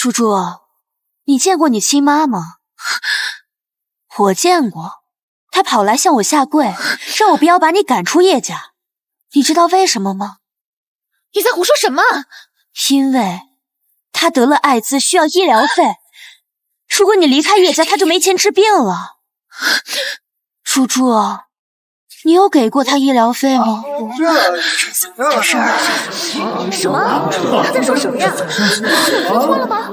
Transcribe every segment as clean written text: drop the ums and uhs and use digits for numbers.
猪猪，你见过你亲妈吗？我见过，她跑来向我下跪，让我不要把你赶出叶家。你知道为什么吗？你在胡说什么？因为她得了艾滋，需要医疗费。如果你离开叶家，她就没钱治病了。猪猪，你有给过她医疗费吗？这事儿什么？他在说什么呀？听错了吗？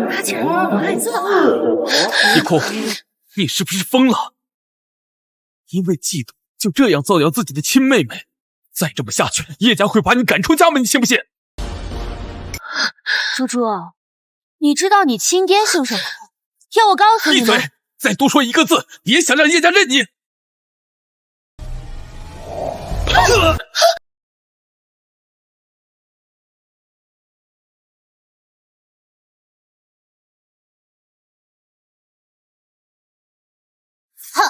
他竟然有艾滋的话！叶空，你是不是疯了？因为嫉妒就这样造谣自己的亲妹妹，再这么下去，叶家会把你赶出家门，你信不信？猪猪，你知道你亲爹姓什么？要我告诉你吗？闭嘴！再多说一个字，别想让叶家认你！哼，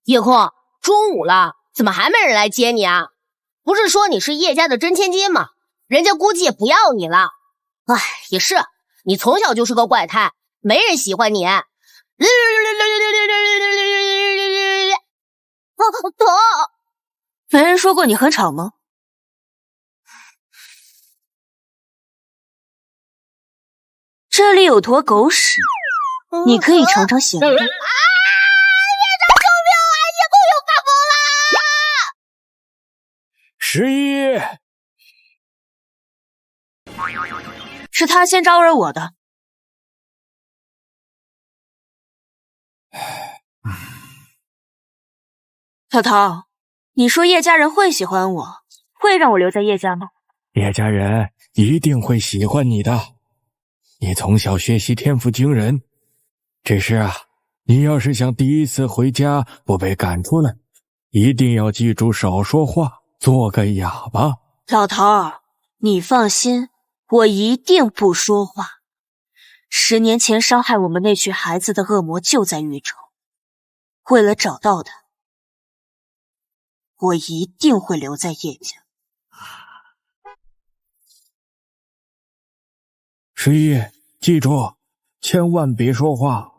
叶空，中午了，怎么还没人来接你啊？不是说你是叶家的真千金吗？人家估计也不要你了。哎，也是，你从小就是个怪胎，没人喜欢你。疼！没人说过你很吵吗？这里有坨狗屎，你可以尝尝咸的。叶长救命啊！叶空又发11，是他先招惹我的。涛涛，你说叶家人会喜欢我，会让我留在叶家吗？叶家人一定会喜欢你的。你从小学习天赋惊人，只是啊，你要是想第一次回家不被赶出来，一定要记住少说话，做个哑巴。老头儿，你放心，我一定不说话。10年前伤害我们那群孩子的恶魔就在豫州，为了找到他，我一定会留在叶家。11，记住，千万别说话。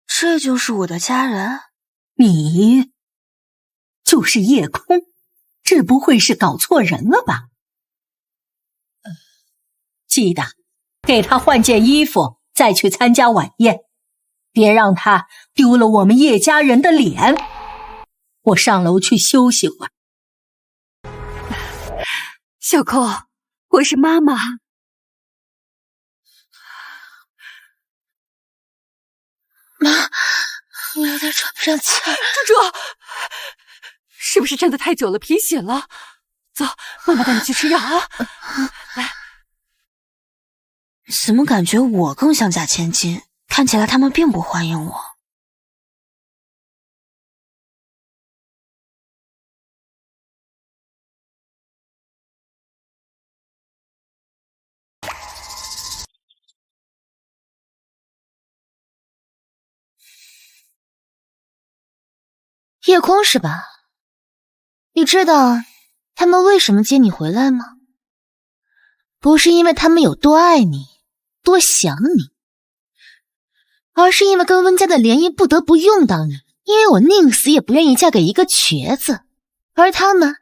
这就是我的家人？你就是叶空，这不会是搞错人了吧？记得给他换件衣服，再去参加晚宴，别让他丢了我们叶家人的脸。我上楼去休息会儿。小空，我是妈妈。妈，我有点喘不上气儿。猪猪，是不是站得太久了，贫血了？走，妈妈带你去吃药啊。来。怎么感觉我更像假千金？看起来他们并不欢迎我。叶空是吧？你知道他们为什么接你回来吗？不是因为他们有多爱你，多想你，而是因为跟温家的联姻不得不用到你，因为我宁死也不愿意嫁给一个瘸子，而他们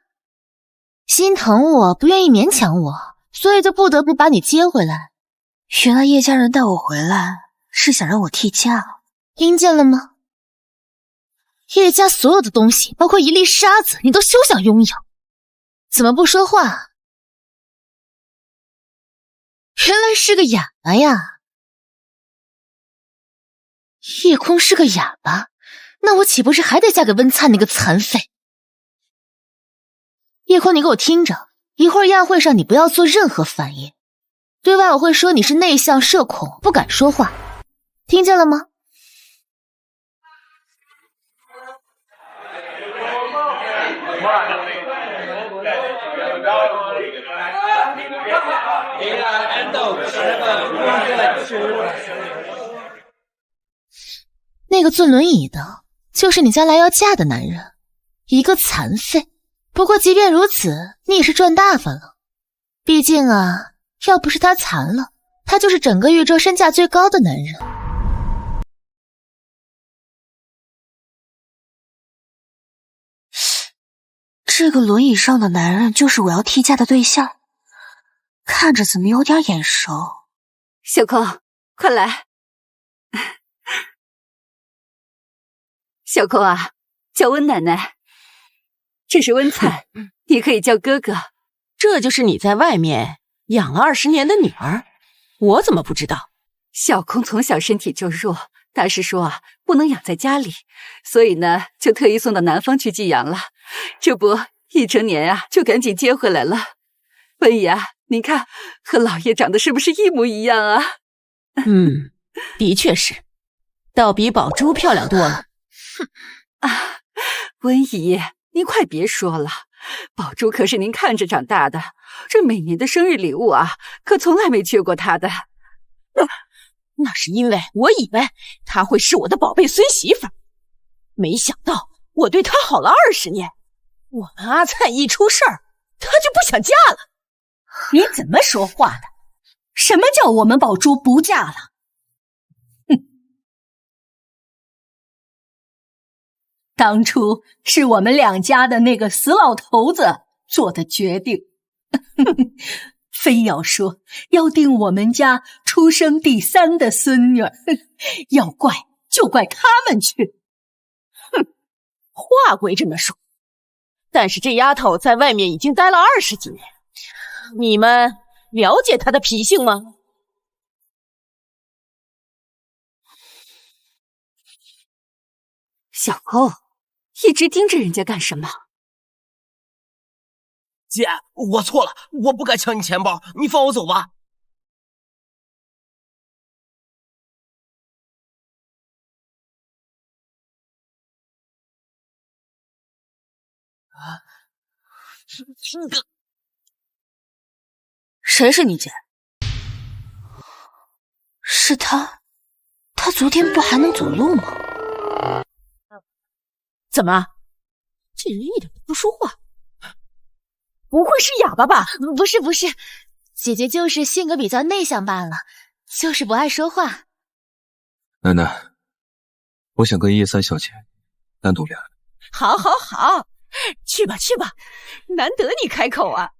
心疼我，不愿意勉强我，所以就不得不把你接回来。原来叶家人带我回来是想让我替嫁，听见了吗？叶家所有的东西，包括一粒沙子，你都休想拥有。怎么不说话？原来是个哑巴呀！叶空是个哑巴，那我岂不是还得嫁给温灿那个残废？叶空，你给我听着，一会儿宴会上你不要做任何反应，对外我会说你是内向社恐，不敢说话，听见了吗？那个坐轮椅的，就是你将来要嫁的男人，一个残废。不过即便如此，你也是赚大发了。毕竟啊，要不是他残了，他就是整个宇宙身价最高的男人。这个轮椅上的男人就是我要替嫁的对象，看着怎么有点眼熟。小空，快来！小空啊，叫温奶奶。这是温菜，你可以叫哥哥。这就是你在外面养了20年的女儿，我怎么不知道？小空从小身体就弱，大师说啊，不能养在家里，所以呢，就特意送到南方去寄养了。这不，一成年啊，就赶紧接回来了。温姨啊，你看和老爷长得是不是一模一样啊？的确是，倒比宝珠漂亮多了。啊，温姨，您快别说了，宝珠可是您看着长大的，这每年的生日礼物啊，可从来没缺过她的。那是因为我以为她会是我的宝贝孙媳妇，没想到我对她好了20年。我们阿灿一出事儿，她就不想嫁了。你怎么说话的？什么叫我们宝珠不嫁了？当初是我们两家的那个死老头子做的决定，非要说要定我们家出生第3的孙女儿，要怪就怪他们去。话归这么说，但是这丫头在外面已经待了20几年，你们了解她的脾性吗？小空，一直盯着人家干什么？姐，我错了，我不该抢你钱包，你放我走吧。谁是你姐？是他？他昨天不还能走路吗？怎么，这人一点都不说话？不会是哑巴吧？不是，姐姐就是性格比较内向罢了，就是不爱说话。奶奶，我想跟叶三小姐单独聊。好，去吧，难得你开口啊。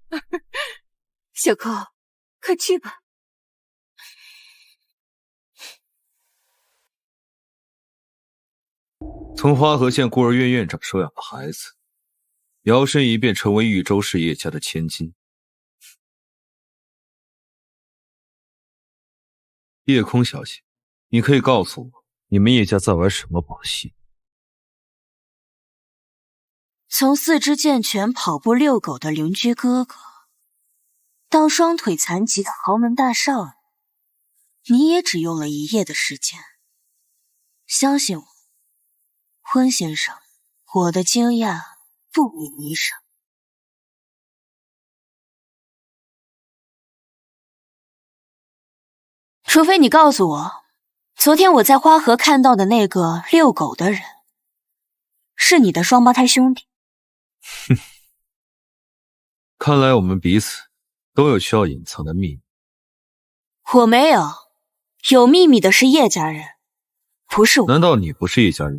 小空，快去吧。从花河县孤儿院院长收养的孩子，摇身一变成为豫州市叶家的千金。夜空小姐，你可以告诉我，你们叶家在玩什么把戏？从4肢健全、跑步遛狗的邻居哥哥，到双腿残疾的豪门大少爷，你也只用了1夜的时间。相信我，温先生，我的惊讶不比你少。除非你告诉我，昨天我在花河看到的那个遛狗的人，是你的双胞胎兄弟。哼，看来我们彼此都有需要隐藏的秘密。我没有，有秘密的是叶家人，不是我。难道你不是叶家人？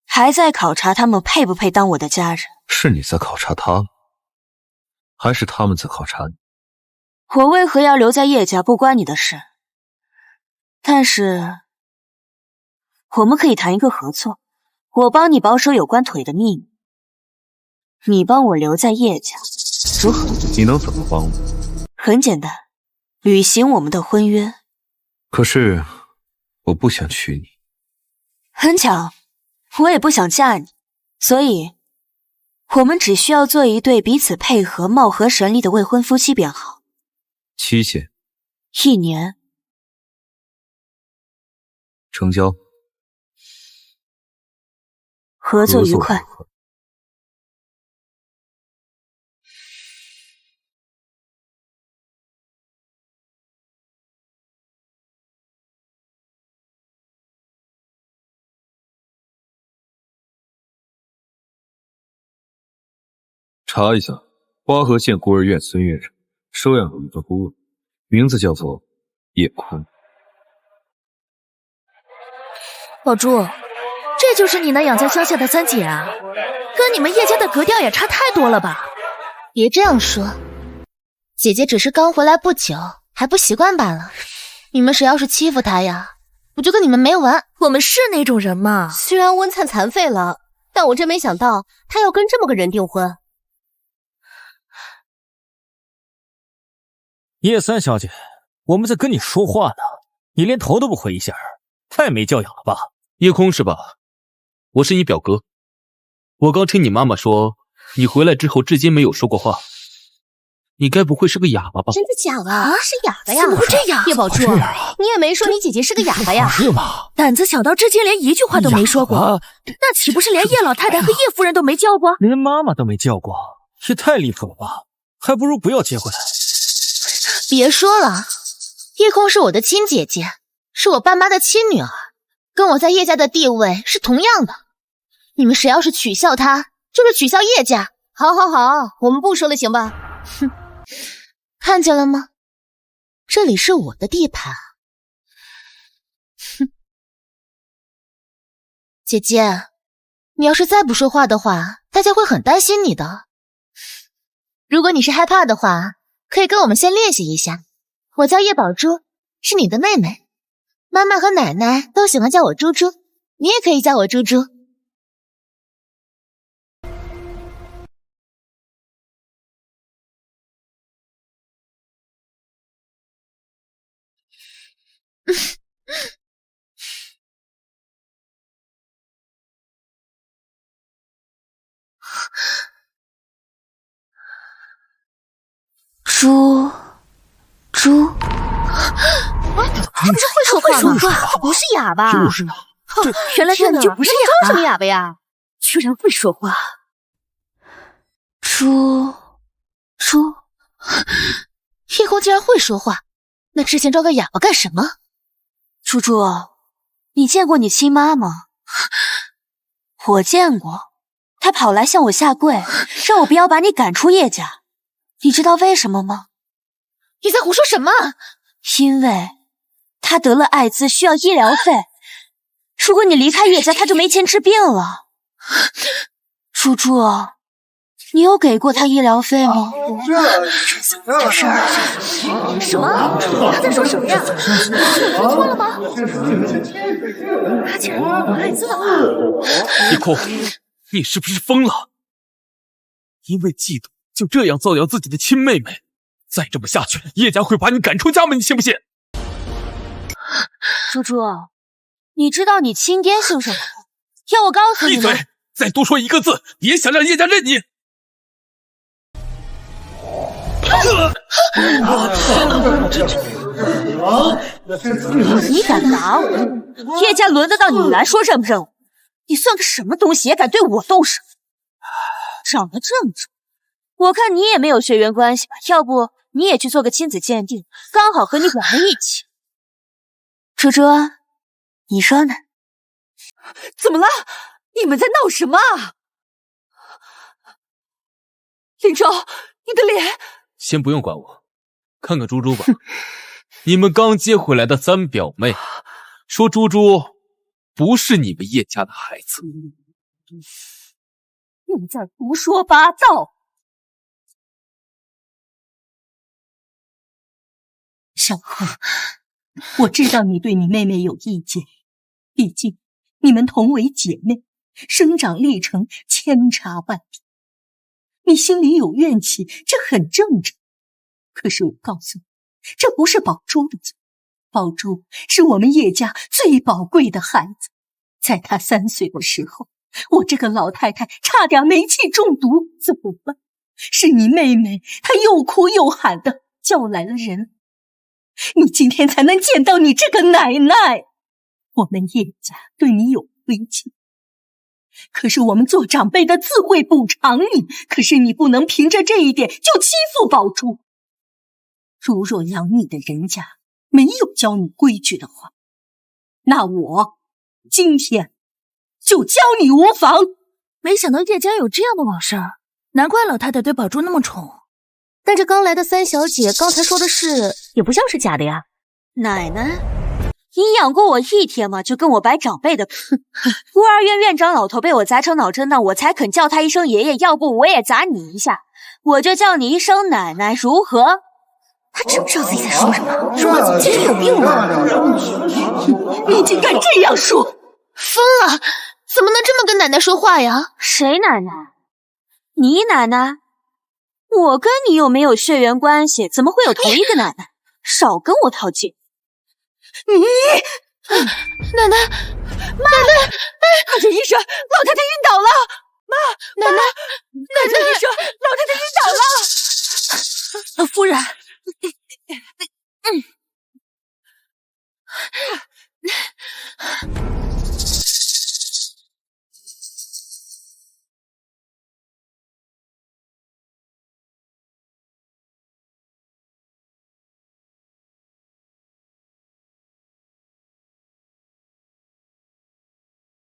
还在考察他们配不配当我的家人？是你在考察他们，还是他们在考察你？我为何要留在叶家不关你的事，但是我们可以谈一个合作，我帮你保守有关腿的秘密，你帮我留在叶家，如何？你能怎么帮我？很简单，履行我们的婚约。可是我不想娶你。很巧，我也不想嫁你，所以我们只需要做一对彼此配合、貌合神离的未婚夫妻便好。期限1年。成交。合作愉快。查一下，花河县孤儿院孙院长收养了一个孤儿，名字叫做叶空。宝珠，这就是你那养在乡下的三姐啊，跟你们叶家的格调也差太多了吧？别这样说，姐姐只是刚回来不久，还不习惯罢了。你们谁要是欺负她呀，我就跟你们没完。我们是那种人吗？虽然温灿残废了，但我真没想到他要跟这么个人订婚。叶三小姐，我们在跟你说话呢，你连头都不回一下，太没教养了吧？叶空是吧？我是你表哥，我刚听你妈妈说，你回来之后至今没有说过话，你该不会是个哑巴吧？真的假的？啊，是哑巴呀？怎么会这样？叶宝珠，你也没说你姐姐是个哑巴呀？是吧？胆子小到至今连一句话都没说过，那岂不是连叶老太太和叶夫人都没叫过？连妈妈都没叫过，也太离谱了吧？还不如不要接回来。别说了，叶空是我的亲姐姐，是我爸妈的亲女儿，跟我在叶家的地位是同样的。你们谁要是取笑她，就是取笑叶家。好好好，我们不说了行吧？哼，看见了吗？这里是我的地盘。哼，姐姐，你要是再不说话的话，大家会很担心你的。如果你是害怕的话，可以跟我们先练习一下。我叫叶宝珠，是你的妹妹，妈妈和奶奶都喜欢叫我珠珠，你也可以叫我珠珠。猪，他不是会说话吗？他不是哑巴。就是啊，原来你就不是哑巴。什么哑巴呀？居然会说话。猪，叶空竟然会说话，那之前装个哑巴干什么？猪猪，你见过你亲妈吗？我见过，她跑来向我下跪，让我不要把你赶出叶家。你知道为什么吗？你在胡说什么？因为她得了艾滋，需要医疗费。如果你离开叶家，她就没钱治病了。猪猪，你有给过她医疗费吗？这事儿什么？他在说什么呀？我错了吗？他竟然得艾滋了！叶空，你是不是疯了？因为嫉妒就这样造谣自己的亲妹妹，再这么下去，叶家会把你赶出家门，你信不信？猪猪，你知道你亲爹姓什么吗？要我告诉你吗？闭嘴！再多说一个字，别想让叶家认你！你敢打我？叶家轮得到你来说认不认我？你算个什么东西，也敢对我动手？长得这么丑，我看你也没有血缘关系吧？要不你也去做个亲子鉴定，刚好和你表妹一起。猪猪，你说呢？怎么了？你们在闹什么啊？林州，你的脸……先不用管我，看看猪猪吧。你们刚接回来的三表妹说猪猪不是你们叶家的孩子。你在胡说八道！小空，我知道你对你妹妹有意见，毕竟你们同为姐妹，生长历程千差万别，你心里有怨气，这很正常。可是我告诉你，这不是宝珠的错，宝珠是我们叶家最宝贵的孩子。在她3岁的时候，我这个老太太差点煤气中毒，怎么办？是你妹妹，她又哭又喊的叫来了人，你今天才能见到你这个奶奶。我们叶家对你有亏欠，可是我们做长辈的自会补偿你，可是你不能凭着这一点就欺负宝珠。如若养你的人家没有教你规矩的话，那我今天就教你无妨。没想到叶家有这样的往事，难怪老太太对宝珠那么宠。但这刚来的三小姐刚才说的事也不像是假的呀。奶奶，你养过我一天吗？就跟我摆长辈的。孤儿院院长老头被我砸成脑震荡，我才肯叫他一声爷爷，要不我也砸你一下，我就叫你一声奶奶，如何？他知不知道自己在说什么？说话精神有病吗？你竟敢这样说！疯了！怎么能这么跟奶奶说话呀？谁奶奶？你奶奶？我跟你又没有血缘关系，怎么会有同一个奶奶？少跟我套近！奶奶，快叫医生！老太太晕倒了！妈，奶奶，快叫医生！老太太晕倒了！老夫人，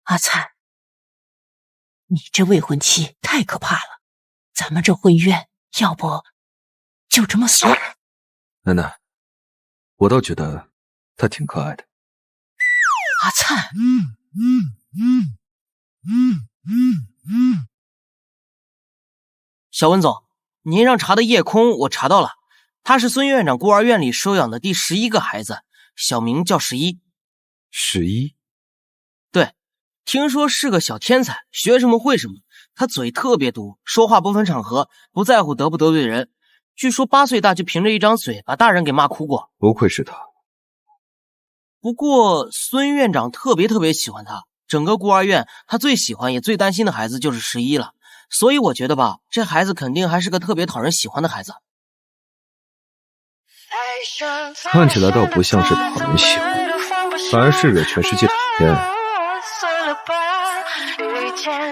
阿灿，你这未婚妻太可怕了，咱们这婚约要不就这么算了？奶奶，我倒觉得她挺可爱的。阿灿，小文总，您让查的叶空我查到了，他是孙院长孤儿院里收养的第11个孩子，小名叫11。11？对，听说是个小天才，学什么会什么。他嘴特别毒，说话不分场合，不在乎得不得罪人。据说8岁大就凭着一张嘴把大人给骂哭过。不愧是他。不过孙院长特别喜欢他，整个孤儿院他最喜欢也最担心的孩子就是11了。所以我觉得吧，这孩子肯定还是个特别讨人喜欢的孩子。看起来倒不像是讨人喜欢，反而是惹全世界的偏爱。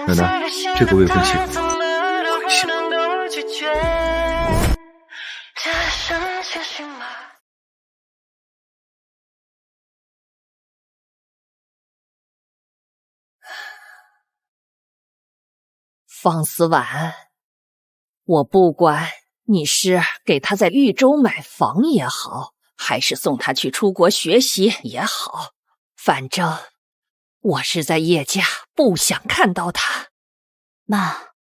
奶奶，这个未婚妻我很喜欢。方思婉，我不管你是给他在豫州买房也好，还是送他去出国学习也好，反正我是在叶家不想看到他。妈，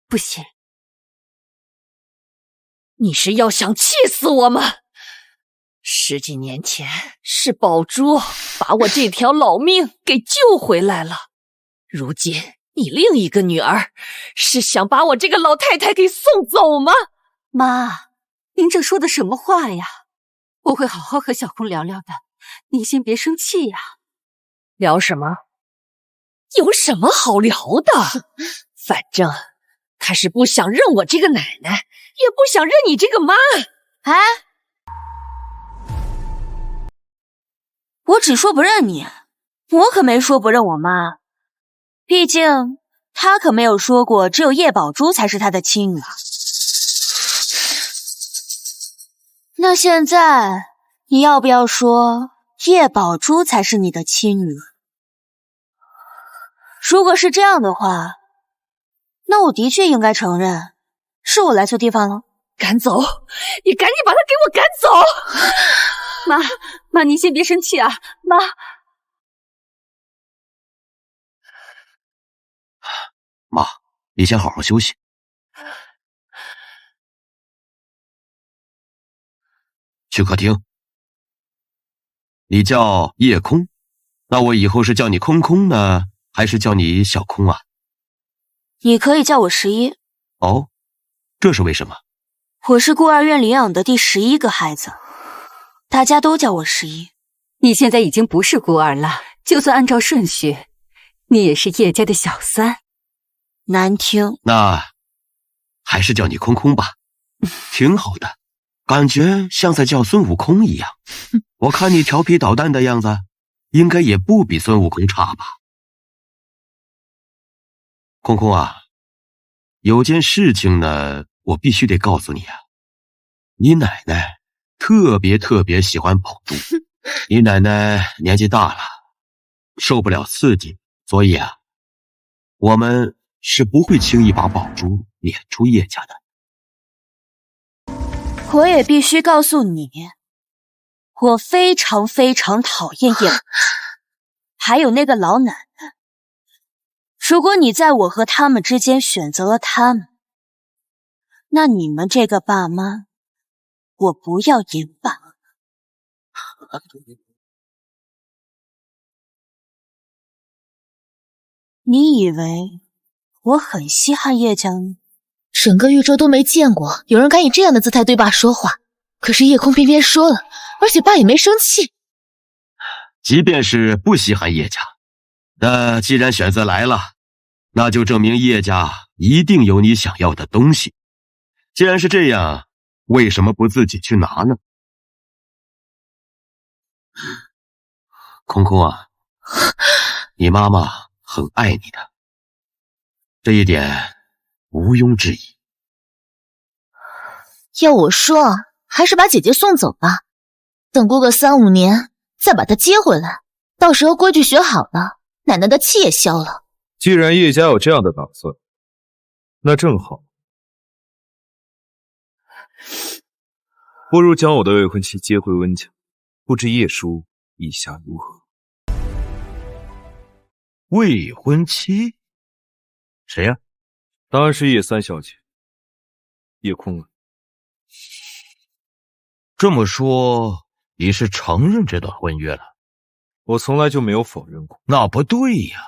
不行。你是要想气死我吗？10几年前是宝珠把我这条老命给救回来了，如今你另一个女儿是想把我这个老太太给送走吗？妈，您这说的什么话呀？我会好好和小空聊聊的，您先别生气呀。聊什么？有什么好聊的？反正他是不想认我这个奶奶，也不想认你这个妈。哎，我只说不认你，我可没说不认我妈。毕竟他可没有说过只有叶宝珠才是他的亲女儿。那现在你要不要说叶宝珠才是你的亲女儿？如果是这样的话，那我的确应该承认是我来错地方了。赶走！你赶紧把他给我赶走！妈，您先别生气啊，妈。妈，你先好好休息。去客厅。你叫叶空，那我以后是叫你空空呢，还是叫你小空啊？你可以叫我11。哦，这是为什么？我是孤儿院领养的第11个孩子，大家都叫我11。你现在已经不是孤儿了，就算按照顺序，你也是叶家的小三。难听。那还是叫你空空吧，挺好的，感觉像在叫孙悟空一样。我看你调皮捣蛋的样子，应该也不比孙悟空差吧。空空啊，有件事情呢，我必须得告诉你啊。你奶奶特别喜欢宝珠，你奶奶年纪大了，受不了刺激，所以啊，我们是不会轻易把宝珠撵出叶家的。我也必须告诉你，我非常非常讨厌叶公，还有那个老奶奶。如果你在我和他们之间选择了他们，那你们这个爸妈，我不要也罢。你以为我很稀罕叶家吗？整个豫州都没见过有人敢以这样的姿态对爸说话，可是叶空偏偏说了，而且爸也没生气。即便是不稀罕叶家，那既然选择来了，那就证明叶家一定有你想要的东西。既然是这样，为什么不自己去拿呢？空空啊，你妈妈很爱你的，这一点毋庸置疑。要我说，还是把姐姐送走吧，等过个3、5年再把她接回来，到时候规矩学好了，奶奶的气也消了。既然叶家有这样的打算，那正好，不如将我的未婚妻接回温家，不知叶叔意下如何？未婚妻？谁呀？当然是叶三小姐，叶空了。这么说，你是承认这段婚约了？我从来就没有否认过。那不对呀，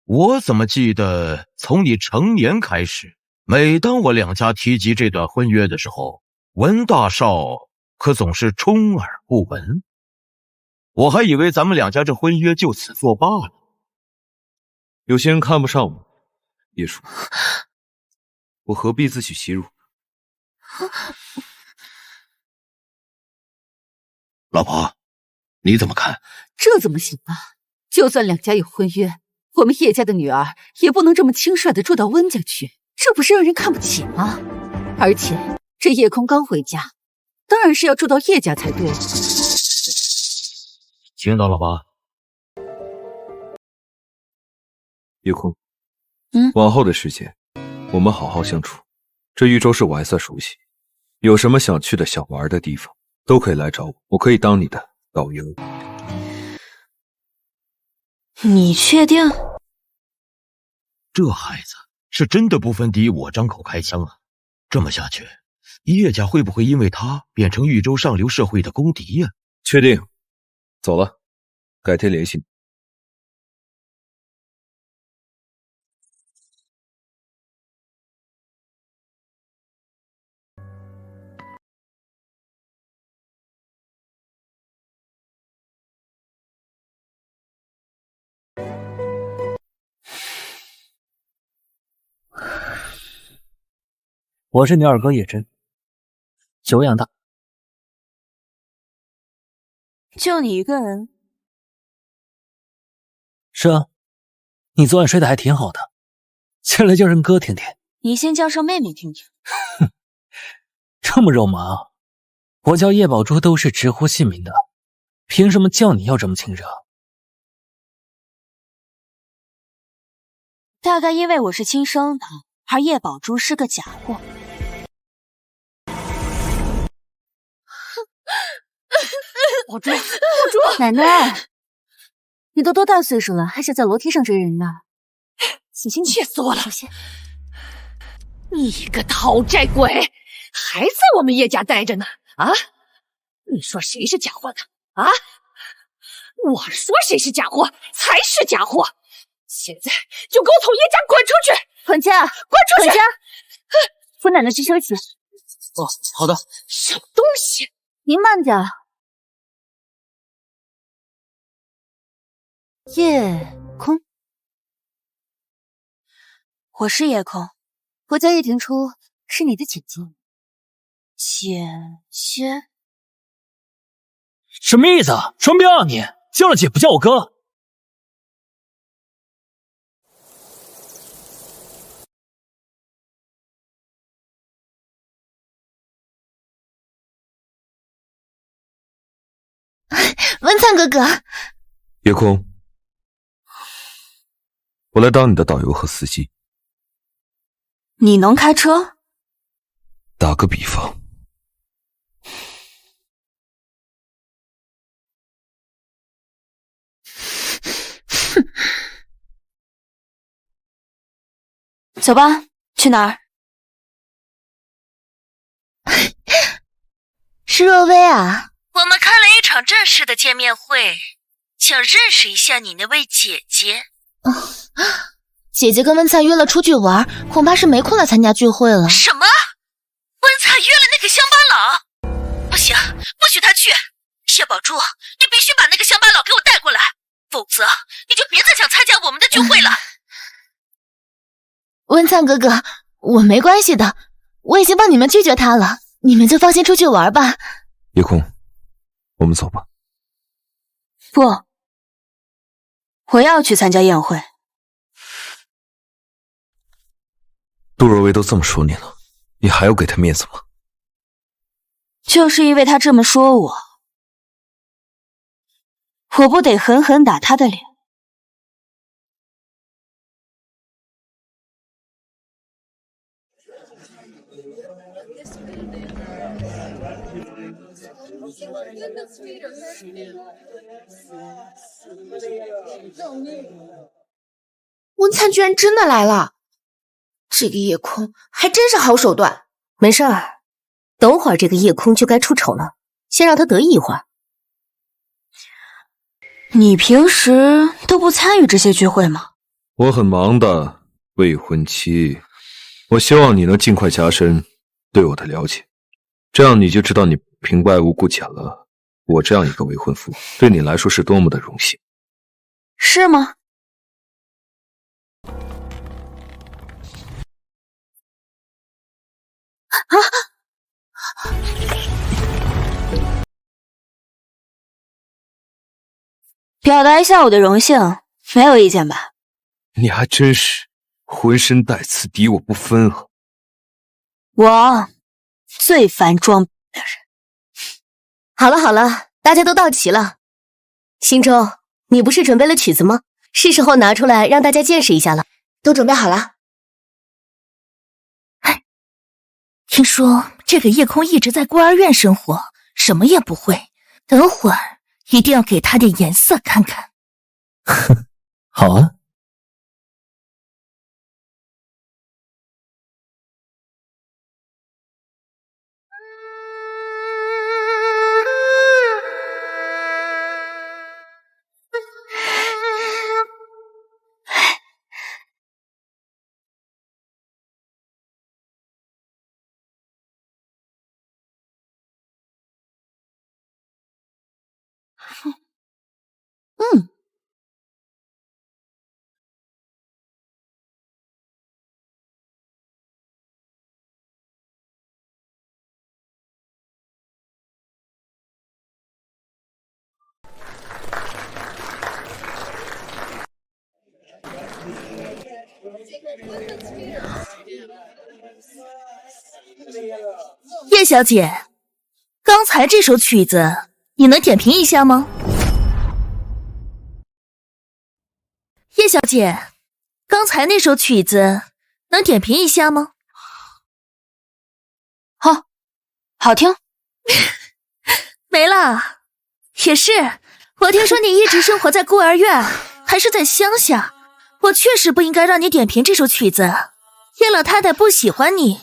我怎么记得从你成年开始，每当我两家提及这段婚约的时候，文大少可总是充耳不闻。我还以为咱们两家这婚约就此作罢了。有些人看不上我，叶叔，我何必自取其辱？老婆，你怎么看？这怎么行啊？就算两家有婚约，我们叶家的女儿也不能这么轻率的住到温家去，这不是让人看不起吗？而且这叶空刚回家，当然是要住到叶家才对。听到了吧？叶空，往后的时间，我们好好相处。这豫州市我还算熟悉，有什么想去的、想玩的地方，都可以来找我，我可以当你的导游。你确定？这孩子是真的不分敌我张口开枪啊！这么下去，叶家会不会因为他变成豫州上流社会的公敌呀？确定，走了，改天联系你。我是你二哥叶真，久仰大。就你一个人？是啊，你昨晚睡得还挺好的，起来就让哥听听。你先叫上妹妹听听。哼，这么肉麻？我叫叶宝珠都是直呼姓名的，凭什么叫你要这么亲热？大概因为我是亲生的，而叶宝珠是个假货。宝珠，宝珠，奶奶，你都多大岁数了，还是在楼梯上追人呢？小心，气死我了！小心！你个讨债鬼，还在我们叶家待着呢！啊，你说谁是假货呢？啊，我说谁是假货才是假货！现在就给我从叶家滚出去！管家，滚出去！管家，扶奶奶去休息。哦，好的。什么东西？您慢点。叶空，我是叶空，我叫叶庭初，是你的姐姐。姐姐？什么意思？双标啊你！叫了姐不叫我哥。文灿哥哥，叶空，我来当你的导游和司机。你能开车？打个比方。走吧，去哪儿？是若薇啊，我们开了一场正式的见面会，想认识一下你那位姐姐。姐姐跟温灿约了出去玩，恐怕是没空来参加聚会了。什么？温灿约了那个乡巴佬？不行，不许他去！谢宝珠，你必须把那个乡巴佬给我带过来，否则你就别再想参加我们的聚会了。温灿哥哥，我没关系的，我已经帮你们拒绝他了，你们就放心出去玩吧。夜空，我们走吧。不，我要去参加宴会。杜若薇都这么说你了，你还要给她面子吗？就是因为他这么说我，我不得狠狠打他的脸。温灿居然真的来了，这个夜空还真是好手段。没事儿，等会儿这个夜空就该出丑了，先让他得意一会儿。你平时都不参与这些聚会吗？我很忙的，未婚妻。我希望你能尽快加深对我的了解，这样你就知道你平白无故捡了我这样一个未婚夫，对你来说是多么的荣幸。是吗？表达一下我的荣幸，没有意见吧？你还真是浑身带刺，敌我不分啊！我最烦装逼的人。好了好了，大家都到齐了。星舟，你不是准备了曲子吗？是时候拿出来让大家见识一下了。都准备好了。听说这个夜空一直在孤儿院生活，什么也不会。等会儿一定要给他点颜色看看。好啊。叶小姐，刚才这首曲子你能点评一下吗？叶小姐，刚才那首曲子能点评一下吗？好听。没了。也是，我听说你一直生活在孤儿院，还是在乡下，我确实不应该让你点评这首曲子。叶老太太不喜欢你，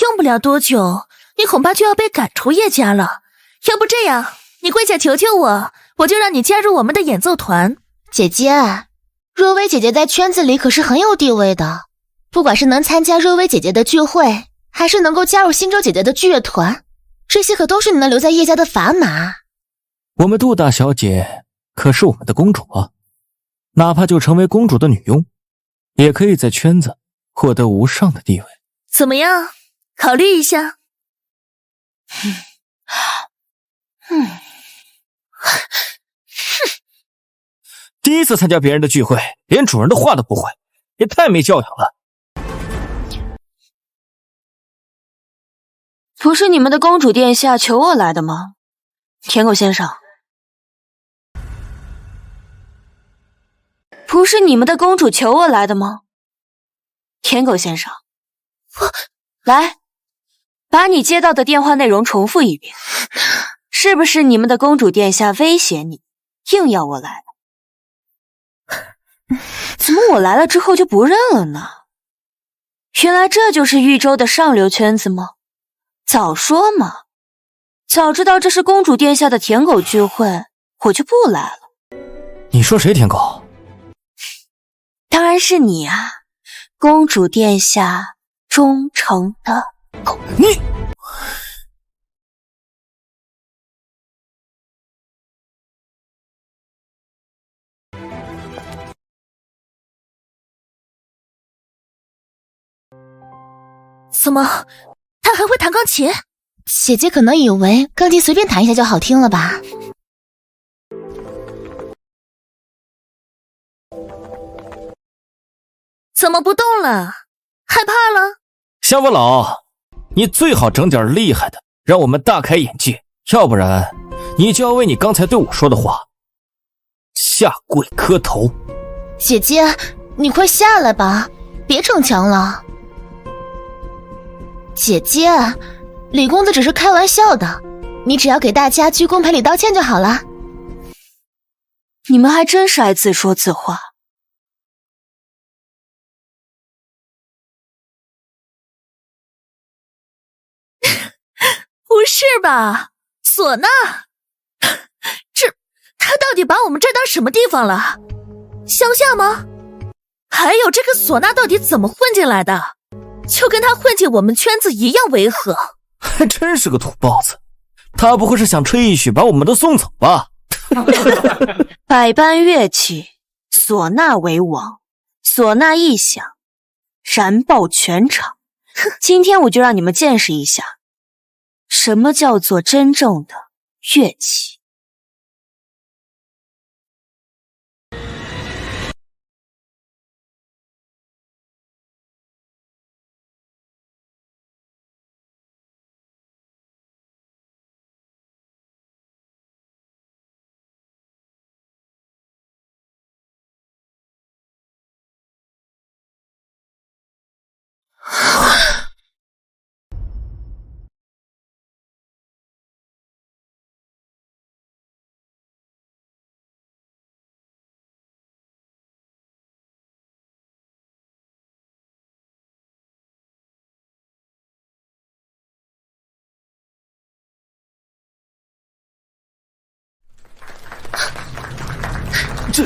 用不了多久，你恐怕就要被赶出叶家了。要不这样，你跪下求求我，我就让你加入我们的演奏团。姐姐，若薇姐姐在圈子里可是很有地位的，不管是能参加若薇姐姐的聚会，还是能够加入星舟姐姐的剧乐团，这些可都是你能留在叶家的砝码。我们杜大小姐可是我们的公主啊，哪怕就成为公主的女佣，也可以在圈子获得无上的地位。怎么样？考虑一下。第一次参加别人的聚会，连主人的话都不会，也太没教养了。不是你们的公主殿下求我来的吗？舔狗先生。不是你们的公主求我来的吗？舔狗先生，来，把你接到的电话内容重复一遍。是不是你们的公主殿下威胁你，硬要我来的？怎么我来了之后就不认了呢？原来这就是豫州的上流圈子吗？早说嘛！早知道这是公主殿下的舔狗聚会，我就不来了。你说谁舔狗？当然是你啊，公主殿下忠诚的狗。你怎么，他还会弹钢琴？姐姐可能以为钢琴随便弹一下就好听了吧？怎么不动了？害怕了？夏不老，你最好整点厉害的，让我们大开眼界，要不然你就要为你刚才对我说的话下跪磕头。姐姐，你快下来吧，别逞强了。姐姐，李公子只是开玩笑的，你只要给大家鞠躬赔礼道歉就好了。你们还真是爱自说自话。不是吧，唢呐？他到底把我们这当什么地方了？乡下吗？还有这个唢呐到底怎么混进来的？就跟他混进我们圈子一样违和。还真是个土包子，他不会是想吹一曲把我们都送走吧？百般乐器，唢呐为王，唢呐一响，燃爆全场。今天我就让你们见识一下，什么叫做真正的乐器。这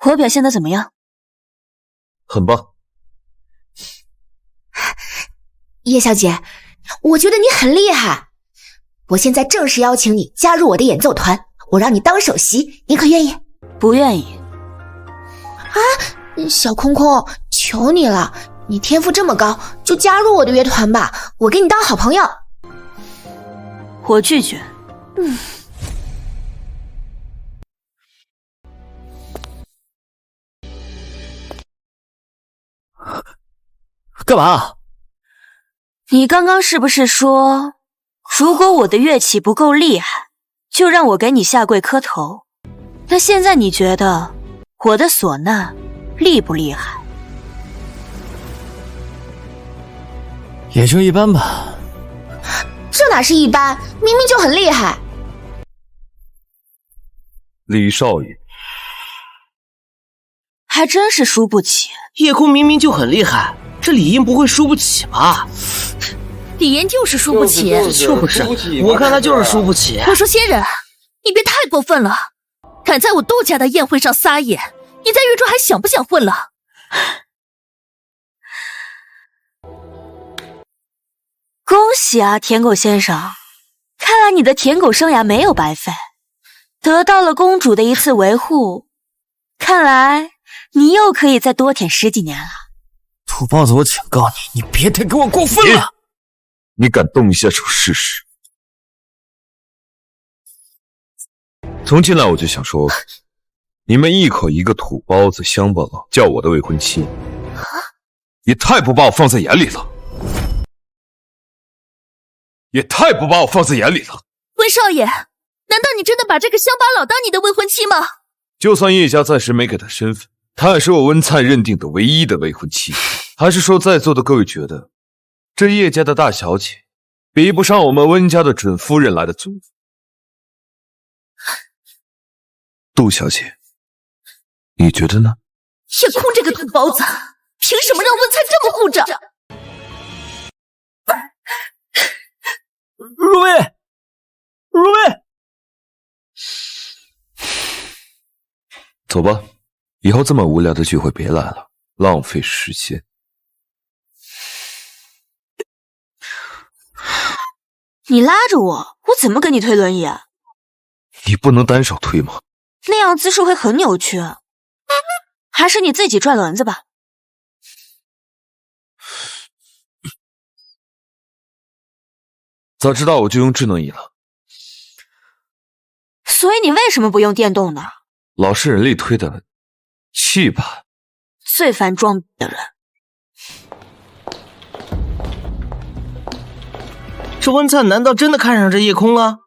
我表现得怎么样？很棒。叶小姐，我觉得你很厉害。我现在正式邀请你加入我的演奏团，我让你当首席，你可愿意？不愿意。小空空，求你了，你天赋这么高，就加入我的乐团吧，我给你当好朋友。我拒绝。干嘛？你刚刚是不是说，如果我的乐器不够厉害，就让我给你下跪磕头？那现在你觉得我的唢呐厉不厉害？也就一般吧。这哪是一般，明明就很厉害。李少爷，还真是输不起。夜空明明就很厉害，这李英不会输不起吧？李岩就是输不起。就是我看他就是输不起。我说仙人，你别太过分了，敢在我窦家的宴会上撒野，你在豫州还想不想混了？恭喜啊，舔狗先生！看来你的舔狗生涯没有白费，得到了公主的一次维护。看来你又可以再多舔10几年了。土包子，我警告你，你别太给我过分了！你敢动一下手试试？从进来我就想说，你们一口一个土包子乡巴佬叫我的未婚妻，也太不把我放在眼里了。也太不把我放在眼里了。温少爷，难道你真的把这个乡巴佬当你的未婚妻吗？就算叶家暂时没给她身份，她也是我温灿认定的唯一的未婚妻。还是说在座的各位觉得，这叶家的大小姐比不上我们温家的准夫人来的尊贵？杜小姐，你觉得呢？叶空这个土包子，凭什么让温灿这么护着？如薇，如薇，走吧，以后这么无聊的聚会别来了，浪费时间。你拉着我，我怎么给你推轮椅啊？你不能单手推吗？那样姿势会很扭曲。还是你自己转轮子吧。早知道我就用智能椅了。所以你为什么不用电动呢？老是人力推的，气吧。最烦装逼的人。这温灿难道真的看上这叶空了？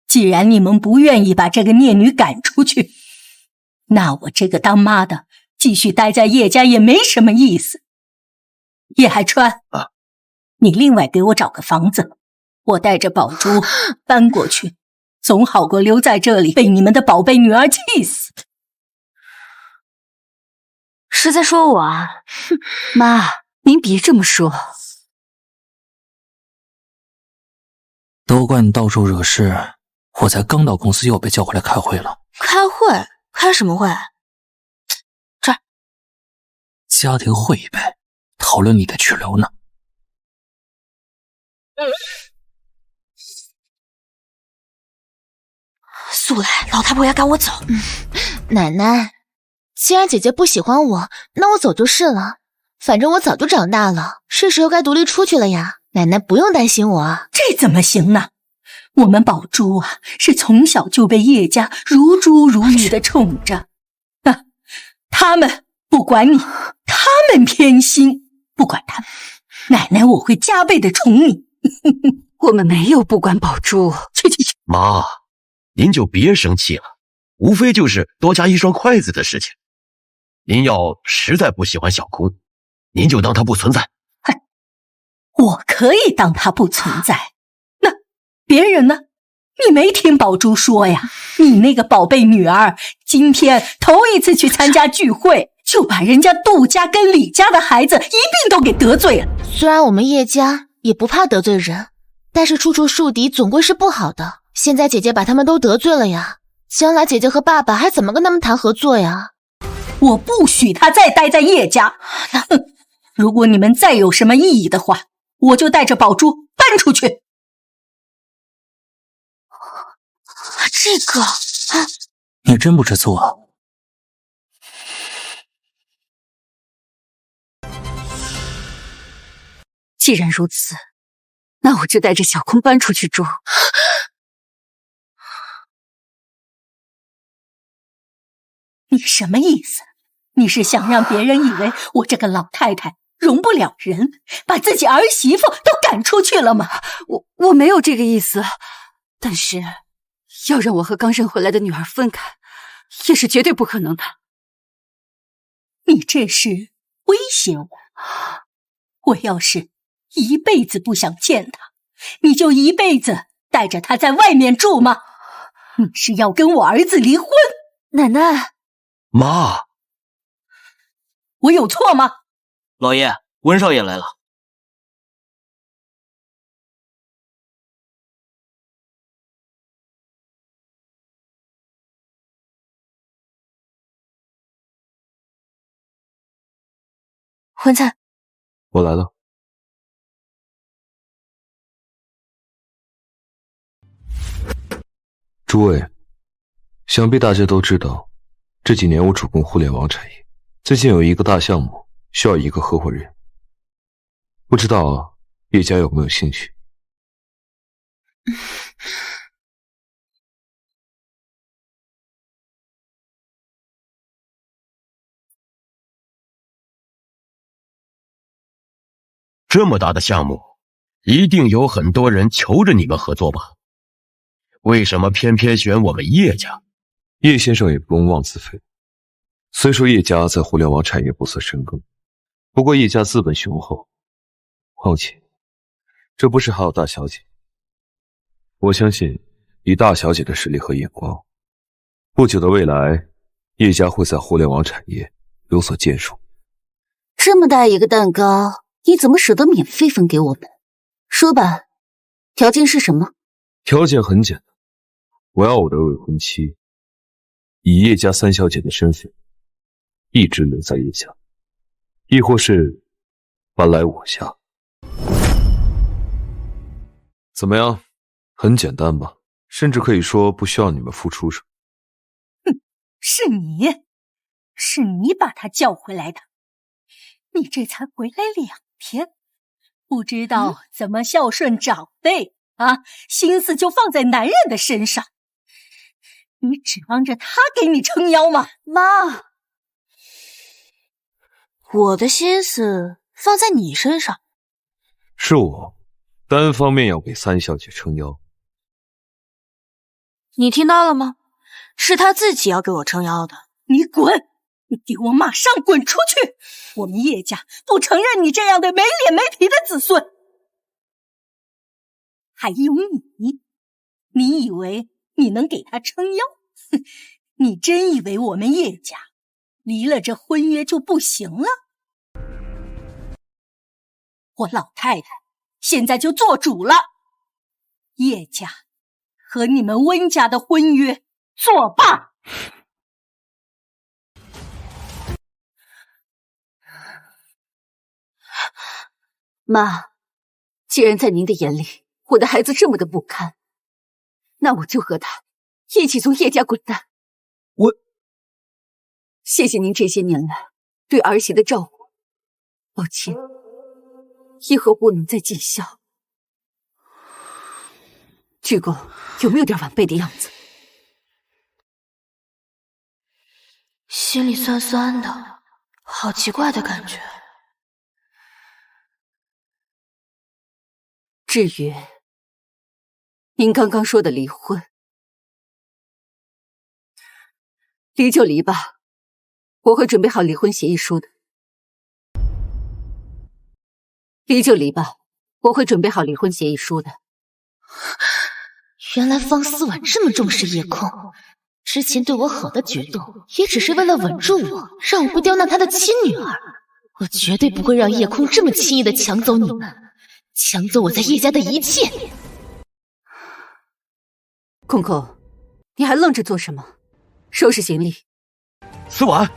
既然你们不愿意把这个孽女赶出去，那我这个当妈的继续待在叶家也没什么意思。叶海川，你另外给我找个房子，我带着宝珠搬过去，总好过留在这里被你们的宝贝女儿气死。是在说我啊？妈，您别这么说。都怪你到处惹事，我才刚到公司又被叫回来开会了。开会？开什么会？这儿，家庭会议呗，讨论你的去留呢。速来，老太婆要赶我走。奶奶，既然姐姐不喜欢我，那我走就是了。反正我早就长大了，是时候该独立出去了呀。奶奶不用担心我。这怎么行呢？我们宝珠啊，是从小就被叶家如珠如玉的宠着。他们不管你，他们偏心，不管他们，奶奶我会加倍的宠你。我们没有不管宝珠。去，妈，您就别生气了，无非就是多加一双筷子的事情。您要实在不喜欢小空，您就当它不存在。我可以当它不存在。那别人呢？你没听宝珠说呀？你那个宝贝女儿今天头一次去参加聚会，就把人家杜家跟李家的孩子一并都给得罪了。虽然我们叶家也不怕得罪人，但是处处树敌总归是不好的。现在姐姐把他们都得罪了呀，将来姐姐和爸爸还怎么跟他们谈合作呀？我不许他再待在叶家。如果你们再有什么异议的话，我就带着宝珠搬出去。这个，你真不知足啊！既然如此，那我就带着小空搬出去住。你什么意思？你是想让别人以为我这个老太太容不了人，把自己儿媳妇都赶出去了吗？我没有这个意思，但是要让我和刚生回来的女儿分开，也是绝对不可能的。你这是威胁我？我要是一辈子不想见她，你就一辈子带着她在外面住吗？你是要跟我儿子离婚？奶奶，妈，我有错吗？老爷，温少爷来了。温灿，我来了。诸位，想必大家都知道，这几年我主攻互联网产业，最近有一个大项目需要一个合伙人，不知道叶家有没有兴趣？这么大的项目，一定有很多人求着你们合作吧？为什么偏偏选我们叶家？叶先生也不用妄自菲薄。虽说叶家在互联网产业不算深耕，不过叶家资本雄厚，况且这不是还有大小姐？我相信以大小姐的实力和眼光，不久的未来，叶家会在互联网产业有所建树。这么大一个蛋糕，你怎么舍得免费分给我们？说吧，条件是什么？条件很简单，我要我的未婚妻以叶家三小姐的身份一直留在叶家，亦或是搬来我家。怎么样？很简单吧？甚至可以说不需要你们付出什么。哼，是你把他叫回来的。你这才回来2天，不知道怎么孝顺长辈啊，心思就放在男人的身上。你指望着他给你撑腰吗？妈，我的心思放在你身上。是我单方面要给三小姐撑腰。你听到了吗？是他自己要给我撑腰的。你滚！你给我马上滚出去！我们叶家不承认你这样的没脸没皮的子孙。还有你以为你能给他撑腰？哼，你真以为我们叶家离了这婚约就不行了？我老太太现在就做主了，叶家和你们温家的婚约作罢。妈，既然在您的眼里，我的孩子这么的不堪，那我就和他一起从叶家滚蛋。谢谢您这些年来对儿媳的照顾，抱歉，以后不能再尽孝。鞠公有没有点晚辈的样子？心里酸酸的，好奇怪的感觉。至于您刚刚说的离婚，离就离吧，我会准备好离婚协议书的。离就离吧，我会准备好离婚协议书的。原来方思婉这么重视叶空，之前对我好的举动，也只是为了稳住我，让我不刁难他的亲女儿。我绝对不会让叶空这么轻易的抢走你们，抢走我在叶家的一切。空空，你还愣着做什么？收拾行李。思婉。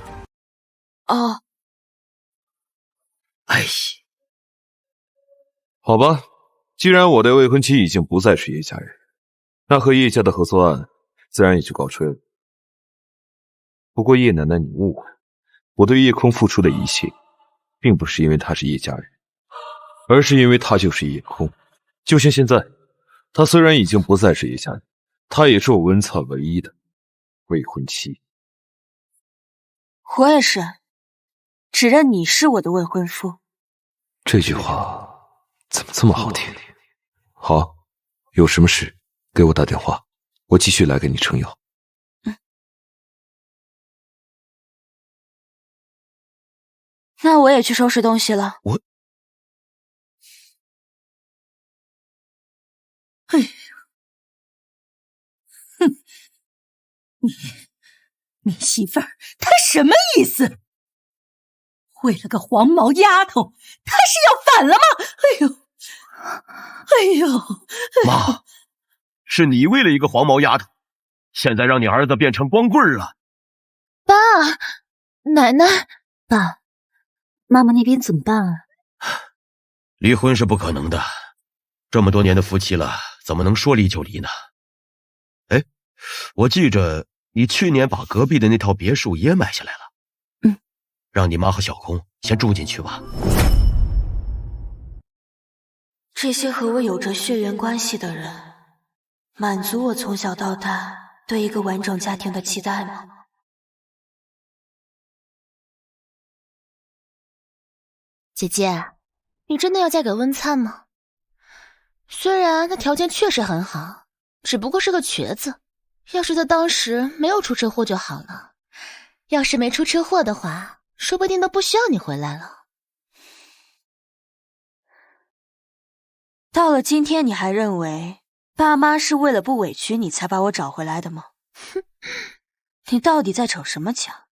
哦。哎，好吧，既然我的未婚妻已经不再是叶家人，那和叶家的合作案自然也就告吹了。不过叶奶奶，你误会，我对叶空付出的一切，并不是因为他是叶家人，而是因为他就是叶空。就像现在，他虽然已经不再是叶家人，他也是我温草唯一的未婚妻。我也是，只认你是我的未婚夫。这句话怎么这么好听？好，有什么事给我打电话，我继续来给你撑腰。那我也去收拾东西了。哎呀，哼，你媳妇儿她什么意思？为了个黄毛丫头，她是要反了吗？哎呦，妈，是你为了一个黄毛丫头，现在让你儿子变成光棍了。爸，奶奶，爸，妈妈那边怎么办啊？离婚是不可能的，这么多年的夫妻了，怎么能说离就离呢？哎，我记着你去年把隔壁的那套别墅也买下来了。让你妈和小空先住进去吧。这些和我有着血缘关系的人，满足我从小到大对一个完整家庭的期待吗？姐姐，你真的要嫁给温灿吗？虽然他条件确实很好，只不过是个瘸子。要是他当时没有出车祸就好了。要是没出车祸的话，说不定都不需要你回来了。到了今天，你还认为爸妈是为了不委屈你才把我找回来的吗？你到底在逞什么强？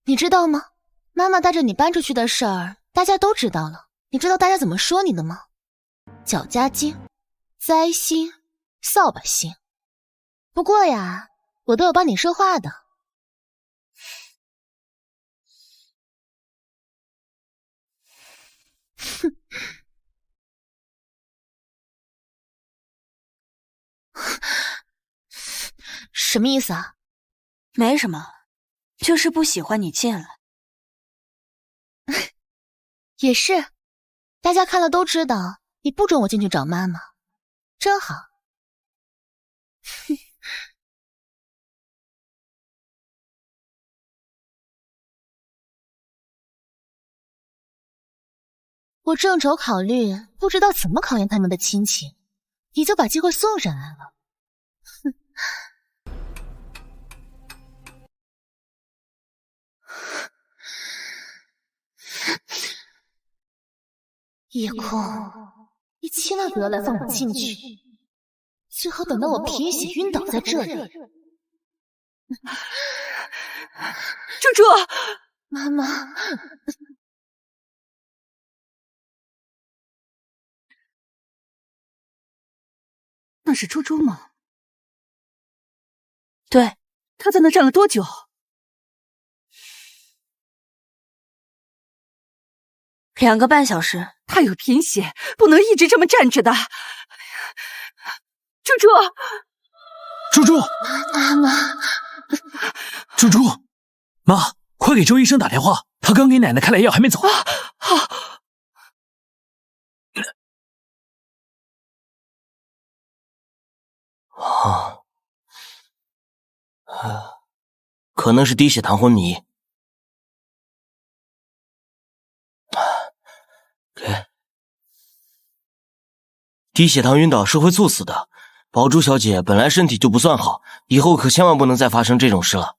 你知道吗？妈妈带着你搬出去的事儿，大家都知道了。你知道大家怎么说你的吗？绞家精、灾星、扫把星。不过呀，我都有帮你说话的。哼。什么意思啊？没什么，就是不喜欢你进来。也是，大家看了都知道你不准我进去找妈妈，真好。我正愁考虑不知道怎么考验他们的亲情，你就把机会送上来了。哼。夜空，你千万不要来放我进去，最好等到我贫血晕倒在这里。猪猪，妈妈。那是猪猪吗？对，他在那站了多久？2个半小时。他有贫血，不能一直这么站着的。猪猪，猪猪，妈妈，猪猪，妈，快给周医生打电话，他刚给奶奶开了药，还没走。好。可能是低血糖昏迷。低血糖晕倒是会猝死的，宝珠小姐本来身体就不算好，以后可千万不能再发生这种事了。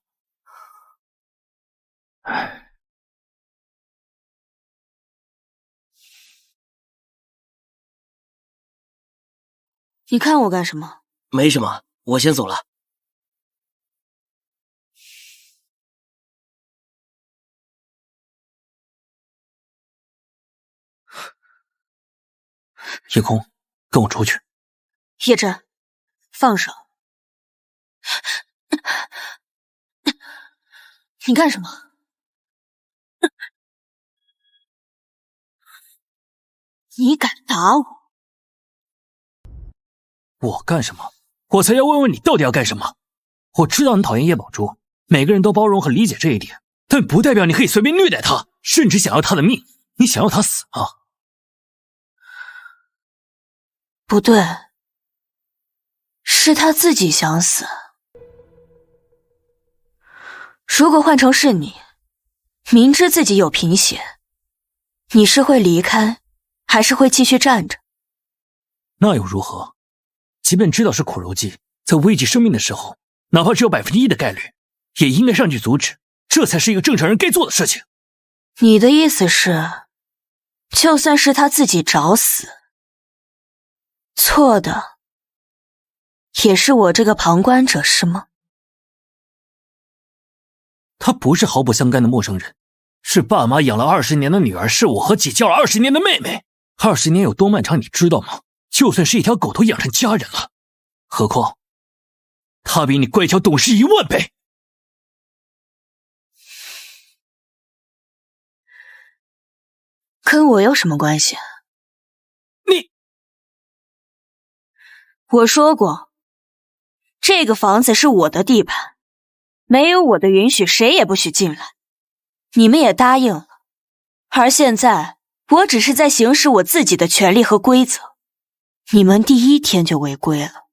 你看我干什么？没什么，我先走了。夜空，跟我出去。叶真，放手！你干什么？你敢打我？我干什么？我才要问问你到底要干什么。我知道你讨厌叶宝珠，每个人都包容和理解这一点，但不代表你可以随便虐待她，甚至想要她的命。你想要她死吗？不对，是他自己想死。如果换成是你，明知自己有贫血，你是会离开，还是会继续站着？那又如何？即便知道是苦肉计，在危及生命的时候，哪怕只有1%的概率，也应该上去阻止，这才是一个正常人该做的事情。你的意思是，就算是他自己找死，错的也是我这个旁观者，是吗？他不是毫不相干的陌生人，是爸妈养了20年的女儿，是我和姐教了20年的妹妹。20年有多漫长，你知道吗？就算是一条狗都养成家人了，何况他比你乖巧懂事10000倍。跟我有什么关系？你，我说过，这个房子是我的地盘，没有我的允许，谁也不许进来。你们也答应了，而现在我只是在行使我自己的权利和规则，你们第1天就违规了。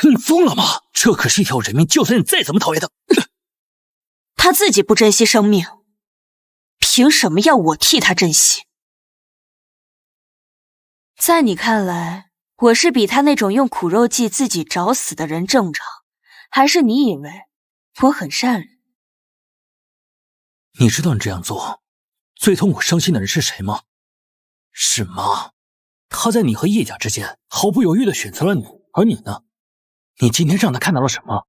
你疯了吗？这可是一条人命，就算你再怎么讨厌他，他自己不珍惜生命，凭什么要我替他珍惜？在你看来，我是比他那种用苦肉计自己找死的人正常，还是你以为我很善良？你知道你这样做最痛苦伤心的人是谁吗？是妈。她在你和叶家之间毫不犹豫地选择了你，而你呢？你今天让她看到了什么？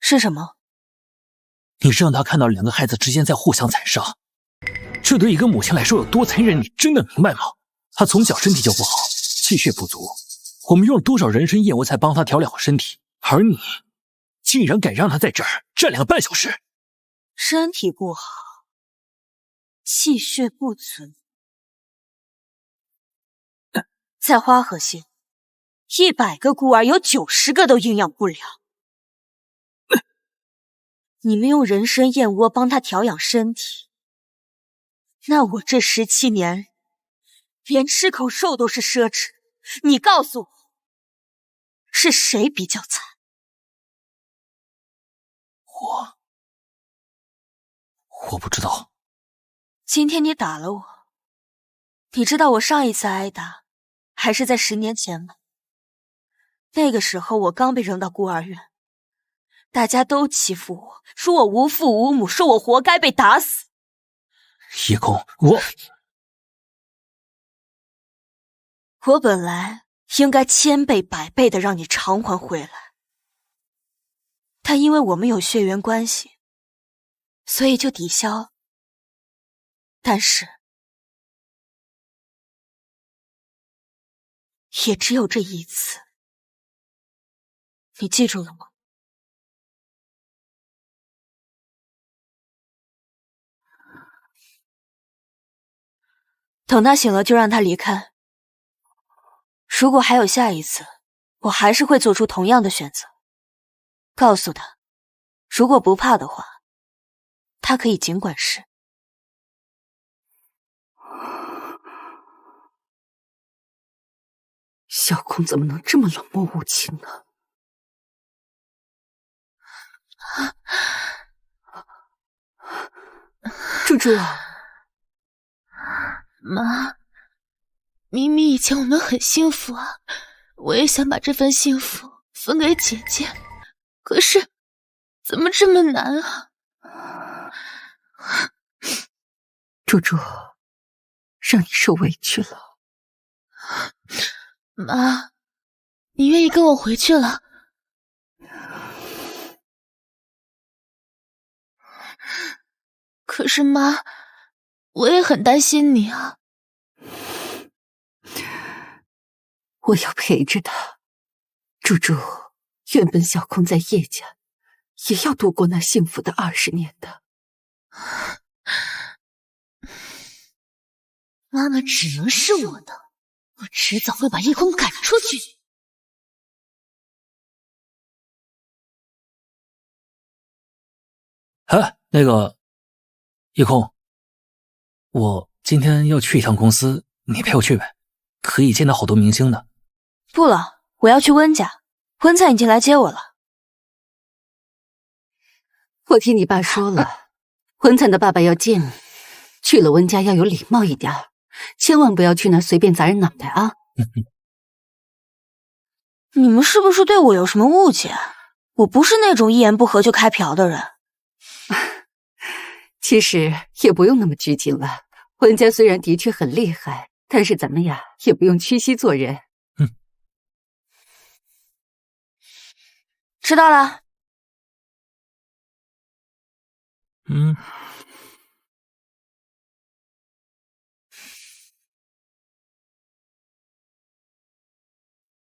是什么？你是让她看到两个孩子之间在互相残杀，这对一个母亲来说有多残忍，你真的明白吗？她从小身体就不好，气血不足，我们用了多少人参燕窝才帮她调理好身体，而你竟然敢让她在这儿站2个半小时。身体不好，气血不足。在花河县，100个孤儿有90个都营养不良。你们用人参燕窝帮他调养身体，那我这17年连吃口肉都是奢侈。你告诉我，是谁比较惨？我不知道。今天你打了我，你知道我上一次挨打还是在10年前吗？那个时候我刚被扔到孤儿院，大家都欺负我，说我无父无母，说我活该被打死。叶空，我本来应该1000倍100倍的让你偿还回来，但因为我们有血缘关系，所以就抵消了。但是也只有这一次，你记住了吗？等他醒了就让他离开。如果还有下一次，我还是会做出同样的选择。告诉他，如果不怕的话，他可以尽管试。小空怎么能这么冷漠无情呢？猪猪，妈，明明以前我们很幸福啊，我也想把这份幸福分给姐姐，可是怎么这么难啊？猪猪，让你受委屈了。妈，你愿意跟我回去了？可是妈，我也很担心你啊。我要陪着他。猪猪，原本小空在叶家也要度过那幸福的20年的。妈妈只能是我的，我迟早会把叶空赶出去。哎，那个叶空，我今天要去一趟公司，你陪我去呗，可以见到好多明星的。不了，我要去温家，温灿已经来接我了。我听你爸说了，温灿的爸爸要见你，去了温家要有礼貌一点，千万不要去那随便砸人脑袋啊！你们是不是对我有什么误解？我不是那种一言不合就开瓢的人。其实也不用那么拘谨了。温家虽然的确很厉害，但是咱们呀也不用屈膝做人。知道了。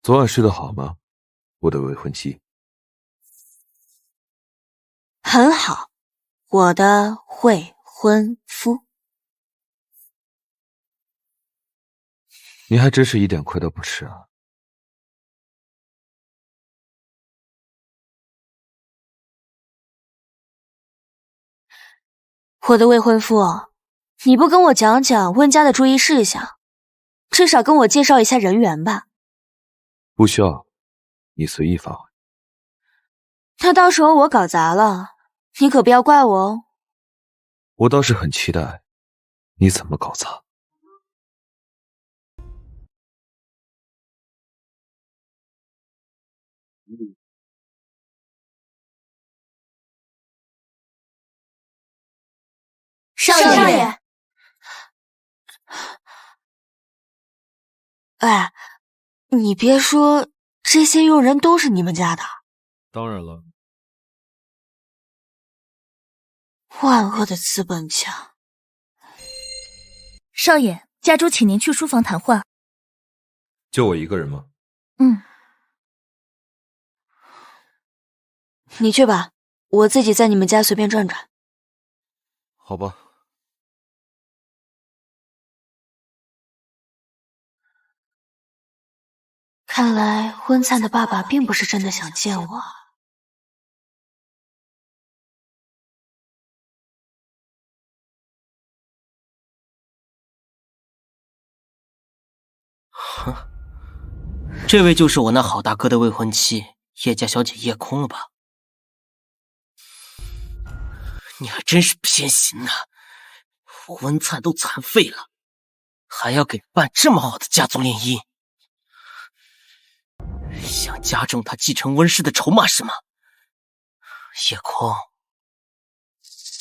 昨晚睡得好吗，我的未婚妻？很好，我的未婚夫。你还真是一点亏都不吃啊！我的未婚夫，你不跟我讲讲温家的注意事项，至少跟我介绍一下人员吧。不需要，你随意发挥。那到时候我搞砸了，你可不要怪我哦。我倒是很期待你怎么搞砸。少爷，哎，你别说，这些佣人都是你们家的？当然了。万恶的资本家。少爷，家主请您去书房谈话。就我一个人吗？你去吧，我自己在你们家随便转转。好吧。看来温灿的爸爸并不是真的想见我。哼，这位就是我那好大哥的未婚妻叶家小姐叶空了吧？你还真是偏心呐！温灿都残废了，还要给办这么好的家族联姻，想加重他继承温氏的筹码是吗？叶空，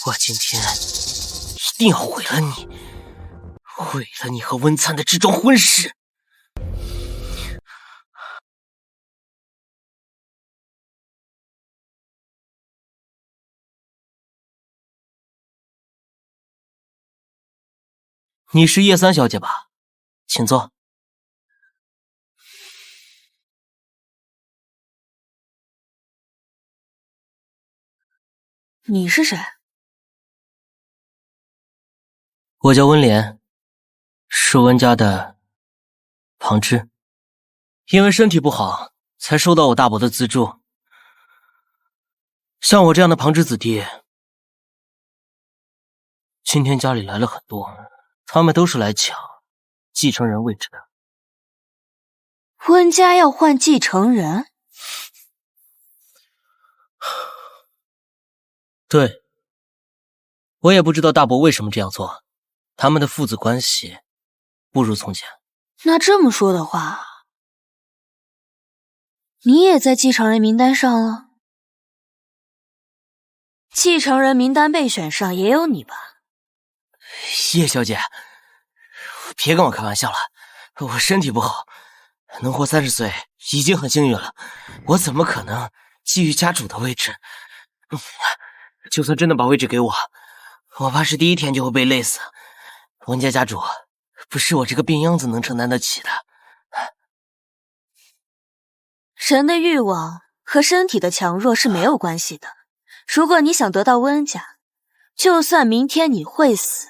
我今天一定要毁了你，毁了你和温灿的这桩婚事！你是叶三小姐吧？请坐。你是谁？我叫温莲，是温家的旁支，因为身体不好，才收到我大伯的资助。像我这样的旁支子弟，今天家里来了很多，他们都是来抢继承人位置的。温家要换继承人？对，我也不知道大伯为什么这样做，他们的父子关系不如从前。那这么说的话，你也在继承人名单上了？继承人名单备选上也有你吧？叶小姐，别跟我开玩笑了，我身体不好，能活30岁已经很幸运了，我怎么可能觊觎家主的位置？就算真的把位置给我，我怕是第一天就会被累死。温家家主不是我这个病秧子能承担得起的。人的欲望和身体的强弱是没有关系的。如果你想得到温家，就算明天你会死，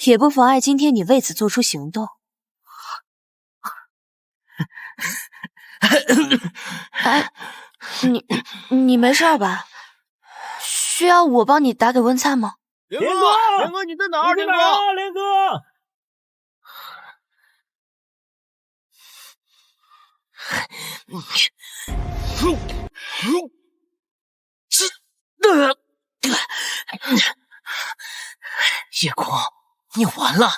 也不妨碍今天你为此做出行动。哎，你没事吧？需要我帮你打给温灿吗？莲哥，你在哪儿？莲哥，莲哥。叶空，你完了！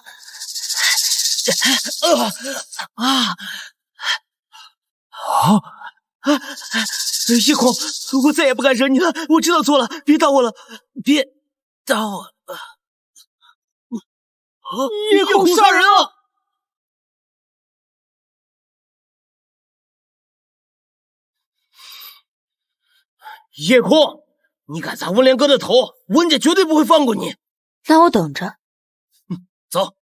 叶空，我再也不敢惹你了，我知道错了，别打我了，别打我了！叶空杀人了！叶空，你敢砸温连哥的头，温家绝对不会放过你！那我等着。走。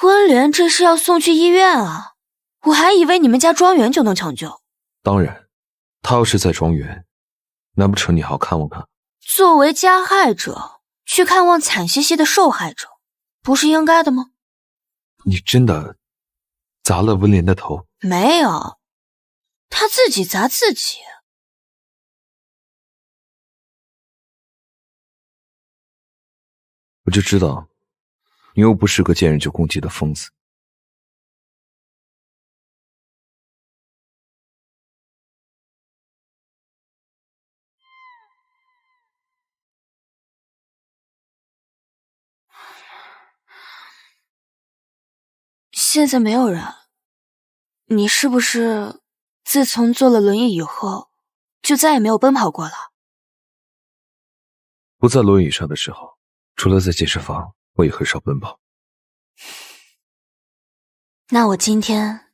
温莲这是要送去医院啊，我还以为你们家庄园就能抢救。当然，他要是在庄园，难不成你还要看望他？作为加害者，去看望惨兮兮的受害者，不是应该的吗？你真的砸了温莲的头？没有，他自己砸自己。我就知道，你又不是个见人就攻击的疯子。现在没有人，你是不是自从坐了轮椅以后，就再也没有奔跑过了？不在轮椅上的时候，除了在健身房，我也很少奔跑。那我今天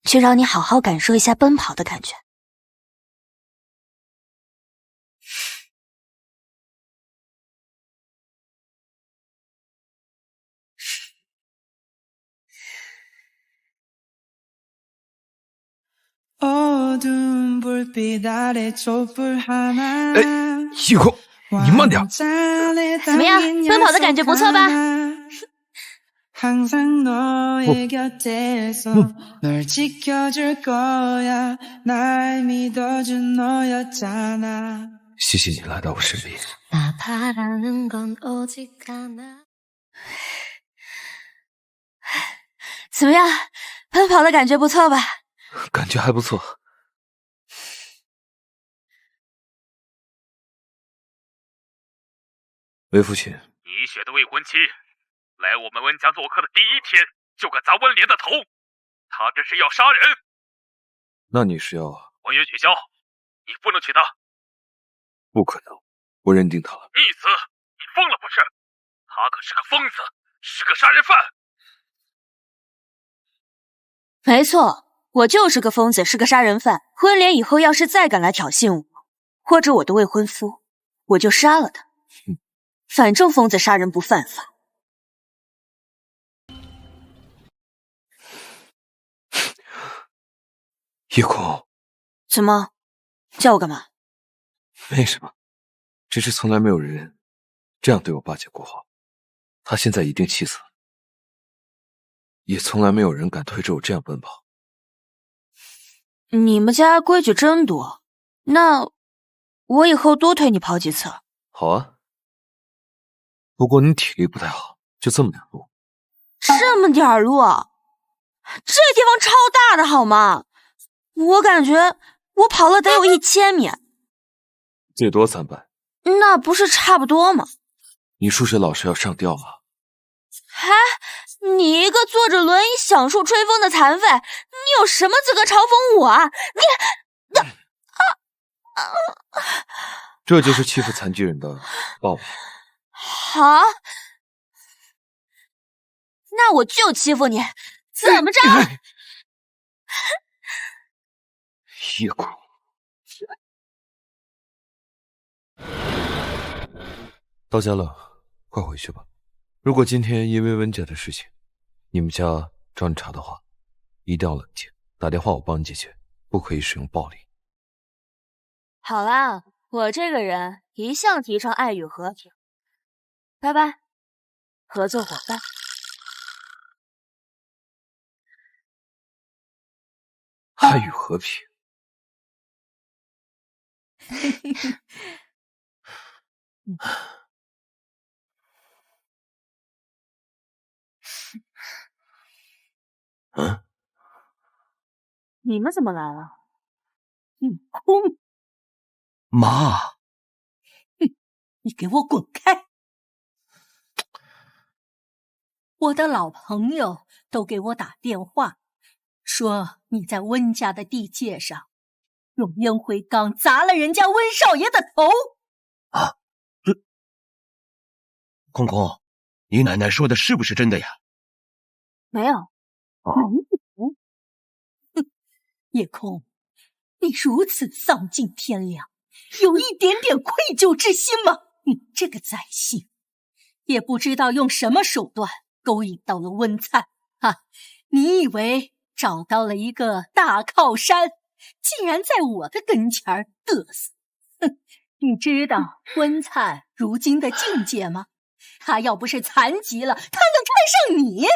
就让你好好感受一下奔跑的感觉。夜空，你慢点。怎么样，奔跑的感觉不错吧？谢谢你来到我身边。怎么样，奔跑的感觉不错吧？感觉还不错。魏父亲，你选的未婚妻来我们温家做客的第一天就敢砸温莲的头，她这是要杀人。那你是要？婚约取消，你不能娶她。不可能，我认定她了。逆子，你疯了不是？她可是个疯子，是个杀人犯。没错，我就是个疯子，是个杀人犯。婚联以后要是再敢来挑衅我，或者我的未婚夫，我就杀了他。反正疯子杀人不犯法。夜空，怎么？叫我干嘛？没什么，只是从来没有人这样对我爸姐过话。他现在一定气死了，也从来没有人敢推着我这样奔跑。你们家规矩真多，那我以后多推你跑几次。好啊。不过你体力不太好，就这么点路。这么点路，这地方超大的好吗？我感觉我跑了得有1000米。最多300。那不是差不多吗？你数学老师要上吊了。你一个坐着轮椅享受吹风的残废，你有什么资格嘲讽我啊？这就是欺负残疾人的报复。好，那我就欺负你，怎么着？夜空，到家了，快回去吧。如果今天因为温家的事情，你们家找你茬的话，一定要冷静，打电话我帮你解决，不可以使用暴力。好啦，我这个人一向提倡爱与和平。拜拜，合作伙伴。爱与和平。嗯，你们怎么来了？空妈，你给我滚开！我的老朋友都给我打电话，说你在温家的地界上用烟灰缸砸了人家温少爷的头。啊，这空空，你奶奶说的是不是真的呀？没有。夜空，你如此丧尽天良，有一点点愧疚之心吗？你这个宰相，也不知道用什么手段勾引到了温灿啊！你以为找到了一个大靠山，竟然在我的跟前儿嘚瑟？哼！你知道温灿如今的境界吗？他要不是残疾了，他能看上你？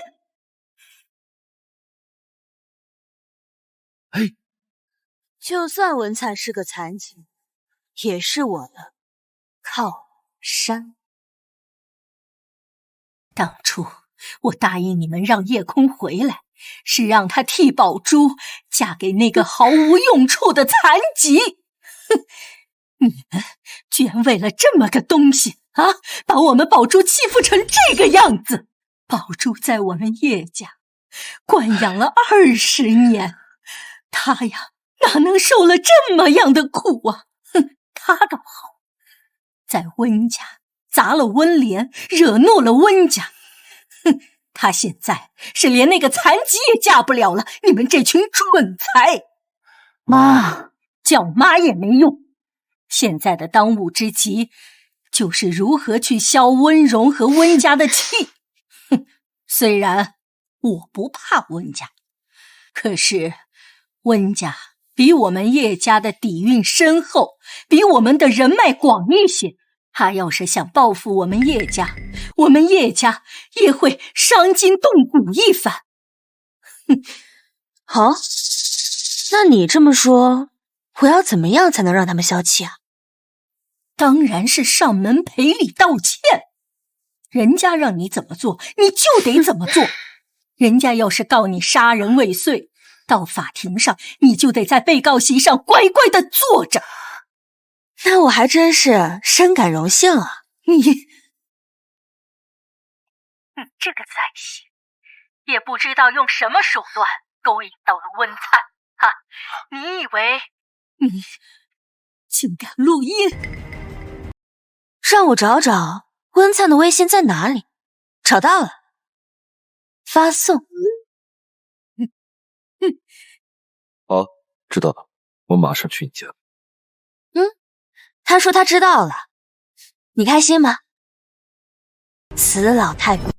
就算文灿是个残疾，也是我的靠山。当初我答应你们让夜空回来，是让她替宝珠嫁给那个毫无用处的残疾。哼！你们居然为了这么个东西啊，把我们宝珠欺负成这个样子！宝珠在我们叶家关养了20年，他呀哪能受了这么样的苦啊？哼，他倒好，在温家砸了温莲，惹怒了温家。哼，他现在是连那个残疾也嫁不了了，你们这群蠢材！妈，叫妈也没用。现在的当务之急就是如何去消温荣和温家的气。哼，虽然我不怕温家，可是温家比我们叶家的底蕴深厚，比我们的人脉广一些。他要是想报复我们叶家，我们叶家也会伤筋动骨一番。哼，好，那你这么说，我要怎么样才能让他们消气啊？当然是上门赔礼道歉。人家让你怎么做，你就得怎么做。人家要是告你杀人未遂，到法庭上你就得在被告席上乖乖的坐着。那我还真是深感荣幸啊！你这个宰相也不知道用什么手段勾引到了温灿啊！你以为你竟敢录音？让我找找温灿的微信在哪里。找到了，发送。好，知道了，我马上去你家。他说他知道了，你开心吗？死老太婆，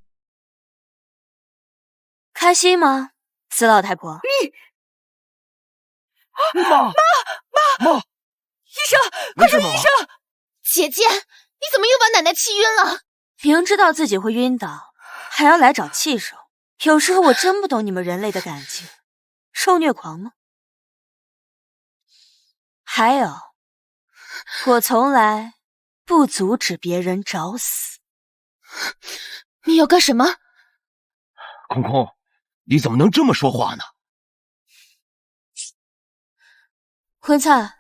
开心吗？死老太婆，妈，医生，快说医生！姐姐，你怎么又把奶奶气晕了？明知道自己会晕倒，还要来找气受。有时候我真不懂你们人类的感情，受虐狂吗？还有，我从来不阻止别人找死。你要干什么？空空，你怎么能这么说话呢？坤灿，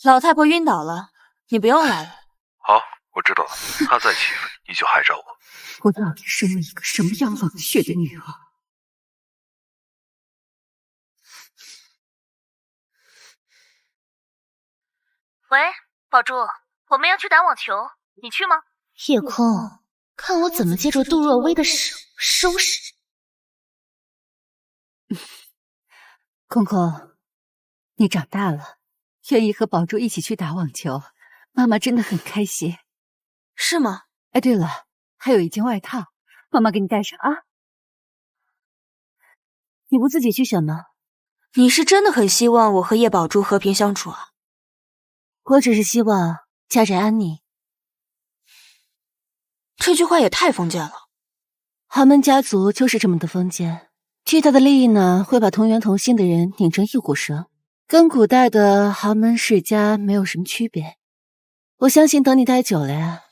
老太婆晕倒了，你不用来了。好，我知道了。她再欺负你，你就害着我。我到底生了一个什么样冷血的女儿？喂，宝珠，我们要去打网球，你去吗？叶空，看我怎么借助杜若薇的手收拾。空空，你长大了，愿意和宝珠一起去打网球，妈妈真的很开心。是吗？哎，对了，还有一件外套，妈妈给你带上啊。你不自己去选吗？你是真的很希望我和叶宝珠和平相处啊？我只是希望家宅安宁。这句话也太封建了。豪门家族就是这么的封建，巨大的利益呢，会把同源同姓的人拧成一股绳，跟古代的豪门世家没有什么区别。我相信等你待久了呀，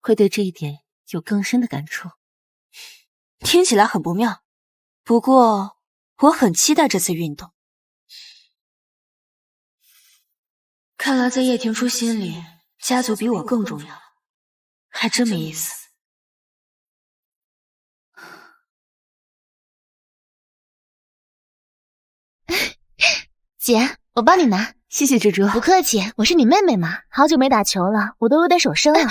会对这一点有更深的感触。听起来很不妙，不过我很期待这次运动。看来在叶庭初心里，家族比我更重要，还真没意思。姐，我帮你拿。谢谢猪猪。不客气，我是你妹妹嘛，好久没打球了，我都有点手生了。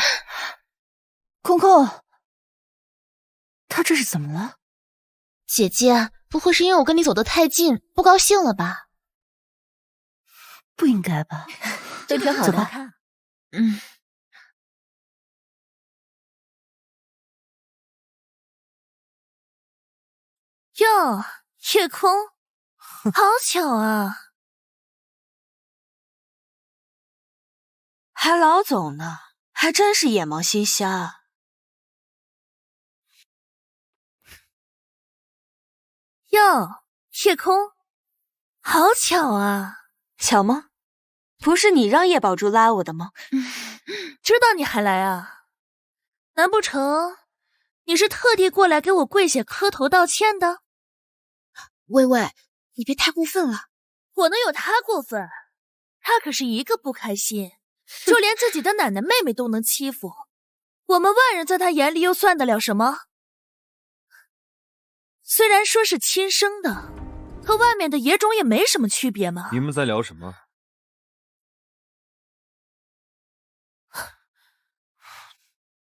空空，他这是怎么了？姐姐，不会是因为我跟你走得太近，不高兴了吧？不应该吧？都挺好的。走吧。哟，夜空，好巧啊！还老总呢，还真是眼盲心瞎。哟，夜空，好巧啊！巧吗？不是你让叶宝珠拉我的吗？知道你还来啊？难不成你是特地过来给我跪下磕头道歉的？薇薇，你别太过分了。我能有他过分？他可是一个不开心，就连自己的奶奶妹妹都能欺负，我们外人在他眼里又算得了什么？虽然说是亲生的，和外面的野种也没什么区别嘛。你们在聊什么？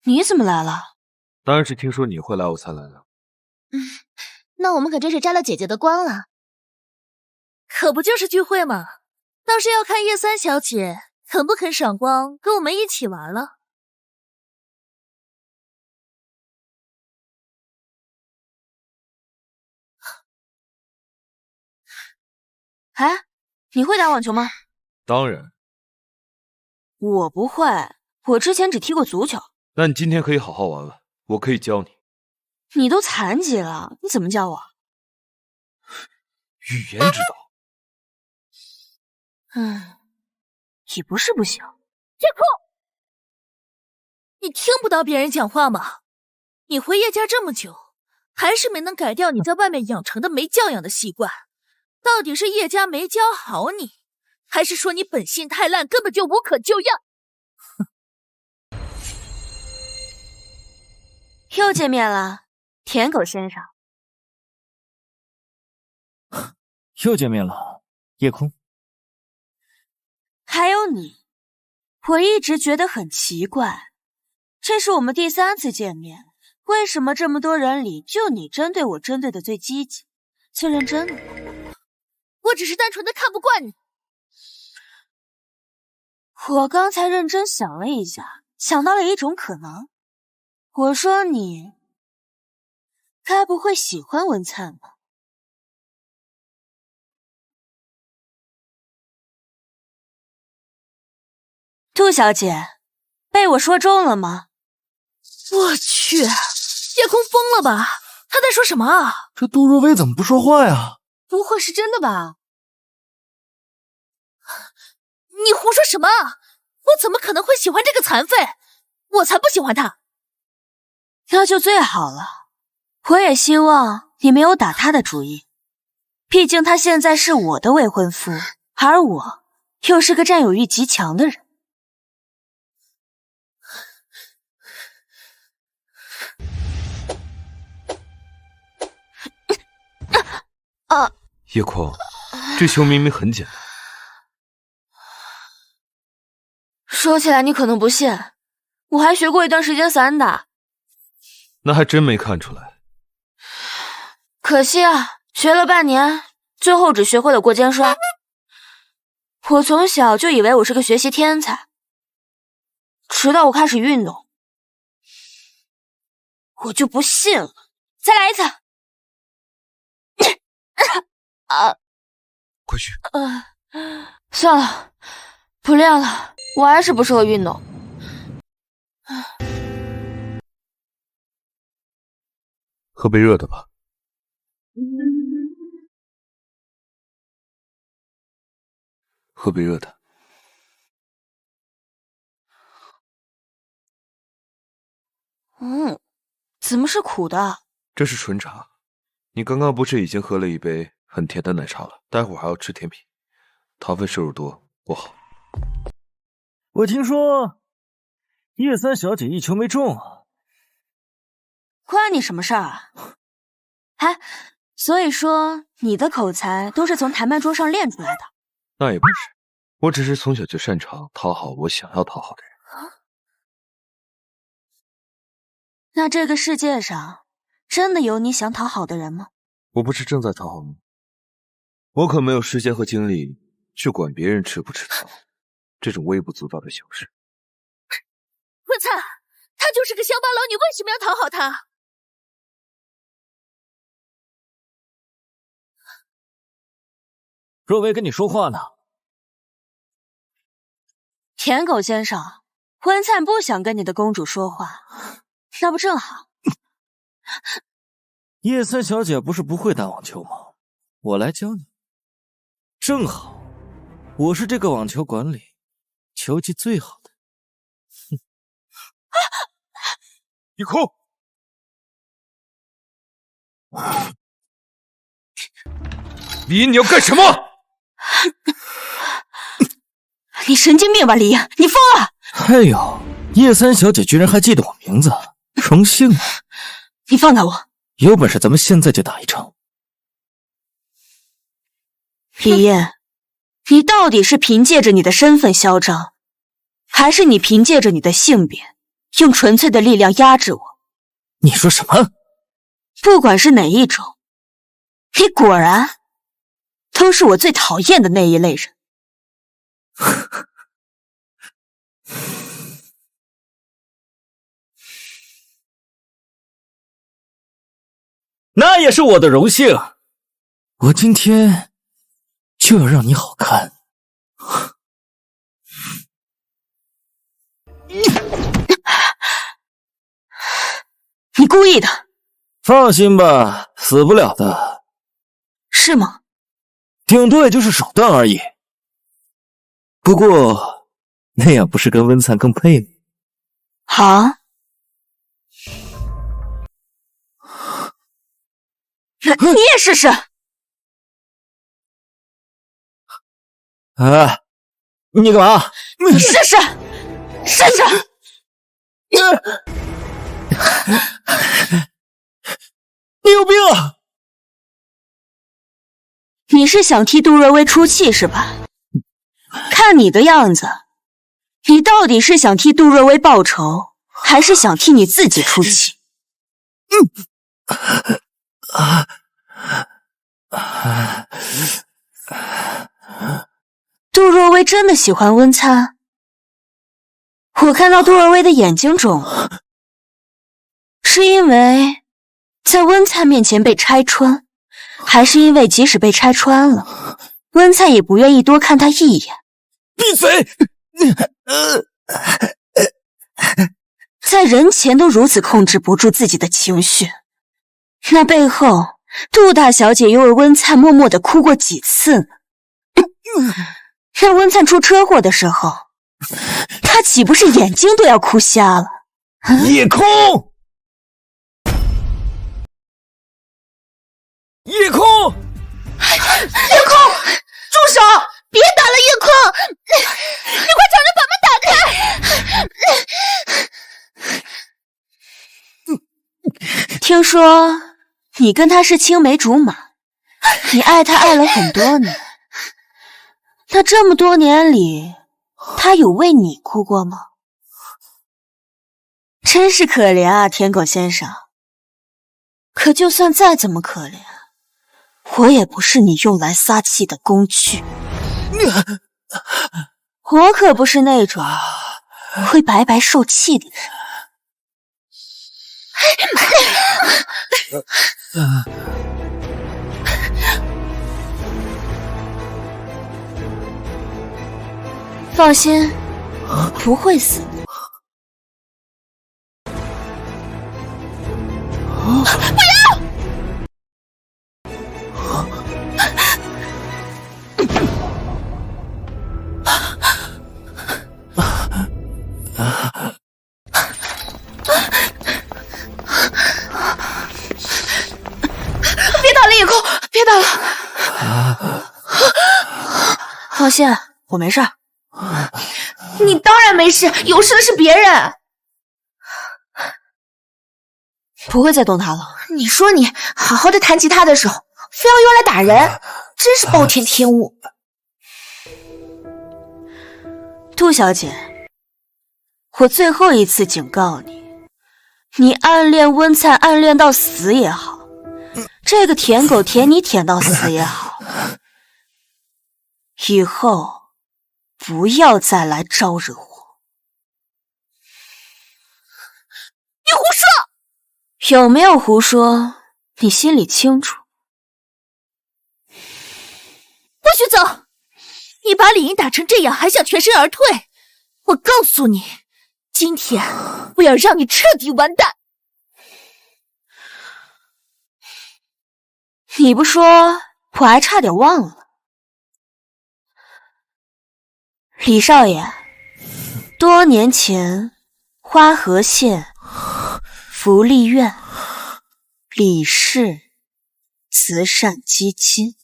你怎么来了？当然是听说你会来我才来的。那我们可真是沾了姐姐的光了。可不就是聚会嘛，倒是要看叶三小姐肯不肯赏光，跟我们一起玩了。哎，你会打网球吗？当然。我不会，我之前只踢过足球。那你今天可以好好玩玩，我可以教你。你都残疾了，你怎么教我？语言指导。也不是不行。叶空，你听不到别人讲话吗？你回叶家这么久，还是没能改掉你在外面养成的没教养的习惯。到底是叶家没教好你，还是说你本性太烂，根本就无可救药？又见面了，舔狗先生。又见面了，夜空。还有你，我一直觉得很奇怪，这是我们第3次见面，为什么这么多人里，就你针对我针对的最积极、最认真呢？我只是单纯的看不惯你。我刚才认真想了一下，想到了一种可能。我说你该不会喜欢文灿吧？杜小姐，被我说中了吗？我去，叶空疯了吧？他在说什么啊？这杜若薇怎么不说话呀？不会是真的吧？你胡说什么？我怎么可能会喜欢这个残废？我才不喜欢他。那就最好了，我也希望你没有打他的主意，毕竟他现在是我的未婚夫，而我又是个占有欲极强的人。叶空，这球明明很简单。说起来你可能不信，我还学过一段时间散打。那还真没看出来。可惜啊，学了半年，最后只学会了过肩摔。我从小就以为我是个学习天才，直到我开始运动，我就不信了。再来一次。快去。算了，不练了，我还是不适合运动。喝杯热的吧。喝杯热的。怎么是苦的？这是纯茶。你刚刚不是已经喝了一杯很甜的奶茶了？待会儿还要吃甜品，糖分摄入多不好。我听说叶三小姐一球没中啊。关你什么事儿啊？哎，所以说你的口才都是从谈判桌上练出来的？那也不是，我只是从小就擅长讨好我想要讨好的人。那这个世界上真的有你想讨好的人吗？我不是正在讨好你，我可没有时间和精力去管别人吃不吃糖这种微不足道的小事。文灿，他就是个乡巴佬，你为什么要讨好他？若薇跟你说话呢。舔狗先生，文灿不想跟你的公主说话，那不正好？叶三小姐不是不会打网球吗？我来教你。正好，我是这个网球馆里球技最好的。叶空，李毅，你要干什么？你神经病吧，李毅，你疯了！哎呦，叶三小姐居然还记得我名字，荣幸啊！你放开我！有本事咱们现在就打一场。李烨，你到底是凭借着你的身份嚣张，还是你凭借着你的性别，用纯粹的力量压制我？你说什么？不管是哪一种，你果然都是我最讨厌的那一类人。那也是我的荣幸，我今天就要让你好看。你故意的。放心吧，死不了的。是吗？顶多也就是手段而已。不过那样不是跟温灿更配吗？好，你也试试。啊，你干嘛？试试，试试。你有病啊！你是想替杜若薇出气是吧？看你的样子，你到底是想替杜若薇报仇，还是想替你自己出气？杜若薇真的喜欢温灿？我看到杜若薇的眼睛肿了，是因为在温灿面前被拆穿，还是因为即使被拆穿了，温灿也不愿意多看他一眼？闭嘴！在人前都如此控制不住自己的情绪，那背后杜大小姐又为温灿默默地哭过几次呢？让温灿出车祸的时候，她岂不是眼睛都要哭瞎了？夜空，夜空，夜空，住手！别打了，夜空！你快抢着把门打开！听说你跟他是青梅竹马，你爱他爱了很多年。那这么多年里，他有为你哭过吗？真是可怜啊，舔狗先生。可就算再怎么可怜，我也不是你用来撒气的工具。我可不是那种会白白受气的人。放心，不会死。不要！别打了，夜空，别打了。放心，我没事。你当然没事，有事的是别人。不会再动他了。你说你好好的弹吉他的时候，非要用来打人，真是暴殄天物。杜小姐，我最后一次警告你，你暗恋温灿暗恋到死也好，这个舔狗舔你舔到死也好，以后不要再来招惹我。你胡说！有没有胡说，你心里清楚。不许走！你把李英打成这样，还想全身而退？我告诉你，今天我要让你彻底完蛋！你不说，我还差点忘了。李少爷，多年前，花河县福利院李氏慈善基金。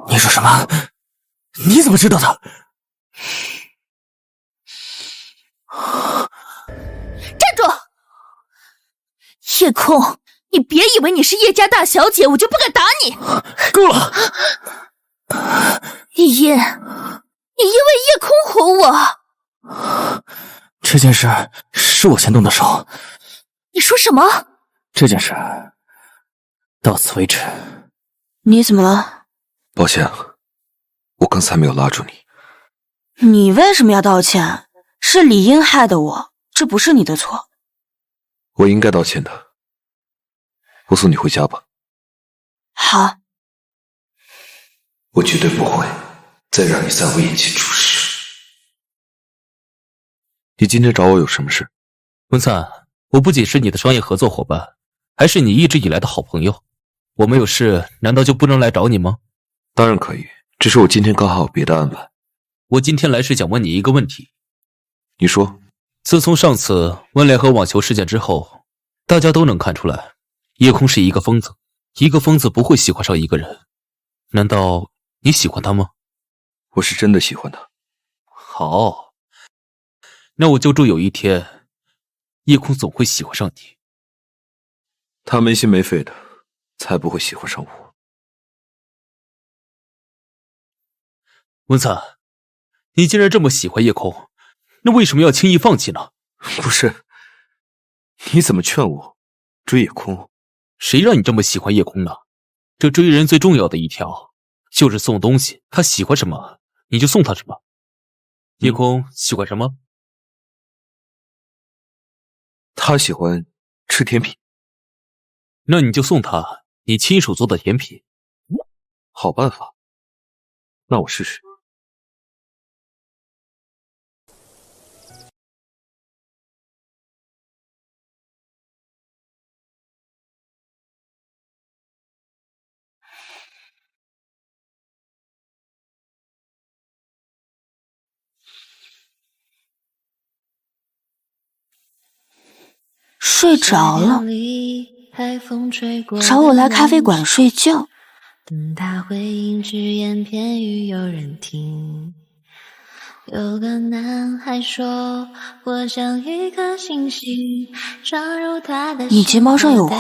你说什么？你怎么知道的？站叶空，你别以为你是叶家大小姐，我就不敢打你。够了！一音，你因为叶空哄我。这件事是我先动的手。你说什么？这件事到此为止。你怎么了？抱歉，我刚才没有拉住你。你为什么要道歉？是李英害的我，这不是你的错。我应该道歉的。我送你回家吧。好。我绝对不会再让你在我眼前出事。你今天找我有什么事？文灿，我不仅是你的商业合作伙伴，还是你一直以来的好朋友。我没有事，难道就不能来找你吗？当然可以，只是我今天刚好有别的安排。我今天来是想问你一个问题。你说。自从上次温联合网球事件之后，大家都能看出来，叶空是一个疯子。一个疯子不会喜欢上一个人，难道你喜欢他吗？我是真的喜欢他。好，那我就祝有一天，叶空总会喜欢上你。他没心没肺的，才不会喜欢上我。文灿，你既然这么喜欢叶空，那为什么要轻易放弃呢？不是，你怎么劝我追叶空？谁让你这么喜欢叶空呢？这追人最重要的一条就是送东西，他喜欢什么你就送他什么。叶空喜欢什么？他喜欢吃甜品。那你就送他你亲手做的甜品。好办法，那我试试。睡着了，找我来咖啡馆睡觉。等他回应，只言片语有人听。有个男孩说，我像一颗星星，撞入他的你睫毛上有灰。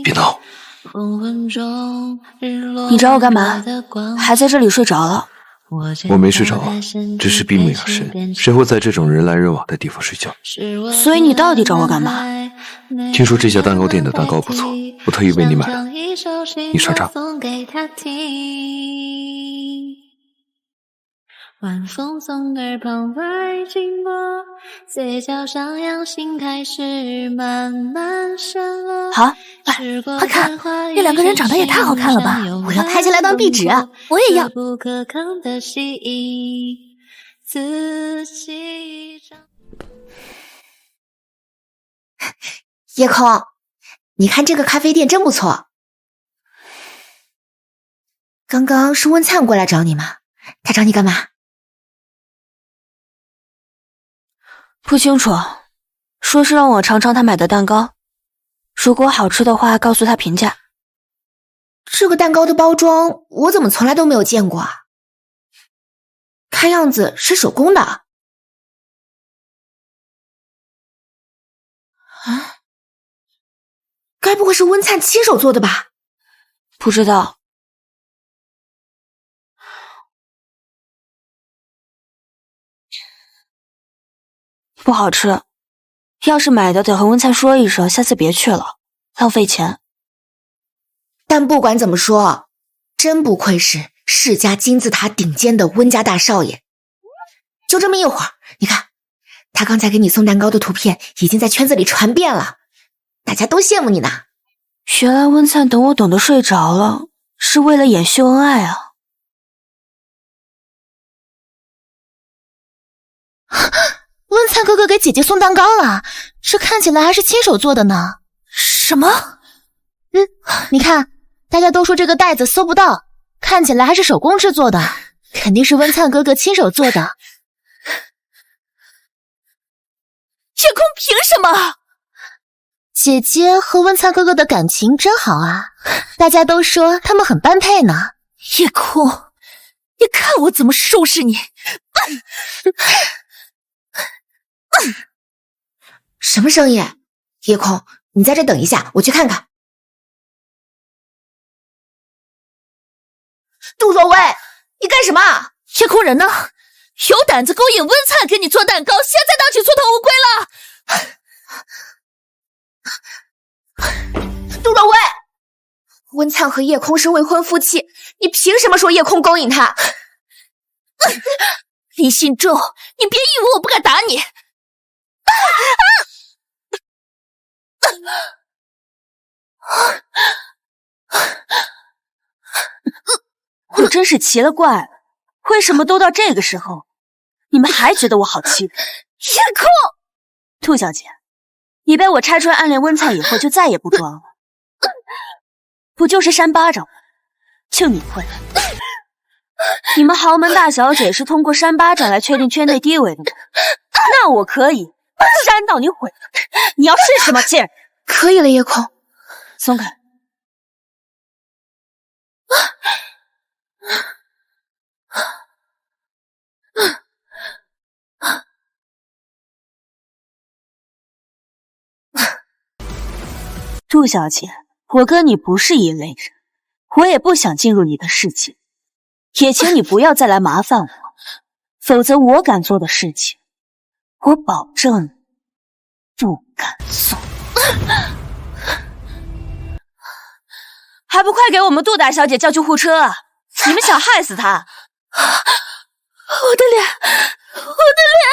别闹。你找我干嘛？还在这里睡着了？我没睡着，只是闭目养神。谁会在这种人来人往的地方睡觉？所以你到底找我干嘛？听说这家蛋糕店的蛋糕不错，我特意为你买的，你尝尝。晚风送耳旁外经过，嘴角上扬，心开始慢慢深了。好，快看，那两个人长得也太好看了吧！我要拍下来当壁纸啊！我也要。叶空，你看这个咖啡店真不错。刚刚是温灿过来找你吗？他找你干嘛？不清楚，说是让我尝尝他买的蛋糕，如果好吃的话告诉他评价。这个蛋糕的包装我怎么从来都没有见过啊？看样子是手工的。啊？该不会是温灿亲手做的吧？不知道。不好吃，要是买的得和温灿说一声，下次别去了，浪费钱。但不管怎么说，真不愧是世家金字塔顶尖的温家大少爷。就这么一会儿，你看，他刚才给你送蛋糕的图片已经在圈子里传遍了，大家都羡慕你呢。原来温灿等我等得睡着了，是为了演秀恩爱啊。温灿哥哥给姐姐送蛋糕了，这看起来还是亲手做的呢。什么？你看，大家都说这个袋子搜不到，看起来还是手工制作的，肯定是温灿哥哥亲手做的。叶空凭什么？姐姐和温灿哥哥的感情真好啊，大家都说他们很般配呢。叶空，你看我怎么收拾你！什么声音？夜空，你在这等一下，我去看看。杜若薇，你干什么？夜空人呢？有胆子勾引温灿给你做蛋糕，现在当起缩头乌龟了！杜若薇，温灿和夜空是未婚夫妻，你凭什么说夜空勾引他？林信仲，你别以为我不敢打你！我真是奇了怪了，为什么都到这个时候，你们还觉得我好欺负？夜空，兔小姐，你被我拆穿暗恋温灿以后就再也不装了，不就是扇巴掌吗？就你会？你们豪门大小姐是通过扇巴掌来确定圈内地位的吗？那我可以扇到你毁了。你要是什么劲儿？可以了，夜空，松开。杜小姐，我跟你不是一类人，我也不想进入你的世界，也请你不要再来麻烦我，否则我敢做的事情，我保证不敢做。还不快给我们杜大小姐叫救护车啊！你们想害死她？我的脸，我的脸！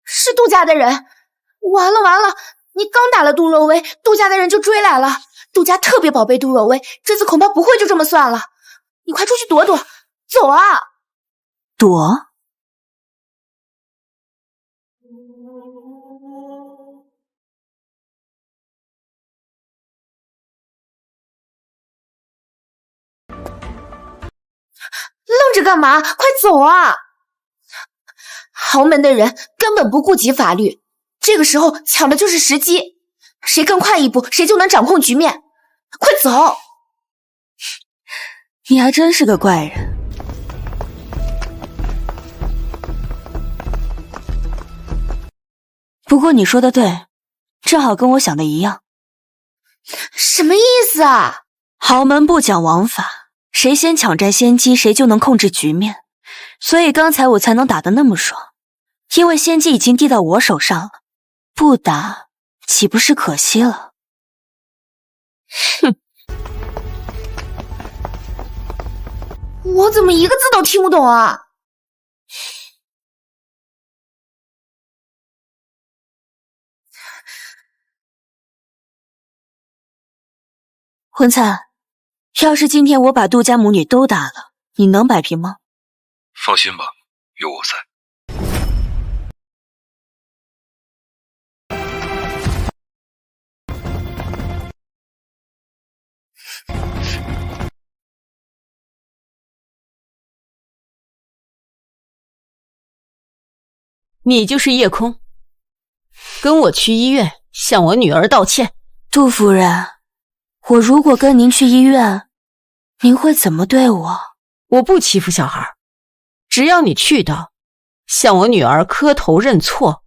是杜家的人！完了完了！你刚打了杜若薇，杜家的人就追来了。杜家特别宝贝杜若薇，这次恐怕不会就这么算了。你快出去躲躲，走啊！躲？愣着干嘛？快走啊！豪门的人根本不顾及法律，这个时候抢的就是时机，谁更快一步，谁就能掌控局面。快走！你还真是个怪人。不过你说的对，正好跟我想的一样。什么意思啊？豪门不讲王法，谁先抢占先机，谁就能控制局面。所以刚才我才能打得那么爽，因为先机已经递到我手上了，不打岂不是可惜了？哼！我怎么一个字都听不懂啊？混灿，要是今天我把杜家母女都打了，你能摆平吗？放心吧，有我在。你就是叶空，跟我去医院向我女儿道歉。杜夫人，我如果跟您去医院，您会怎么对我？我不欺负小孩，只要你去到，向我女儿磕头认错，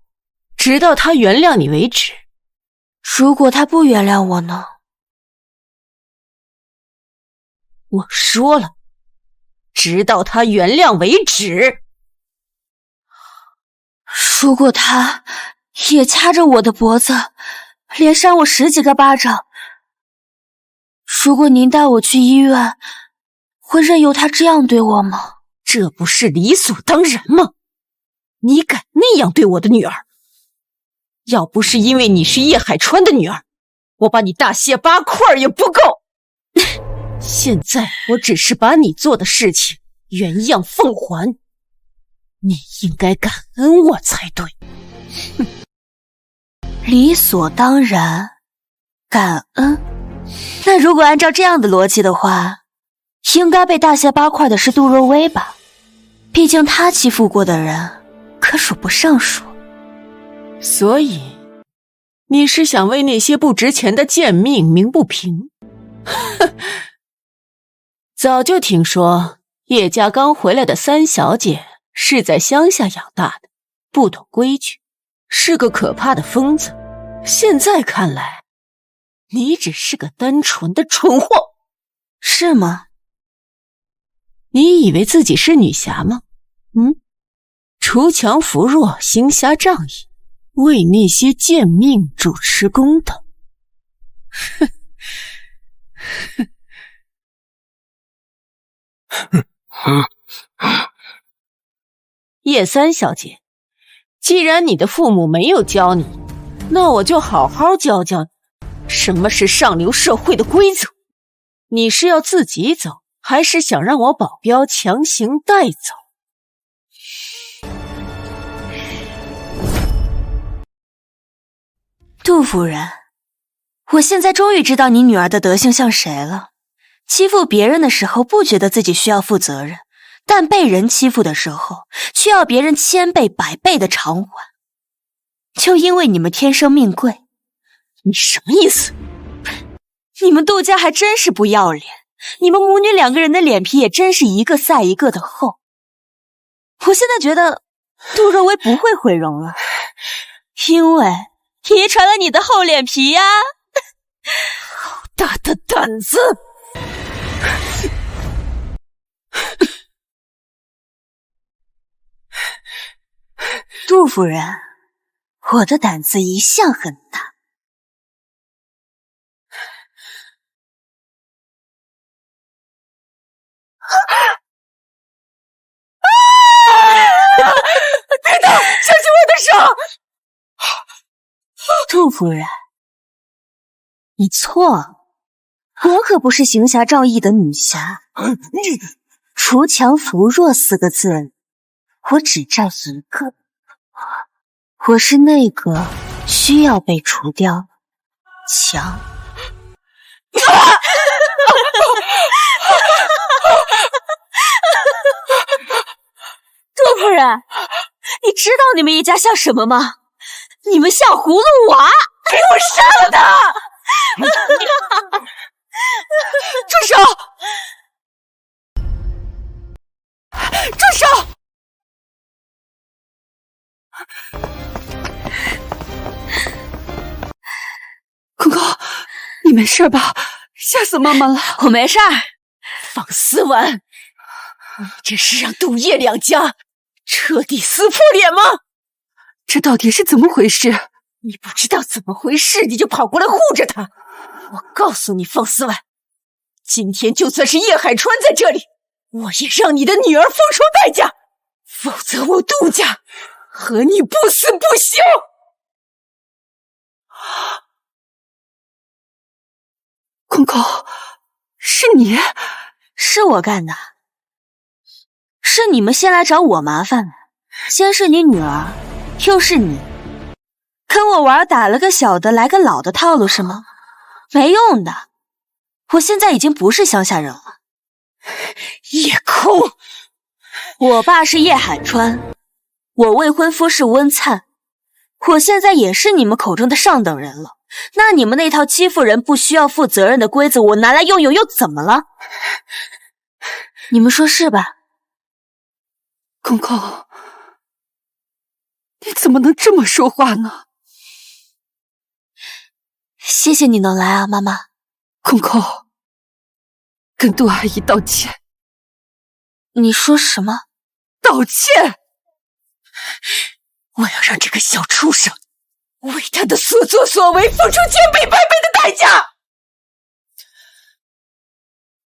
直到她原谅你为止。如果她不原谅我呢？我说了，直到她原谅为止。如果她也掐着我的脖子，连扇我10几个巴掌，如果您带我去医院，会任由她这样对我吗？这不是理所当然吗？你敢那样对我的女儿？要不是因为你是叶海川的女儿，我把你大卸8块也不够。现在我只是把你做的事情原样奉还，你应该感恩我才对。哼，理所当然，感恩？那如果按照这样的逻辑的话，应该被大卸8块的是杜若薇吧？毕竟她欺负过的人可数不胜数。所以，你是想为那些不值钱的贱命鸣不平？早就听说叶家刚回来的3小姐是在乡下养大的，不懂规矩，是个可怕的疯子。现在看来，你只是个单纯的蠢货，是吗？你以为自己是女侠吗？锄强扶弱，行侠仗义，为那些贱命主持公道。叶三小姐，既然你的父母没有教你，那我就好好教教你什么是上流社会的规则。你是要自己走，还是想让我保镖强行带走？杜夫人，我现在终于知道你女儿的德行像谁了。欺负别人的时候不觉得自己需要负责任，但被人欺负的时候却要别人千倍百倍的偿还。就因为你们天生命贵。你什么意思？你们杜家还真是不要脸，你们母女两个人的脸皮也真是一个赛一个的厚。我现在觉得杜若薇不会毁容了，因为遗传了你的厚脸皮呀！好大的胆子！杜夫人，我的胆子一向很大。别动！小心我的手！杜夫人，你错了，我可不是行侠仗义的女侠。你锄强扶弱4个字，我只占一个。我是那个需要被除掉的强。杜夫人，你知道你们一家像什么吗？你们像葫芦娃！给我杀了他！住手！住手！公公，你没事吧？吓死妈妈了！我没事儿。方思文，你这是让杜叶两家彻底撕破脸吗？这到底是怎么回事？你不知道怎么回事，你就跑过来护着他。我告诉你，方思文，今天就算是叶海川在这里，我也让你的女儿付出代价，否则我杜家和你不死不休。公公，是你？是我干的。是你们先来找我麻烦的，先是你女儿，又是你，跟我玩打了个小的来个老的套路是吗？没用的，我现在已经不是乡下人了。叶空，我爸是叶海川，我未婚夫是温灿，我现在也是你们口中的上等人了。那你们那套欺负人不需要负责任的规则，我拿来用用又怎么了？你们说是吧？公公，你怎么能这么说话呢？谢谢你能来啊，妈妈。公公，跟杜阿姨道歉。你说什么？道歉！我要让这个小畜生为他的所作所为付出千倍百倍的代价。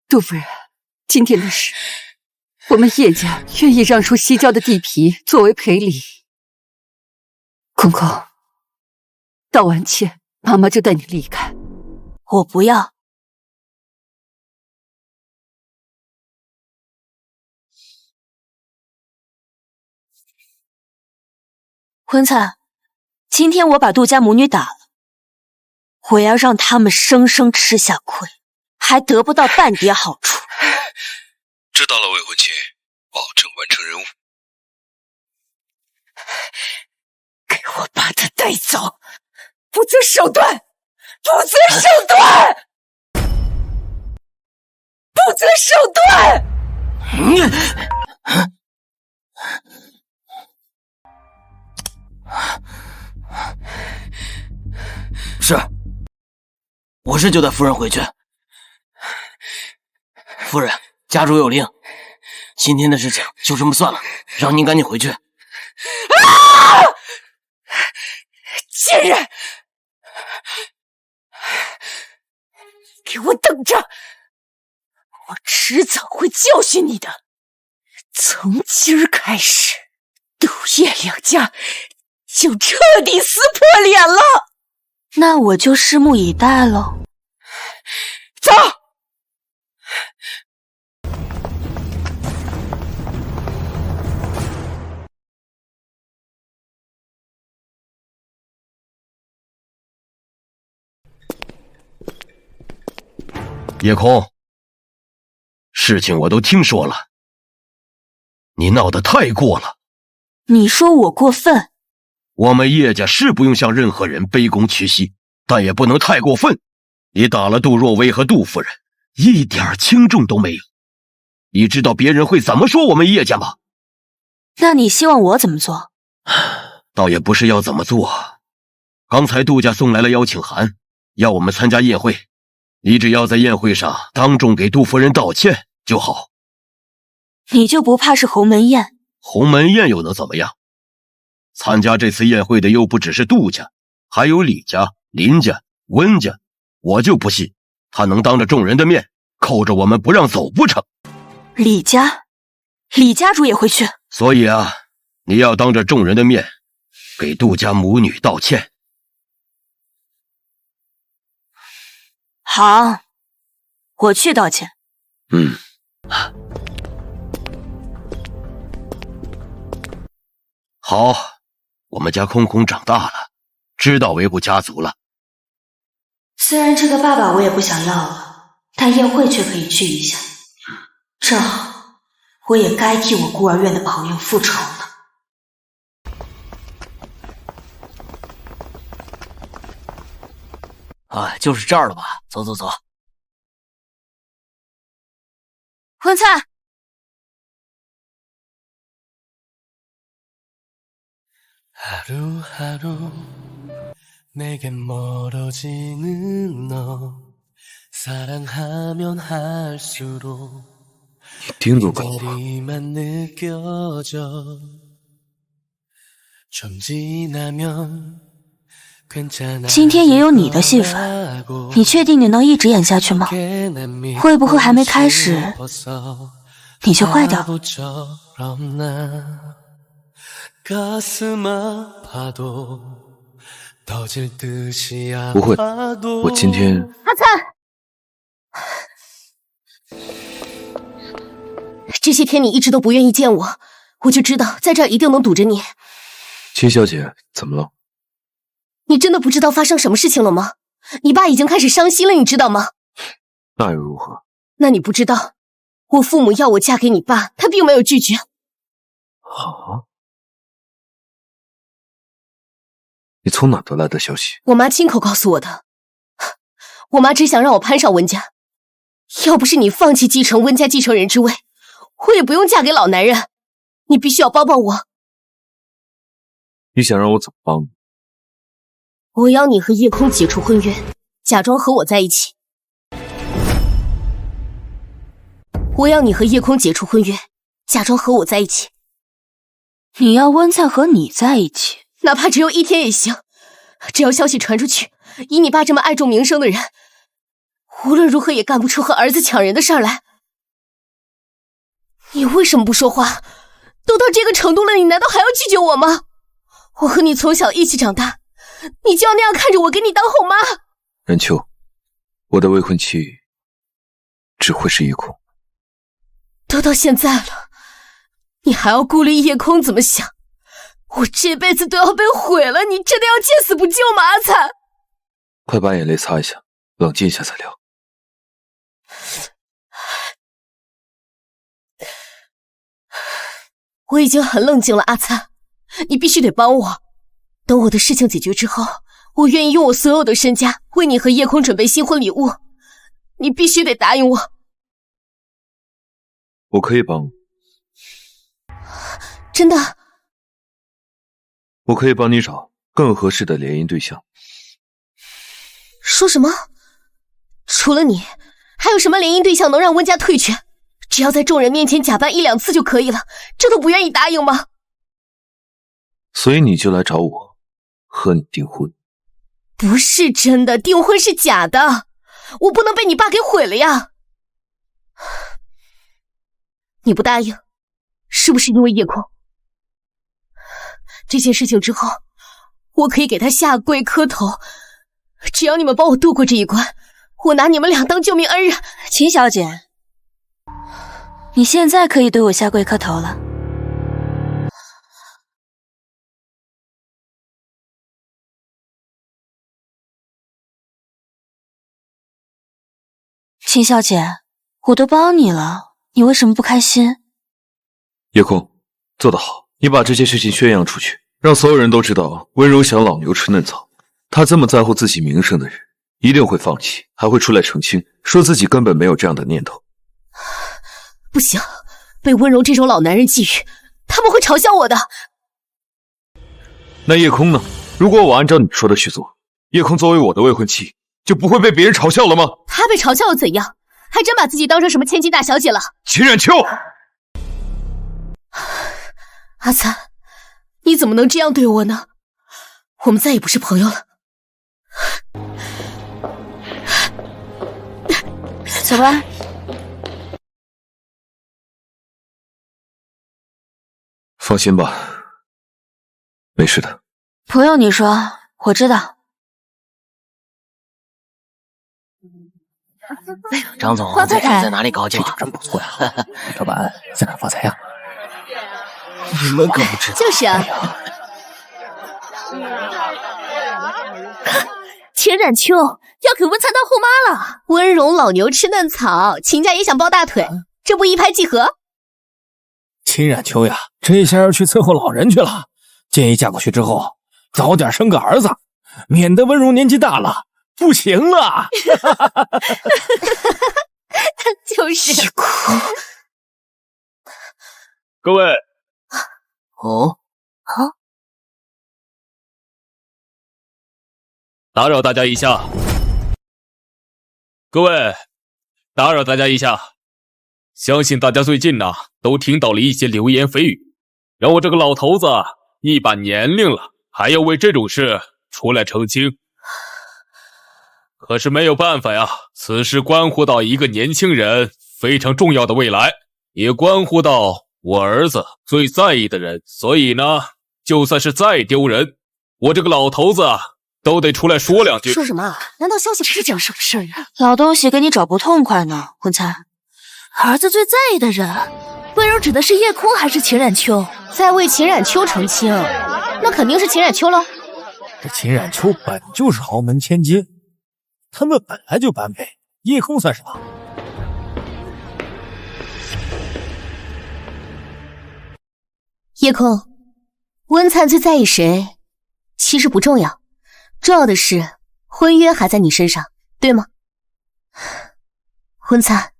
杜夫人，今天的事，我们叶家愿意让出西郊的地皮作为赔礼。公公，道完歉，妈妈就带你离开。我不要。温灿，今天我把杜家母女打了，我要让他们生生吃下亏，还得不到半点好处。知道了，未婚妻，保证完成任务。给我把他带走，不择手段，不择手段，不择手段！是，我是就带夫人回去。夫人，家主有令，今天的事情就这么算了，让您赶紧回去。啊！贱人，给我等着！我迟早会教训你的。从今儿开始，杜叶两家就彻底撕破脸了。那我就拭目以待了。走。叶空，事情我都听说了，你闹得太过了。你说我过分？我们叶家是不用向任何人卑躬屈膝，但也不能太过分。你打了杜若薇和杜夫人，一点轻重都没有。你知道别人会怎么说我们叶家吗？那你希望我怎么做？倒也不是要怎么做。刚才杜家送来了邀请函，要我们参加宴会。你只要在宴会上当众给杜夫人道歉就好。你就不怕是鸿门宴？鸿门宴又能怎么样？参加这次宴会的又不只是杜家，还有李家、林家、温家，我就不信他能当着众人的面扣着我们不让走不成。李家主也会去。所以啊，你要当着众人的面给杜家母女道歉。好，我去道歉。好，我们家空空长大了，知道维护家族了。虽然这个爸爸我也不想要了，但宴会却可以去一下。正好，我也该替我孤儿院的朋友复仇了。啊，就是这儿了吧？走走走。荤菜。你盯住干嘛？今天也有你的戏份，你确定你能一直演下去吗？会不会还没开始你就坏掉了？不会，我今天……阿灿，这些天你一直都不愿意见我，我就知道在这儿一定能堵着你。秦小姐，怎么了？你真的不知道发生什么事情了吗？你爸已经开始伤心了，你知道吗？那又如何？那你不知道，我父母要我嫁给你爸，他并没有拒绝。好，你从哪得来的消息？我妈亲口告诉我的。我妈只想让我攀上温家，要不是你放弃继承温家继承人之位，我也不用嫁给老男人。你必须要帮帮我。你想让我怎么帮你？我要你和叶空解除婚约，假装和我在一起。我要你和叶空解除婚约，假装和我在一起。你要温菜和你在一起，哪怕只有1天也行。只要消息传出去，以你爸这么爱重名声的人，无论如何也干不出和儿子抢人的事儿来。你为什么不说话？都到这个程度了，你难道还要拒绝我吗？我和你从小一起长大，你就要那样看着我给你当后妈？任秋，我的未婚妻只会是叶空。都到现在了，你还要顾虑叶空怎么想？我这辈子都要被毁了，你真的要见死不救吗？阿灿，快把眼泪擦一下，冷静一下再聊。我已经很冷静了，阿灿，你必须得帮我。等我的事情解决之后，我愿意用我所有的身家为你和叶空准备新婚礼物，你必须得答应我。我可以帮。真的？我可以帮你找更合适的联姻对象。说什么？除了你，还有什么联姻对象能让温家退却？只要在众人面前假扮1-2次就可以了，这都不愿意答应吗？所以你就来找我，和你订婚。不是真的，订婚是假的，我不能被你爸给毁了呀！你不答应，是不是因为叶空？这件事情之后，我可以给他下跪磕头，只要你们帮我度过这一关，我拿你们俩当救命恩人。秦小姐，你现在可以对我下跪磕头了。秦小姐，我都帮你了，你为什么不开心？叶空，做得好，你把这件事情宣扬出去，让所有人都知道温柔想老牛吃嫩草。他这么在乎自己名声的人，一定会放弃，还会出来澄清，说自己根本没有这样的念头。不行，被温柔这种老男人觊觎，他们会嘲笑我的。那叶空呢？如果我按照你说的去做，叶空作为我的未婚妻，就不会被别人嘲笑了吗？他被嘲笑又怎样？还真把自己当成什么千金大小姐了？秦冉秋，阿灿，你怎么能这样对我呢？我们再也不是朋友了。走吧。放心吧，没事的。不用你说，我知道。张总发财在哪里搞酒啊？真不错呀！老板在哪发财呀？你们可不知道。就是啊。秦冉秋要给温灿当后妈了。温柔老牛吃嫩草，秦家也想抱大腿，这不一拍即合？秦冉秋呀，这下要去伺候老人去了。建议嫁过去之后，早点生个儿子，免得温柔年纪大了不行了。就是。各位，哦，打扰大家一下。各位，打扰大家一下。相信大家最近呢，都听到了一些流言蜚语，让我这个老头子一把年龄了，还要为这种事出来澄清。可是没有办法呀，此事关乎到一个年轻人非常重要的未来，也关乎到我儿子最在意的人，所以呢，就算是再丢人，我这个老头子都得出来说两句。说什么？难道消息不是讲什么事啊？老东西给你找不痛快呢，温灿。儿子最在意的人，温柔指的是叶空还是秦冉秋？在为秦冉秋澄清，那肯定是秦冉秋喽。这秦冉秋本就是豪门千金，他们本来就般配，叶空算什么？叶空，温灿最在意谁，其实不重要，重要的是婚约还在你身上，对吗？温灿，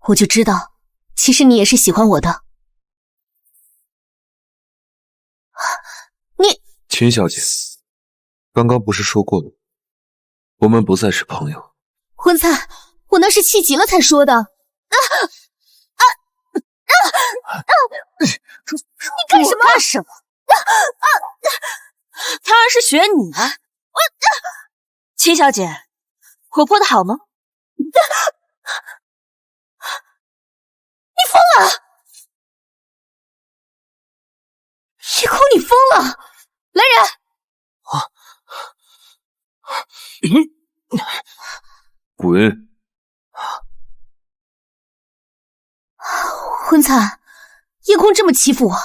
我就知道，其实你也是喜欢我的。你，秦小姐，刚刚不是说过了，我们不再是朋友。温灿，我那是气急了才说的。你干什么？干什么？当然是学你啊！秦小姐，活泼的好吗？你疯了！叶空，你疯了！来人！滚！温灿，叶空这么欺负我，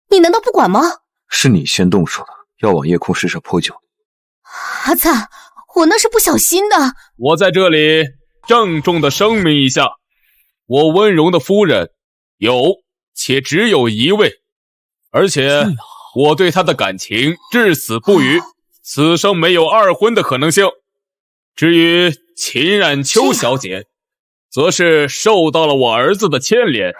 你难道不管吗？是你先动手的，要往叶空身上泼酒。阿灿，我那是不小心的。我在这里郑重的声明一下，我温柔的夫人有且只有一位，而且我对她的感情至死不渝，此生没有二婚的可能性。至于秦冉秋小姐，则是受到了我儿子的牵连。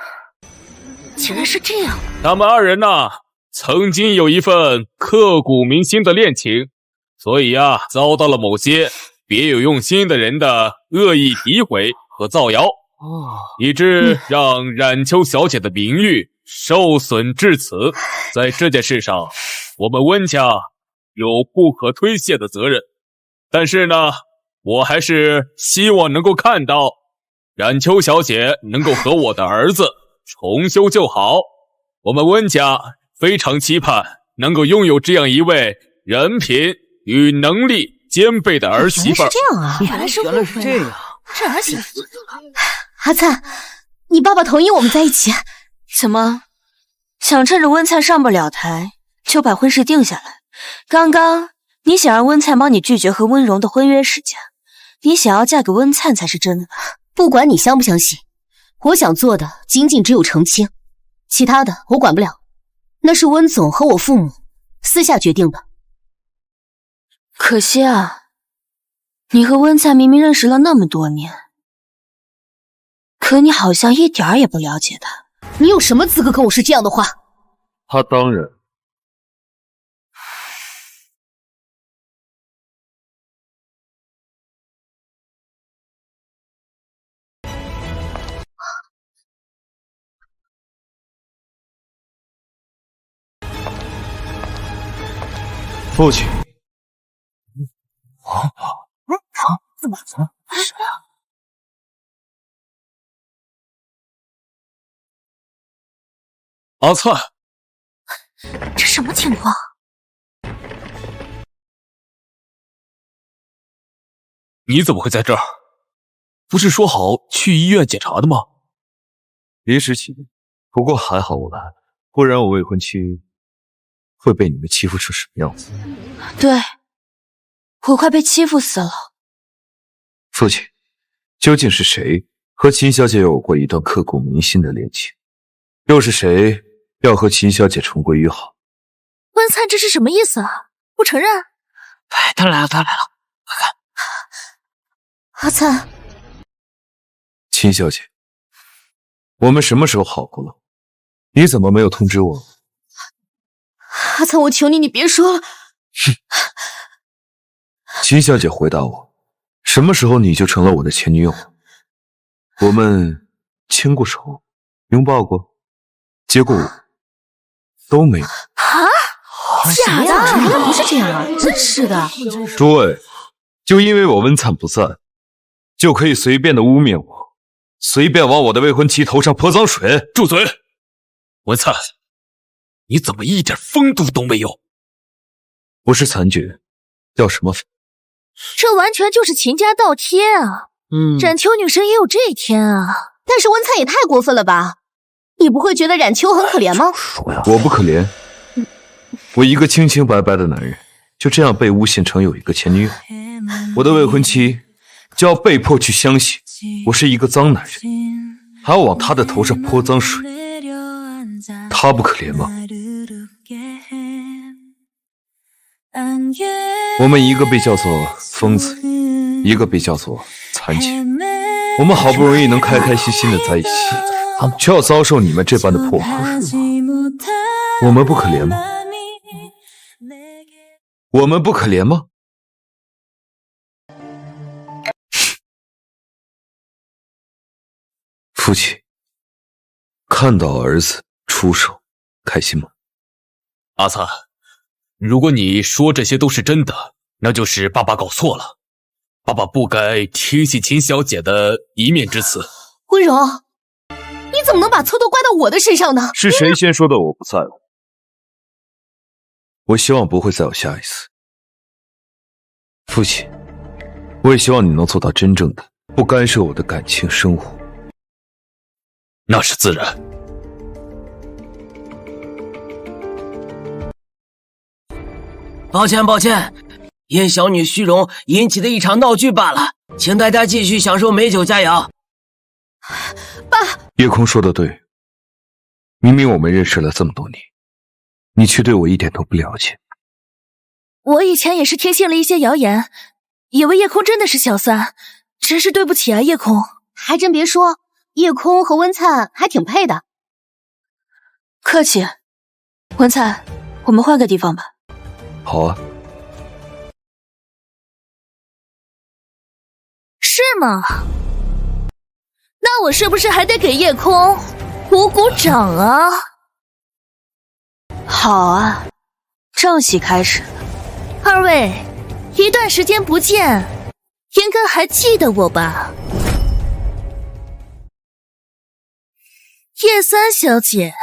竟然是这样。他们二人呐，曾经有一份刻骨铭心的恋情，所以啊，遭到了某些别有用心的人的恶意诋毁和造谣，以致让冉秋小姐的名誉受损至此。在这件事上，我们温家有不可推卸的责任。但是呢，我还是希望能够看到冉秋小姐能够和我的儿子重修旧好。我们温家非常期盼能够拥有这样一位人品与能力兼备的儿媳妇。原来是这样啊！原来是这样。这儿媳妇。阿灿，你爸爸同意我们在一起？怎么，想趁着温灿上不了台就把婚事定下来？刚刚你想让温灿帮你拒绝和温柔的婚约时间，你想要嫁给温灿才是真的。不管你相不相信，我想做的仅仅只有澄清，其他的我管不了，那是温总和我父母私下决定的。可惜啊，你和温灿明明认识了那么多年，可你好像一点儿也不了解他。你有什么资格跟我说这样的话？他当然。父亲，怎么？谁啊？阿灿，这什么情况？你怎么会在这儿？不是说好去医院检查的吗？临时起意，不过还好我来，不然我未婚妻会被你们欺负成什么样子？对，我快被欺负死了。父亲，究竟是谁和秦小姐有过一段刻骨铭心的恋情？又是谁要和秦小姐重归于好？温灿这是什么意思啊？不承认？哎，他来了，快看！阿灿，秦小姐，我们什么时候好过了？你怎么没有通知我？阿灿，我求你，你别说了。秦小姐回答我，什么时候你就成了我的前女友？我们牵过手，拥抱过，结果都没有。啊？假的？原来不是这样啊！真是的。诸位，就因为我温灿不在，就可以随便的污蔑我，随便往我的未婚妻头上泼脏水？住嘴！文灿，你怎么一点风度都没有？不是残绝，要什么风？这完全就是秦家倒贴啊！冉秋女神也有这一天啊！但是温灿也太过分了吧？你不会觉得冉秋很可怜吗？我不可怜，我一个清清白白的男人，就这样被诬陷成有一个前女友，我的未婚妻就要被迫去相信我是一个脏男人，还要往她的头上泼脏水，她不可怜吗？我们一个被叫做疯子，一个被叫做残疾，我们好不容易能开开心心的在一起，却要遭受你们这般的迫害，我们不可怜吗？我们不可怜吗？父亲，看到儿子出手，开心吗？阿灿，如果你说这些都是真的，那就是爸爸搞错了。爸爸不该听信秦小姐的一面之词。温柔，你怎么能把错都怪到我的身上呢？是谁先说的我不在乎？我希望不会再有下一次。父亲，我也希望你能做到真正的不干涉我的感情生活。那是自然。抱歉，因小女虚荣引起的一场闹剧罢了，请大家继续享受美酒佳肴。爸，夜空说的对，明明我们认识了这么多年，你却对我一点都不了解。我以前也是听信了一些谣言，以为夜空真的是小三，真是对不起啊，夜空。还真别说，夜空和温灿还挺配的。客气。文灿，我们换个地方吧。好啊。是吗？那我是不是还得给夜空鼓掌啊？好啊，正戏开始了。二位，一段时间不见，应该还记得我吧？叶三小姐，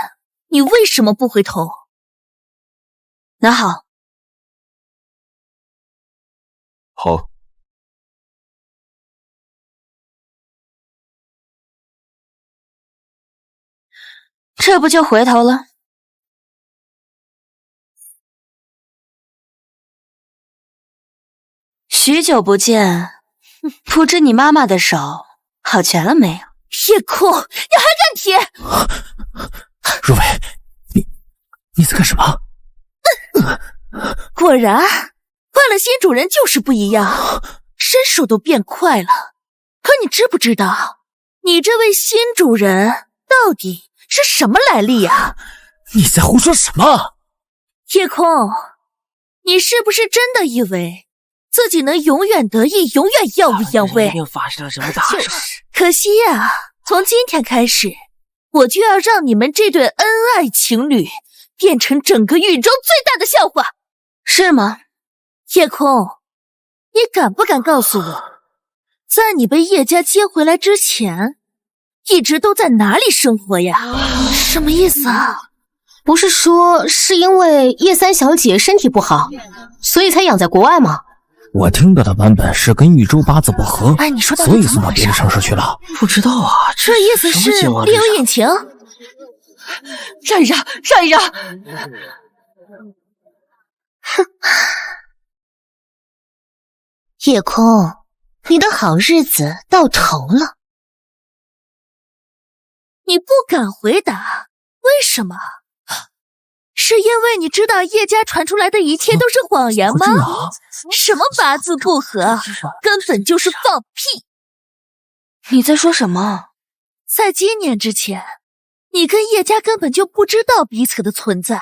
你为什么不回头？拿好。好。这不就回头了？许久不见，不知你妈妈的手好全了没有？夜空，你还敢提？若薇，你在干什么？果然，换了新主人就是不一样，身手都变快了。可你知不知道，你这位新主人到底是什么来历呀？你在胡说什么？夜空，你是不是真的以为自己能永远得意，永远耀武扬威？一定发生了什么大事？可惜呀，从今天开始，我就要让你们这对恩爱情侣变成整个狱中最大的笑话，是吗？夜空，你敢不敢告诉我，在你被叶家接回来之前，一直都在哪里生活呀？什么意思啊？不是说是因为叶三小姐身体不好，所以才养在国外吗？我听到的版本是跟玉州八字不合，哎，你说所以送到别的城市去了。不知道啊，这意思是另有隐情。让一让，让一让！哼，夜空，你的好日子到头了。你不敢回答，为什么？是因为你知道叶家传出来的一切都是谎言吗？什么八字不合，根本就是放屁！你在说什么？在几年之前，你跟叶家根本就不知道彼此的存在。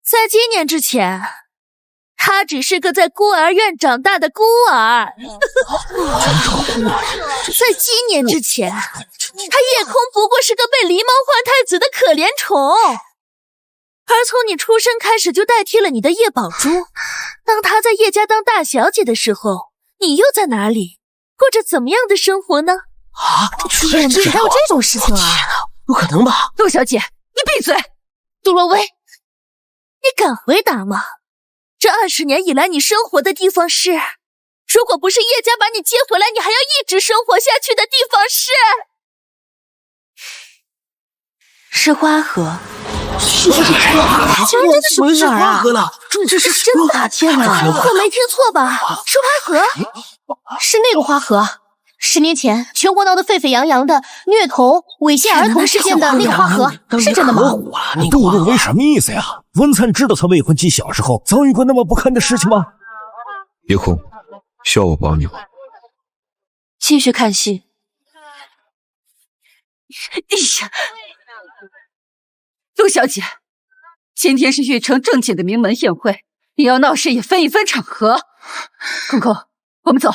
在几年之前，他只是个在孤儿院长大的孤儿。在几年之前，他夜空不过是个被狸猫换太子的可怜虫。而从你出生开始就代替了你的叶宝珠。当他在叶家当大小姐的时候，你又在哪里过着怎么样的生活呢？啊，天哪，还有这种事情啊！不可能吧？陆小姐，你闭嘴！杜若薇，你敢回答吗？这20年以来你生活的地方是，如果不是叶家把你接回来，你还要一直生活下去的地方是花河。是花河了！这是真的！天哪，我没听错吧？是花河？是那个花河。10年前全国闹得沸沸扬扬的虐童、猥亵儿童事件的那个花河，是真的吗？杜若薇什么意思呀？文灿知道他未婚妻小时候遭遇过那么不堪的事情吗？夜空，需要我帮你吗？继续看戏。哎呀！陆小姐，今天是玉城正经的名门宴会，你要闹事也分一分场合。空空，我们走。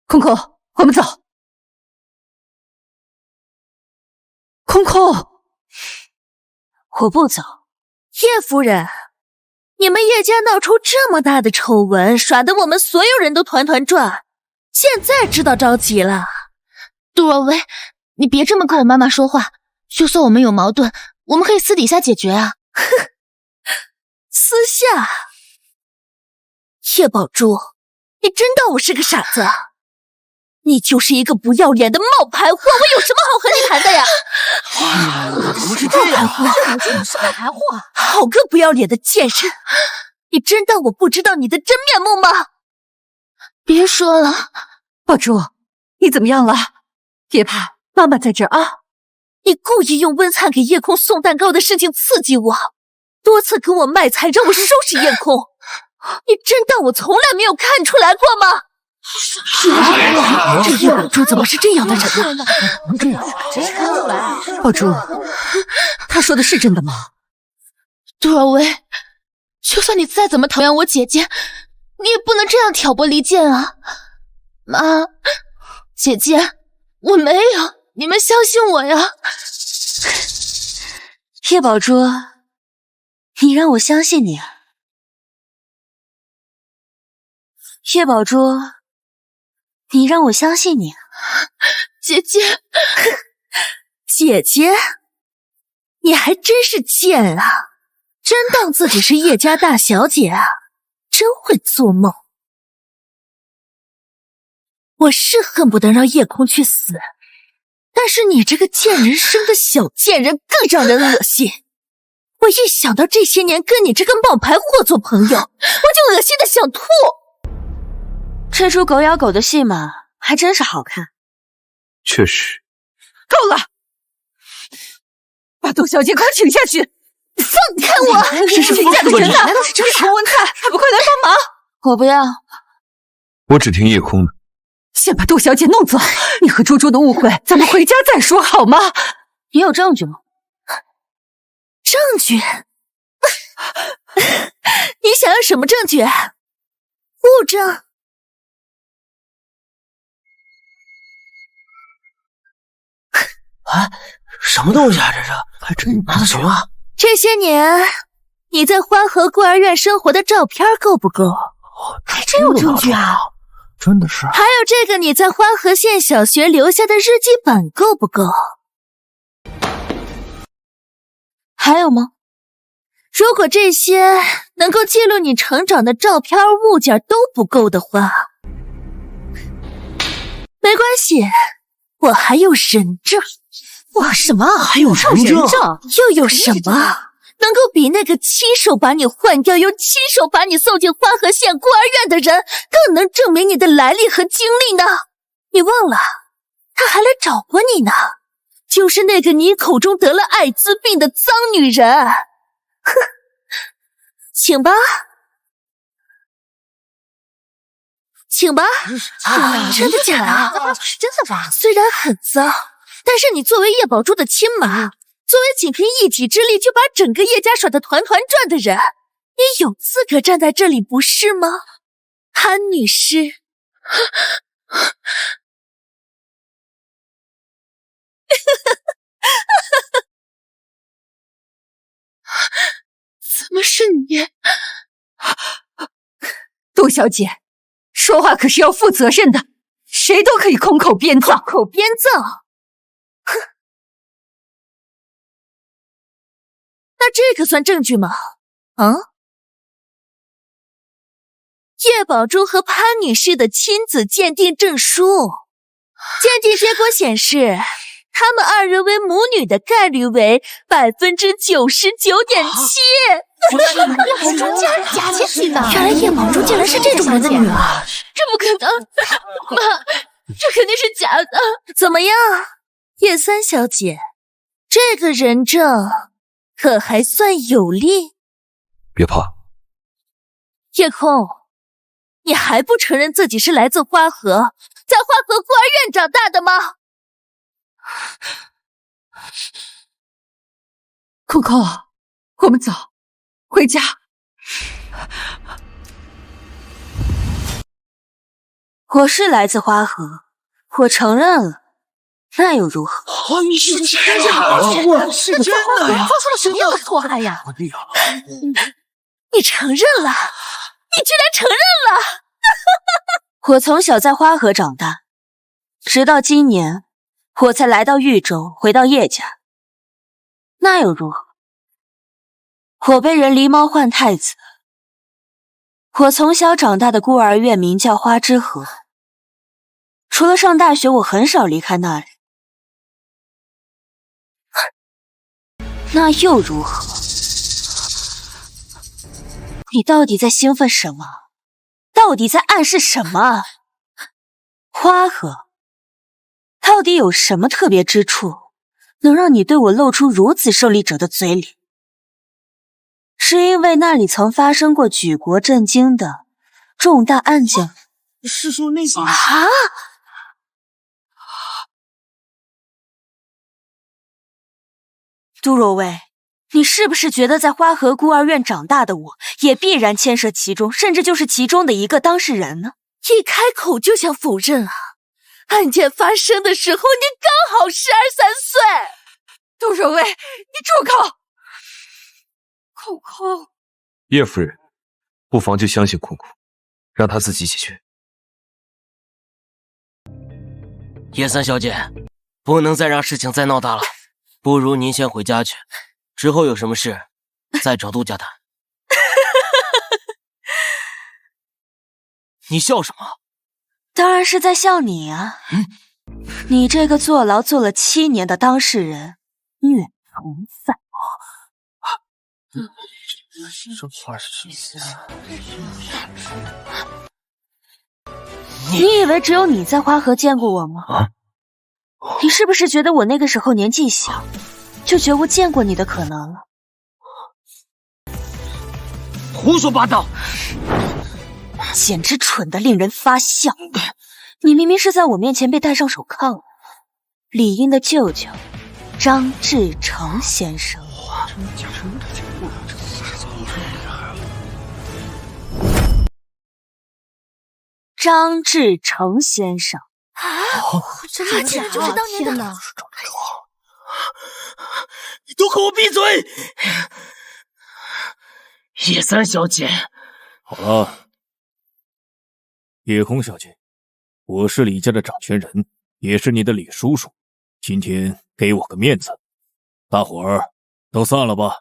空空，我们走。空空，我不走。叶夫人，你们叶家闹出这么大的丑闻，耍得我们所有人都团团转，现在知道着急了。杜若薇，你别这么跟我妈妈说话。就算我们有矛盾，我们可以私底下解决啊。哼，私下？叶宝珠，你真当我是个傻子？你就是一个不要脸的冒牌货，我有什么好和你谈的呀？不是这样，是冒牌货，好个不要脸的贱人！你真当我不知道你的真面目吗？别说了，宝珠，你怎么样了？别怕，妈妈在这儿啊！你故意用温灿给夜空送蛋糕的事情刺激我，多次跟我卖惨，让我收拾夜空。你真当我从来没有看出来过吗？这叶宝珠怎么是这样的人呢？真是看出来。宝珠，他说的是真的吗？杜尔薇，就算你再怎么讨厌我姐姐，你也不能这样挑拨离间啊！妈，姐姐，我没有，你们相信我呀！叶宝珠，你让我相信你啊！叶宝珠，你让我相信你啊！姐姐，姐姐，你还真是贱啊！真当自己是叶家大小姐啊！真会做梦！我是恨不得让叶空去死，但是你这个贱人生的小贱人更让人恶心。我一想到这些年跟你这个冒牌货做朋友，我就恶心的想吐。这出狗咬狗的戏码还真是好看。确实。够了，把杜小姐给我请下去！放开我！这是谁家的人呐？这是洪文灿，还不快来帮忙！我不要。我只听夜空的。先把杜小姐弄走，你和猪猪的误会，咱们回家再说好吗？你有证据吗？证据？你想要什么证据？物证？啊，什么东西啊？这是还真拿的什么？这些年你在花河孤儿院生活的照片够不够？还真有证据啊！真的是。还有这个你在花河县小学留下的日记本够不够？还有吗？如果这些能够记录你成长的照片物件都不够的话，没关系，我还有人证。哇，什么？还有人证？又有什么能够比那个亲手把你换掉又亲手把你送进花河县孤儿院的人更能证明你的来历和经历呢？你忘了，他还来找过你呢，就是那个你口中得了艾滋病的脏女人。哼，请吧，请吧。真的假的？真的吧？虽然很脏，但是你作为叶宝珠的亲妈，作为仅凭一己之力就把整个叶家耍得团团转的人，你有资格站在这里不是吗？潘女士。怎么是你？杜小姐，说话可是要负责任的，谁都可以空口编造。口编造？哼，那这个算证据吗？啊？叶宝珠和潘女士的亲子鉴定证书，鉴定结果显示，他们二人为母女的概率为99.7%。叶宝珠竟然假借自己的，原来叶宝珠竟然是这种人的女儿，这不可能！妈，这肯定是假的。怎么样，叶三小姐，这个人证可还算有力？别怕，叶空，你还不承认自己是来自花河，在花河孤儿院长大的吗？空空，我们走，回家。我是来自花河，我承认了，那又如何？你是真的？我是真的呀！说出了什么样的错害呀？你承认了？你居然承认了！我从小在花河长大，直到今年我才来到豫州，回到叶家，那又如何？我被人狸猫换太子。我从小长大的孤儿院名叫花之河，除了上大学，我很少离开那里。那又如何？你到底在兴奋什么？到底在暗示什么？花河到底有什么特别之处，能让你对我露出如此胜利者的嘴脸？是因为那里曾发生过举国震惊的重大案件？是说那个啊？杜若薇，你是不是觉得在花河孤儿院长大的我，也必然牵涉其中，甚至就是其中的一个当事人呢？一开口就想否认啊！案件发生的时候，你刚好12、13岁。杜若薇，你住口！空空，叶夫人，不妨就相信空空，让他自己解决。叶三小姐，不能再让事情再闹大了，不如您先回家去，之后有什么事再找杜家谈。你笑什么？当然是在笑你啊！你这个坐牢坐了7年的当事人，虐童犯。你以为只有你在花河见过我吗？你是不是觉得我那个时候年纪小，就绝无见过你的可能了？胡说八道！简直蠢得令人发笑！你明明是在我面前被戴上手铐了。李英的舅舅张志成先生。张志成先生啊！他竟然就是当年的……你都给我闭嘴！叶三小姐，好了，叶空小姐，我是李家的掌权人，也是你的李叔叔，今天给我个面子，大伙儿都散了吧。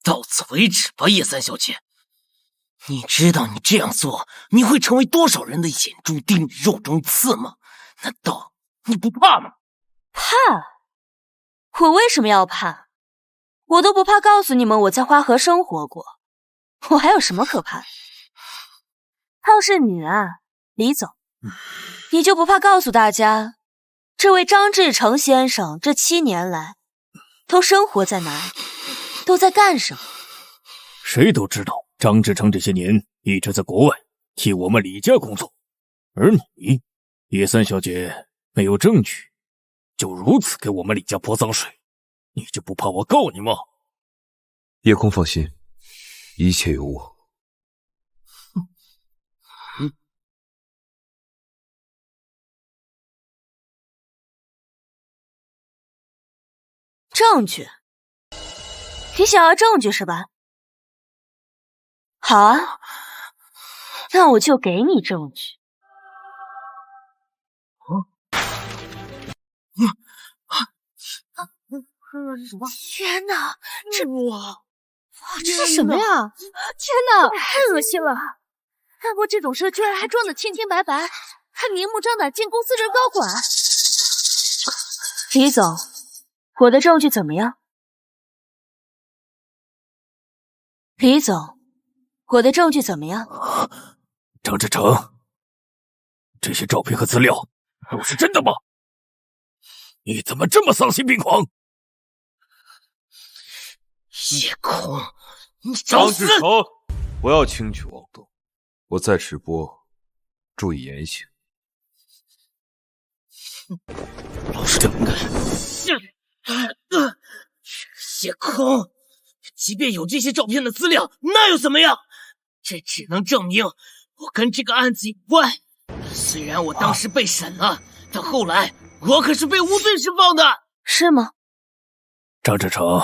到此为止吧，叶三小姐。你知道你这样做，你会成为多少人的眼中钉、肉中刺吗？难道你不怕吗？怕？我为什么要怕？我都不怕告诉你们我在花河生活过，我还有什么可怕的？倒是你啊，李总，你就不怕告诉大家，这位张志成先生这7年来都生活在哪里，都在干什么？谁都知道张志成这些年一直在国外替我们李家工作，而你，叶三小姐，没有证据就如此给我们李家泼脏水，你就不怕我告你吗？叶空放心，一切有我。证据？你想要证据是吧？好啊，那我就给你证据。天哪，这是什么呀？天哪，太恶心了！干过这种事居然还装得清清白白，还明目张胆见公司任高管。李总，我的证据怎么样？李总，我的证据怎么样？张志成，这些照片和资料都是真的吗？你怎么这么丧心病狂？叶空，你张志成，不要轻举妄动，我在直播，注意言行。老实点干！叶空，即便有这些照片的资料，那又怎么样？这只能证明我跟这个案子有关。虽然我当时被审了，但后来我可是被无罪释放的，是吗？张志成，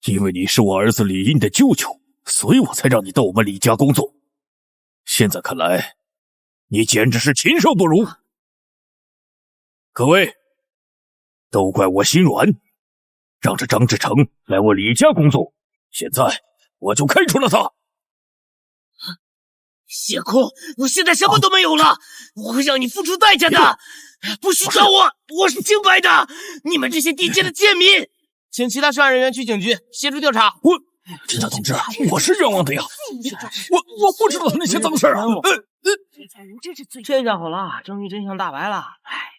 因为你是我儿子李英的舅舅，所以我才让你到我们李家工作。现在看来，你简直是禽兽不如。各位，都怪我心软，让这张志成来我李家工作，现在我就开除了他。叶空，我现在什么都没有了，我会让你付出代价的。不许找我，我是清白的。你们这些地界的贱民，请其他涉案人员去警局协助调查。警察同志，我是冤枉的呀，我不知道他那些脏事啊。这下好了，证据真相大白了。哎，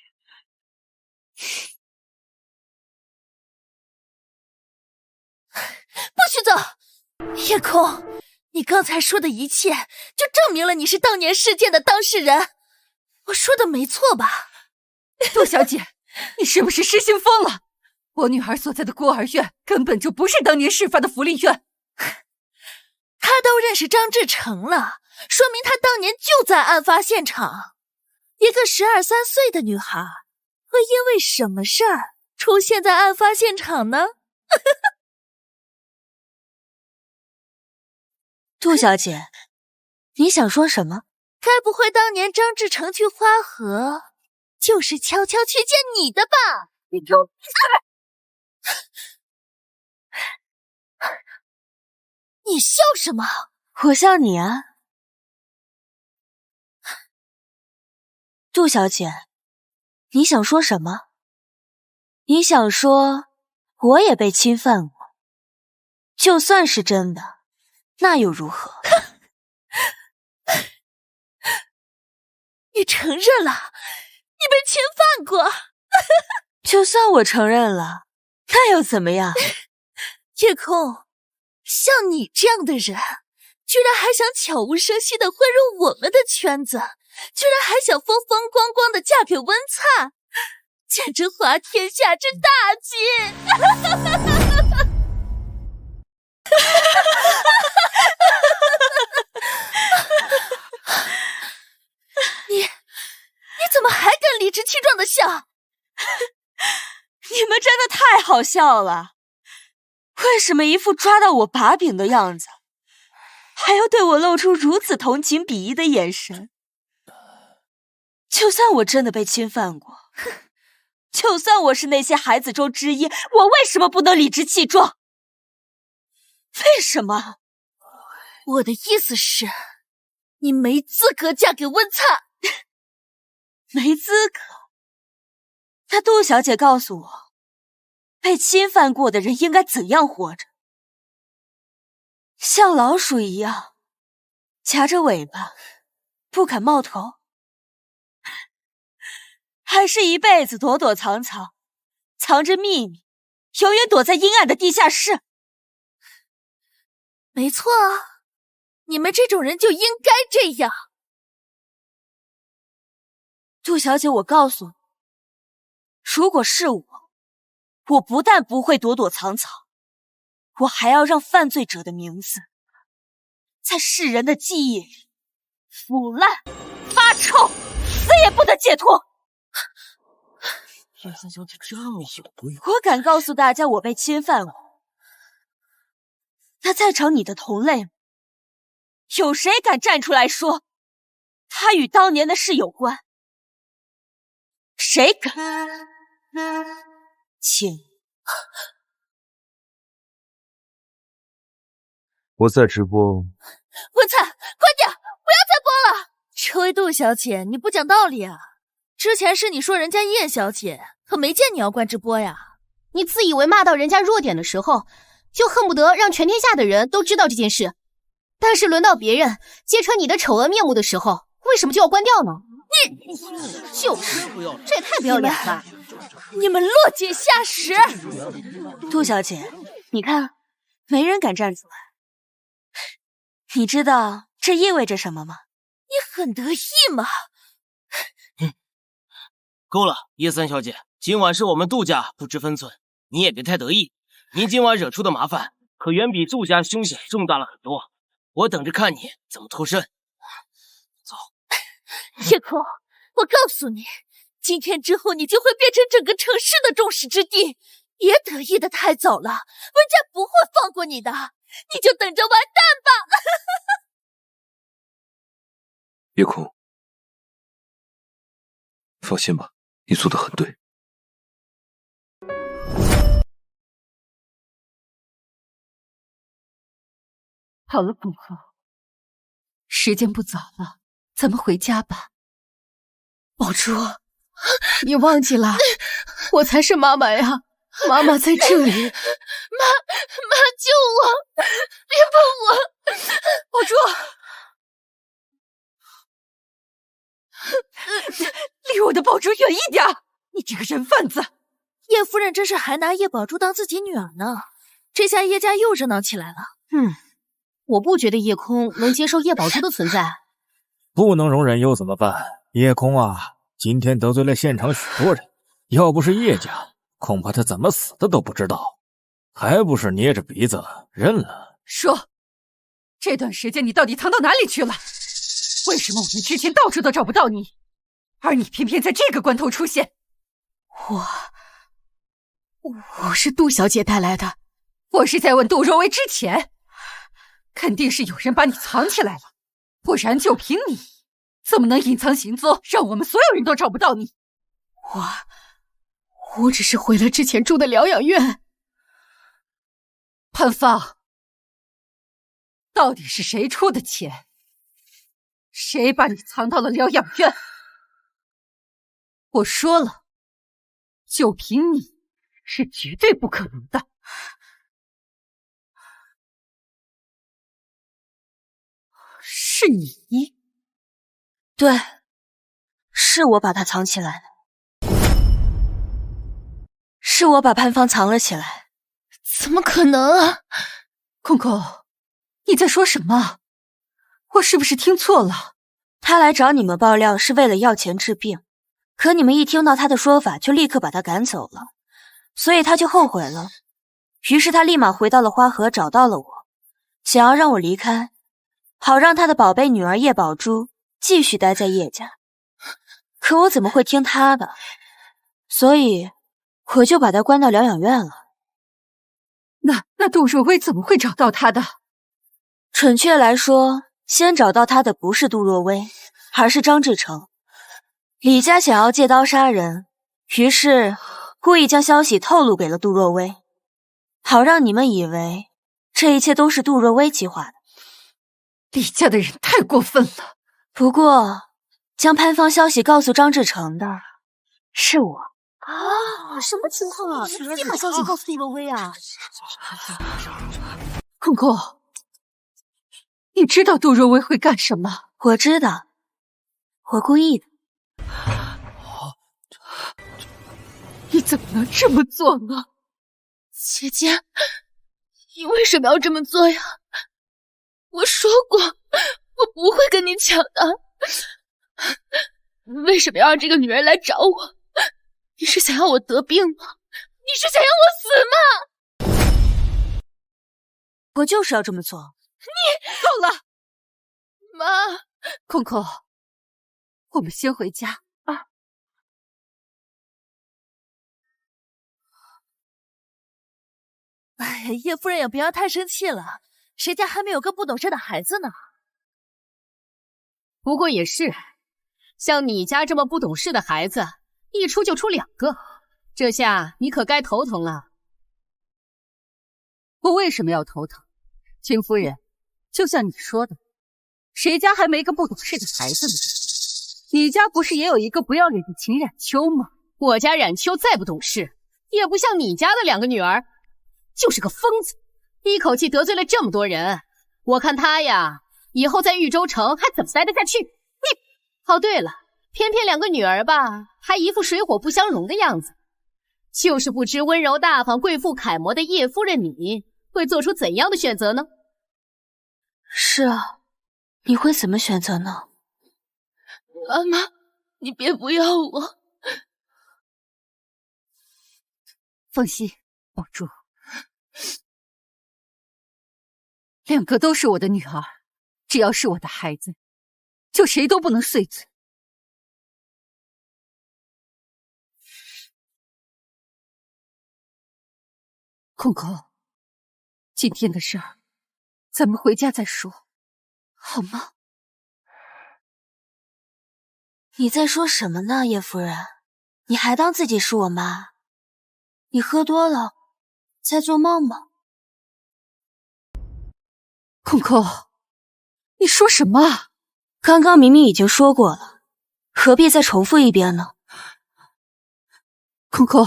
不许走！叶空，你刚才说的一切，就证明了你是当年事件的当事人。我说的没错吧？杜小姐，你是不是失心疯了？我女儿所在的孤儿院根本就不是当年事发的福利院。他都认识张志成了，说明他当年就在案发现场。一个12、13岁的女孩，会因为什么事儿出现在案发现场呢？杜小姐，你想说什么？该不会当年张志成去花河，就是悄悄去见你的吧？你给我闭嘴！你笑什么？我笑你啊。杜小姐，你想说什么？你想说我也被侵犯过？就算是真的，那又如何？你承认了，你被侵犯过。就算我承认了，那又怎么样？夜空，像你这样的人，居然还想悄无声息地混入我们的圈子，居然还想风风光光地嫁给温灿，简直滑天下之大稽！你怎么还敢理直气壮地笑？你们真的太好笑了！为什么一副抓到我把柄的样子，还要对我露出如此同情鄙夷的眼神？就算我真的被侵犯过，就算我是那些孩子中之一，我为什么不能理直气壮？为什么？我的意思是，你没资格嫁给温灿。没资格？那杜小姐告诉我，被侵犯过的人应该怎样活着？像老鼠一样，夹着尾巴，不敢冒头？还是一辈子躲躲藏藏，藏着秘密，永远躲在阴暗的地下室？没错啊，你们这种人就应该这样。杜小姐，我告诉你，如果是我不但不会躲躲藏藏，我还要让犯罪者的名字在世人的记忆里腐烂发臭，死也不得解脱。叶三小姐这么有毒，我敢告诉大家我被侵犯过，那在场你的同类，有谁敢站出来说他与当年的事有关？谁敢？请。我在直播。温灿，快点，不要再播了！这位杜小姐，你不讲道理啊！之前是你说人家叶小姐，可没见你要关直播呀。你自以为骂到人家弱点的时候，就恨不得让全天下的人都知道这件事。但是轮到别人揭穿你的丑恶面目的时候，为什么就要关掉呢？你就是，这也太不要脸了！你们落井下石！杜小姐，你看，没人敢站出来。你知道这意味着什么吗？你很得意吗？够了，叶三小姐，今晚是我们杜家不知分寸，你也别太得意。您今晚惹出的麻烦，可远比杜家凶险重大了很多。我等着看你怎么脱身。走。叶空，我告诉你，今天之后你就会变成整个城市的众矢之的。别得意的太早了，温家不会放过你的，你就等着完蛋吧。叶空，放心吧，你做得很对。好了，公公，时间不早了，咱们回家吧。宝珠，你忘记了，我才是妈妈呀！妈妈在这里。妈，救我！别碰我！宝珠，离我的宝珠远一点！你这个人贩子！叶夫人这是还拿叶宝珠当自己女儿呢，这下叶家又热闹起来了。我不觉得叶空能接受叶宝珠的存在。不能容忍又怎么办？叶空啊，今天得罪了现场许多人，要不是叶家，恐怕他怎么死的都不知道，还不是捏着鼻子认了。说，这段时间你到底藏到哪里去了？为什么我们之前到处都找不到你，而你偏偏在这个关头出现？我是杜小姐带来的。我是在问杜若薇之前，肯定是有人把你藏起来了，不然就凭你，怎么能隐藏行踪，让我们所有人都找不到你？我只是回了之前住的疗养院。潘芳，到底是谁出的钱？谁把你藏到了疗养院？我说了，就凭你，是绝对不可能的。是你？对，是我把他藏起来的，是我把潘芳藏了起来。怎么可能啊？空空，你在说什么？我是不是听错了？他来找你们爆料是为了要钱治病，可你们一听到他的说法就立刻把他赶走了，所以他就后悔了。于是他立马回到了花河，找到了我，想要让我离开，好让他的宝贝女儿叶宝珠继续待在叶家。可我怎么会听他的？所以我就把他关到疗养院了。那杜若薇怎么会找到他的？准确来说，先找到他的不是杜若薇，而是张志成。李家想要借刀杀人，于是故意将消息透露给了杜若薇，好让你们以为这一切都是杜若薇计划的。李家的人太过分了。不过将潘芳消息告诉张志成的是我。什么情况啊？你把消息告诉杜若薇啊？空空，你知道杜若薇会干什么？我知道，我故意的。你怎么能这么做呢？姐姐，你为什么要这么做呀？我说过，我不会跟你抢的。为什么要让这个女人来找我？你是想要我得病吗？你是想要我死吗？我就是要这么做。你够了，妈。空空，我们先回家啊。哎呀，叶夫人也不要太生气了，谁家还没有个不懂事的孩子呢？不过也是，像你家这么不懂事的孩子，一出就出2个，这下你可该头疼了。我为什么要头疼？秦夫人，就像你说的，谁家还没个不懂事的孩子呢？你家不是也有一个不要脸的秦冉秋吗？我家冉秋再不懂事，也不像你家的2个女儿，就是个疯子，一口气得罪了这么多人。我看他呀，以后在豫州城还怎么待得下去？哦，对了，偏偏2个女儿吧，还一副水火不相容的样子，就是不知温柔大方、贵妇楷模的叶夫人你会做出怎样的选择呢？是啊，你会怎么选择呢？妈妈，你别不要我。放心，宝珠，2个都是我的女儿，只要是我的孩子，就谁都不能碎嘴。空空，今天的事儿，咱们回家再说，好吗？你在说什么呢，叶夫人？你还当自己是我妈？你喝多了，在做梦吗？空空，你说什么？刚刚明明已经说过了，何必再重复一遍呢？空空，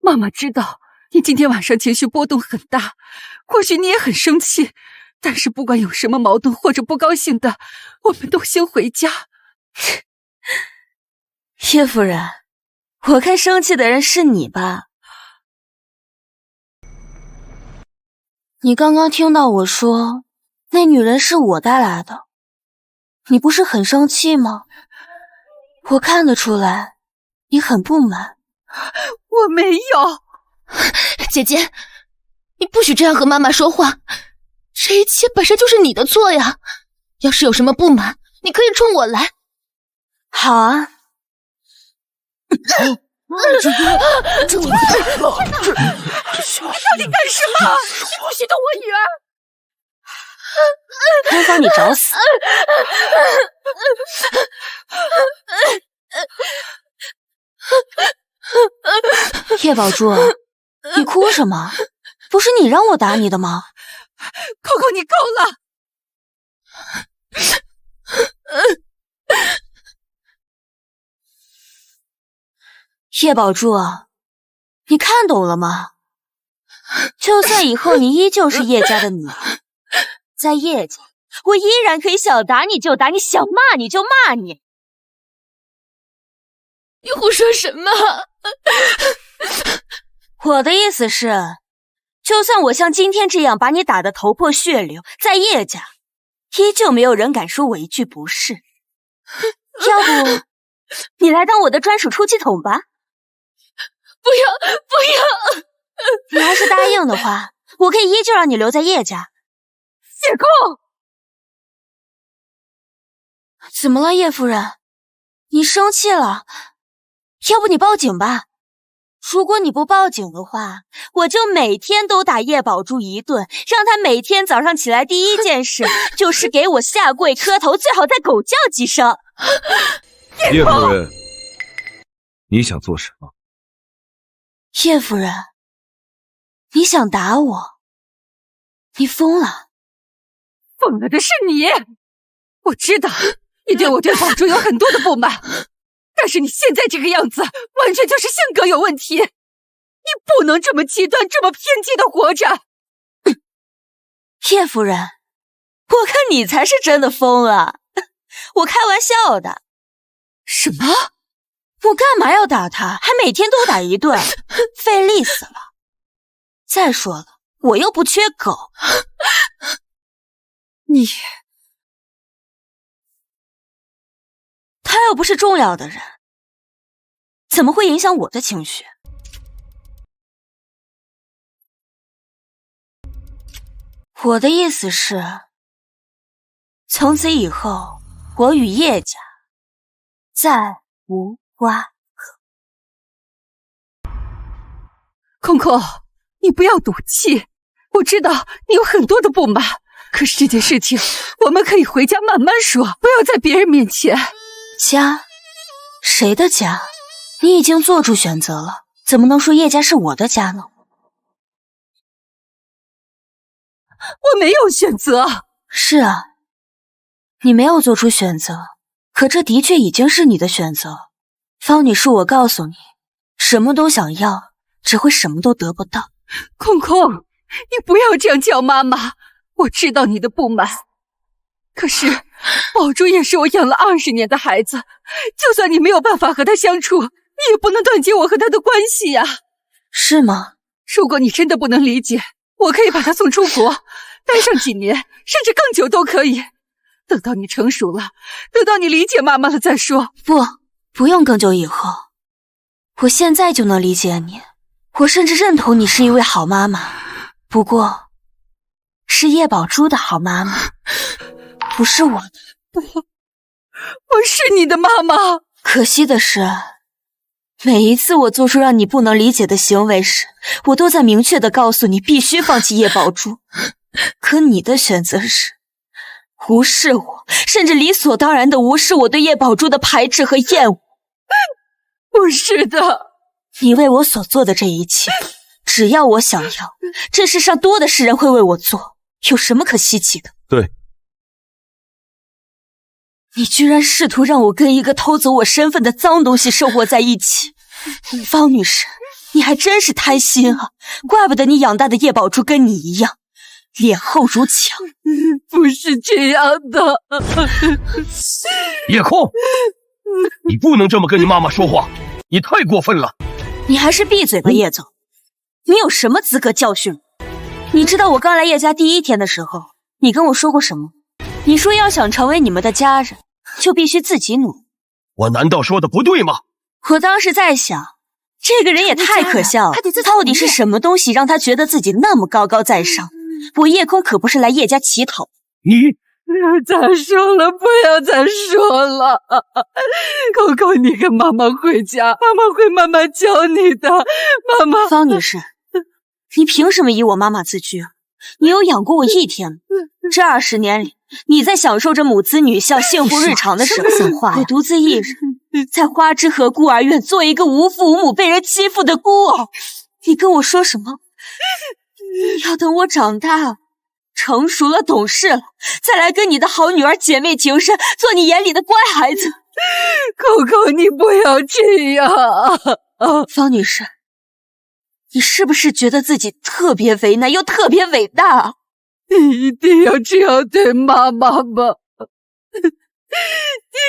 妈妈知道你今天晚上情绪波动很大，或许你也很生气，但是不管有什么矛盾或者不高兴的，我们都先回家。叶夫人，我看生气的人是你吧？你刚刚听到我说那女人是我带来的，你不是很生气吗？我看得出来，你很不满。我没有。姐姐，你不许这样和妈妈说话，这一切本身就是你的错呀。要是有什么不满，你可以冲我来。好啊。这你到底干什么？你不许动我女儿！能放你找死！叶宝珠，你哭什么？不是你让我打你的吗？扣扣，你够了！叶宝珠，你看懂了吗？就算以后你依旧是叶家的女儿，在叶家，我依然可以想打你就打你，想骂你就骂你。你胡说什么？我的意思是，就算我像今天这样把你打得头破血流，在叶家，依旧没有人敢说我一句不是。要不，你来当我的专属出气筒吧？不要，不要！你要是答应的话，我可以依旧让你留在叶家。叶空，怎么了，叶夫人？你生气了？要不你报警吧？如果你不报警的话，我就每天都打叶宝珠一顿，让她每天早上起来第一件事就是给我下跪磕头，最好再狗叫几声。叶夫人，你想做什么？叶夫人，你想打我？你疯了？疯了的是你！我知道你对我对宝珠有很多的不满，但是你现在这个样子，完全就是性格有问题。你不能这么极端、这么偏激的活着。叶夫人，我看你才是真的疯了。我开玩笑的。什么？我干嘛要打他？还每天都打一顿，费力死了。再说了，我又不缺狗。你，他又不是重要的人，怎么会影响我的情绪？我的意思是，从此以后，我与叶家再无瓜葛。空空，你不要赌气。我知道你有很多的不满，可是这件事情我们可以回家慢慢说，不要在别人面前。家？谁的家？你已经做出选择了，怎么能说叶家是我的家呢？我没有选择。是啊，你没有做出选择，可这的确已经是你的选择。方女士，我告诉你，什么都想要，只会什么都得不到。空空，你不要这样叫妈妈。我知道你的不满，可是宝珠也是我养了20年的孩子，就算你没有办法和她相处，你也不能断绝我和她的关系呀。是吗？如果你真的不能理解，我可以把她送出国，待上几年，甚至更久都可以。等到你成熟了，等到你理解妈妈了再说。不用更久以后，我现在就能理解你，我甚至认同你是一位好妈妈，不过是叶宝珠的好妈妈，不是我的。我是你的妈妈。可惜的是，每一次我做出让你不能理解的行为时，我都在明确地告诉你必须放弃叶宝珠，可你的选择是无视我，甚至理所当然地无视我对叶宝珠的排斥和厌恶。不是的，你为我所做的这一切，只要我想要，这世上多的是人会为我做，有什么可稀奇的？对，你居然试图让我跟一个偷走我身份的脏东西生活在一起，方女士，你还真是贪心啊！怪不得你养大的叶宝珠跟你一样，脸厚如墙。不是这样的，叶空，你不能这么跟你妈妈说话，你太过分了。你还是闭嘴吧，叶总，你有什么资格教训我？你知道我刚来叶家第1天的时候，你跟我说过什么？你说要想成为你们的家人，就必须自己努力。我难道说的不对吗？我当时在想，这个人也太可笑了，到底是什么东西让他觉得自己那么高高在上？我叶空可不是来叶家乞讨。你再说了，不要再说了。扣扣，你跟妈妈回家，妈妈会慢慢教你的。妈妈，方女士，你凭什么以我妈妈自居？你有养过我一天吗？这20年里，你在享受着母子女孝、幸福日常的时候，我独自一人在花之河孤儿院做一个无父无母、被人欺负的孤儿。你跟我说什么？要等我长大了，成熟了，懂事了，再来跟你的好女儿姐妹情深，做你眼里的乖孩子。扣扣，你不要这样。方女士，你是不是觉得自己特别为难又特别伟大？你一定要这样对妈妈吗？你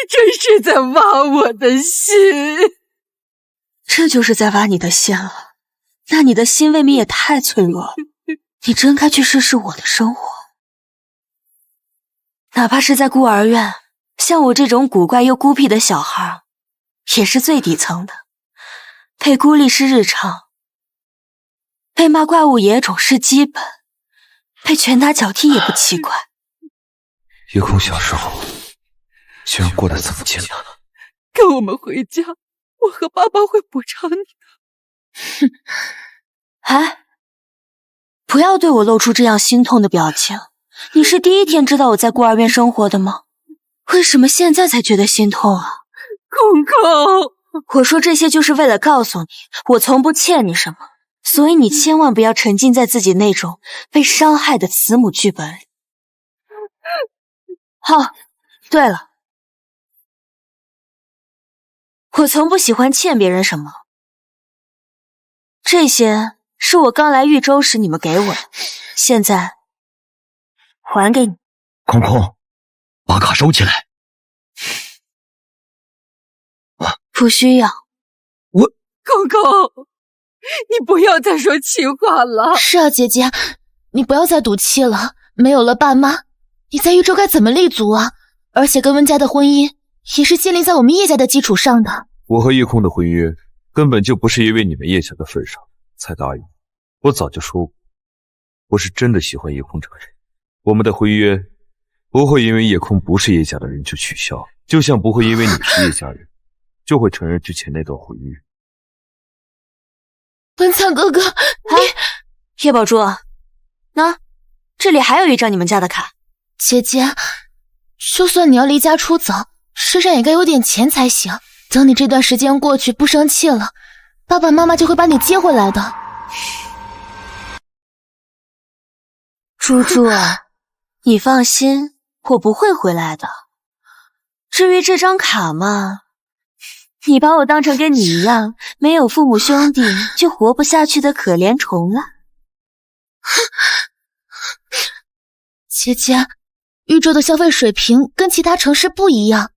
这是在挖我的心。这就是在挖你的心了。那你的心未免也太脆弱了。你真该去试试我的生活，哪怕是在孤儿院，像我这种古怪又孤僻的小孩，也是最底层的。被孤立是日常，被骂怪物野种是基本，被拳打脚踢也不奇怪。叶空小时候竟然过得这么艰难。跟我们回家，我和爸爸会补偿你的。哼，哎，不要对我露出这样心痛的表情。你是第一天知道我在孤儿院生活的吗？为什么现在才觉得心痛啊？空空，我说这些就是为了告诉你，我从不欠你什么，所以你千万不要沉浸在自己那种被伤害的慈母剧本里。哦，对了，我从不喜欢欠别人什么，这些是我刚来豫州时你们给我的，现在还给你。空空，把卡收起来。不需要。空空，你不要再说气话了。是啊，姐姐，你不要再赌气了。没有了爸妈，你在豫州该怎么立足啊？而且跟温家的婚姻也是建立在我们叶家的基础上的。我和叶空的婚约根本就不是因为你们叶家的份上才答应。我早就说过，我是真的喜欢叶空这个人。我们的婚约不会因为叶空不是叶家的人就取消，就像不会因为你是叶家人就会承认之前那段婚约。文灿哥哥，叶宝珠，那这里还有一张你们家的卡。姐姐，就算你要离家出走，身上也该有点钱才行。等你这段时间过去，不生气了，爸爸妈妈就会把你接回来的。珠珠，你放心，我不会回来的。至于这张卡嘛，你把我当成跟你一样没有父母兄弟就活不下去的可怜虫了。姐姐，豫州的消费水平跟其他城市不一样，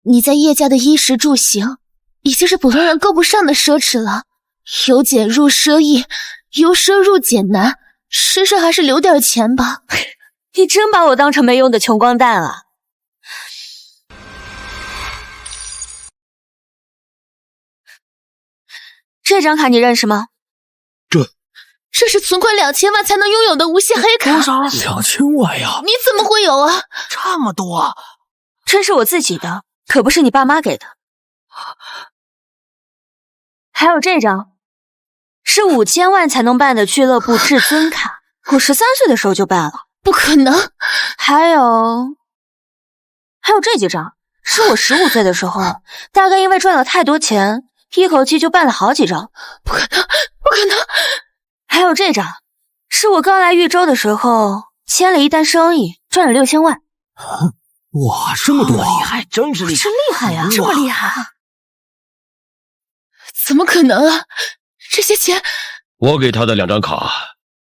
你在叶家的衣食住行已经是普通人够不上的奢侈了。由俭入奢易，由奢入俭难，身上还是留点钱吧。你真把我当成没用的穷光蛋啊！这张卡你认识吗？这是存款2000万才能拥有的无限黑卡。多少？2000万呀！你怎么会有啊？这么多啊！这是我自己的，可不是你爸妈给的。还有这张，是5000万才能办的俱乐部至尊卡，我13岁的时候就办了。不可能！还有这几张，是我15岁的时候，大概因为赚了太多钱，一口气就办了好几张。不可能！不可能！还有这张，是我刚来豫州的时候签了一单生意，赚了6000万。哇，这么多！厉害，真是厉害！真厉害呀！这么厉害！怎么可能啊？这些钱，我给他的2张卡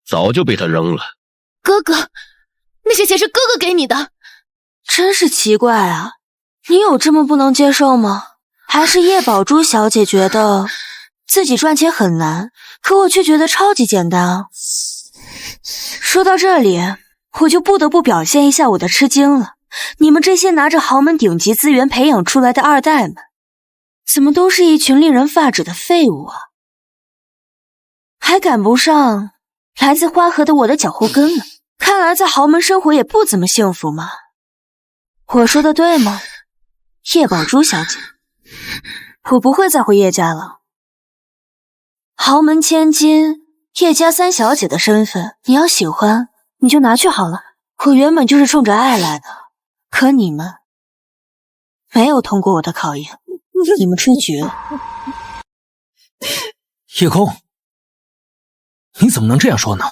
早就被他扔了。哥哥，那些钱是哥哥给你的。真是奇怪啊，你有这么不能接受吗？还是叶宝珠小姐觉得自己赚钱很难，可我却觉得超级简单啊。说到这里，我就不得不表现一下我的吃惊了。你们这些拿着豪门顶级资源培养出来的二代们，怎么都是一群令人发指的废物啊！还赶不上来自花河的我的脚后跟呢。看来在豪门生活也不怎么幸福嘛。我说的对吗，叶宝珠小姐？我不会再回叶家了。豪门千金，叶家三小姐的身份，你要喜欢你就拿去好了。我原本就是冲着爱来的，可你们没有通过我的考验，你们出局了。叶空，你怎么能这样说呢？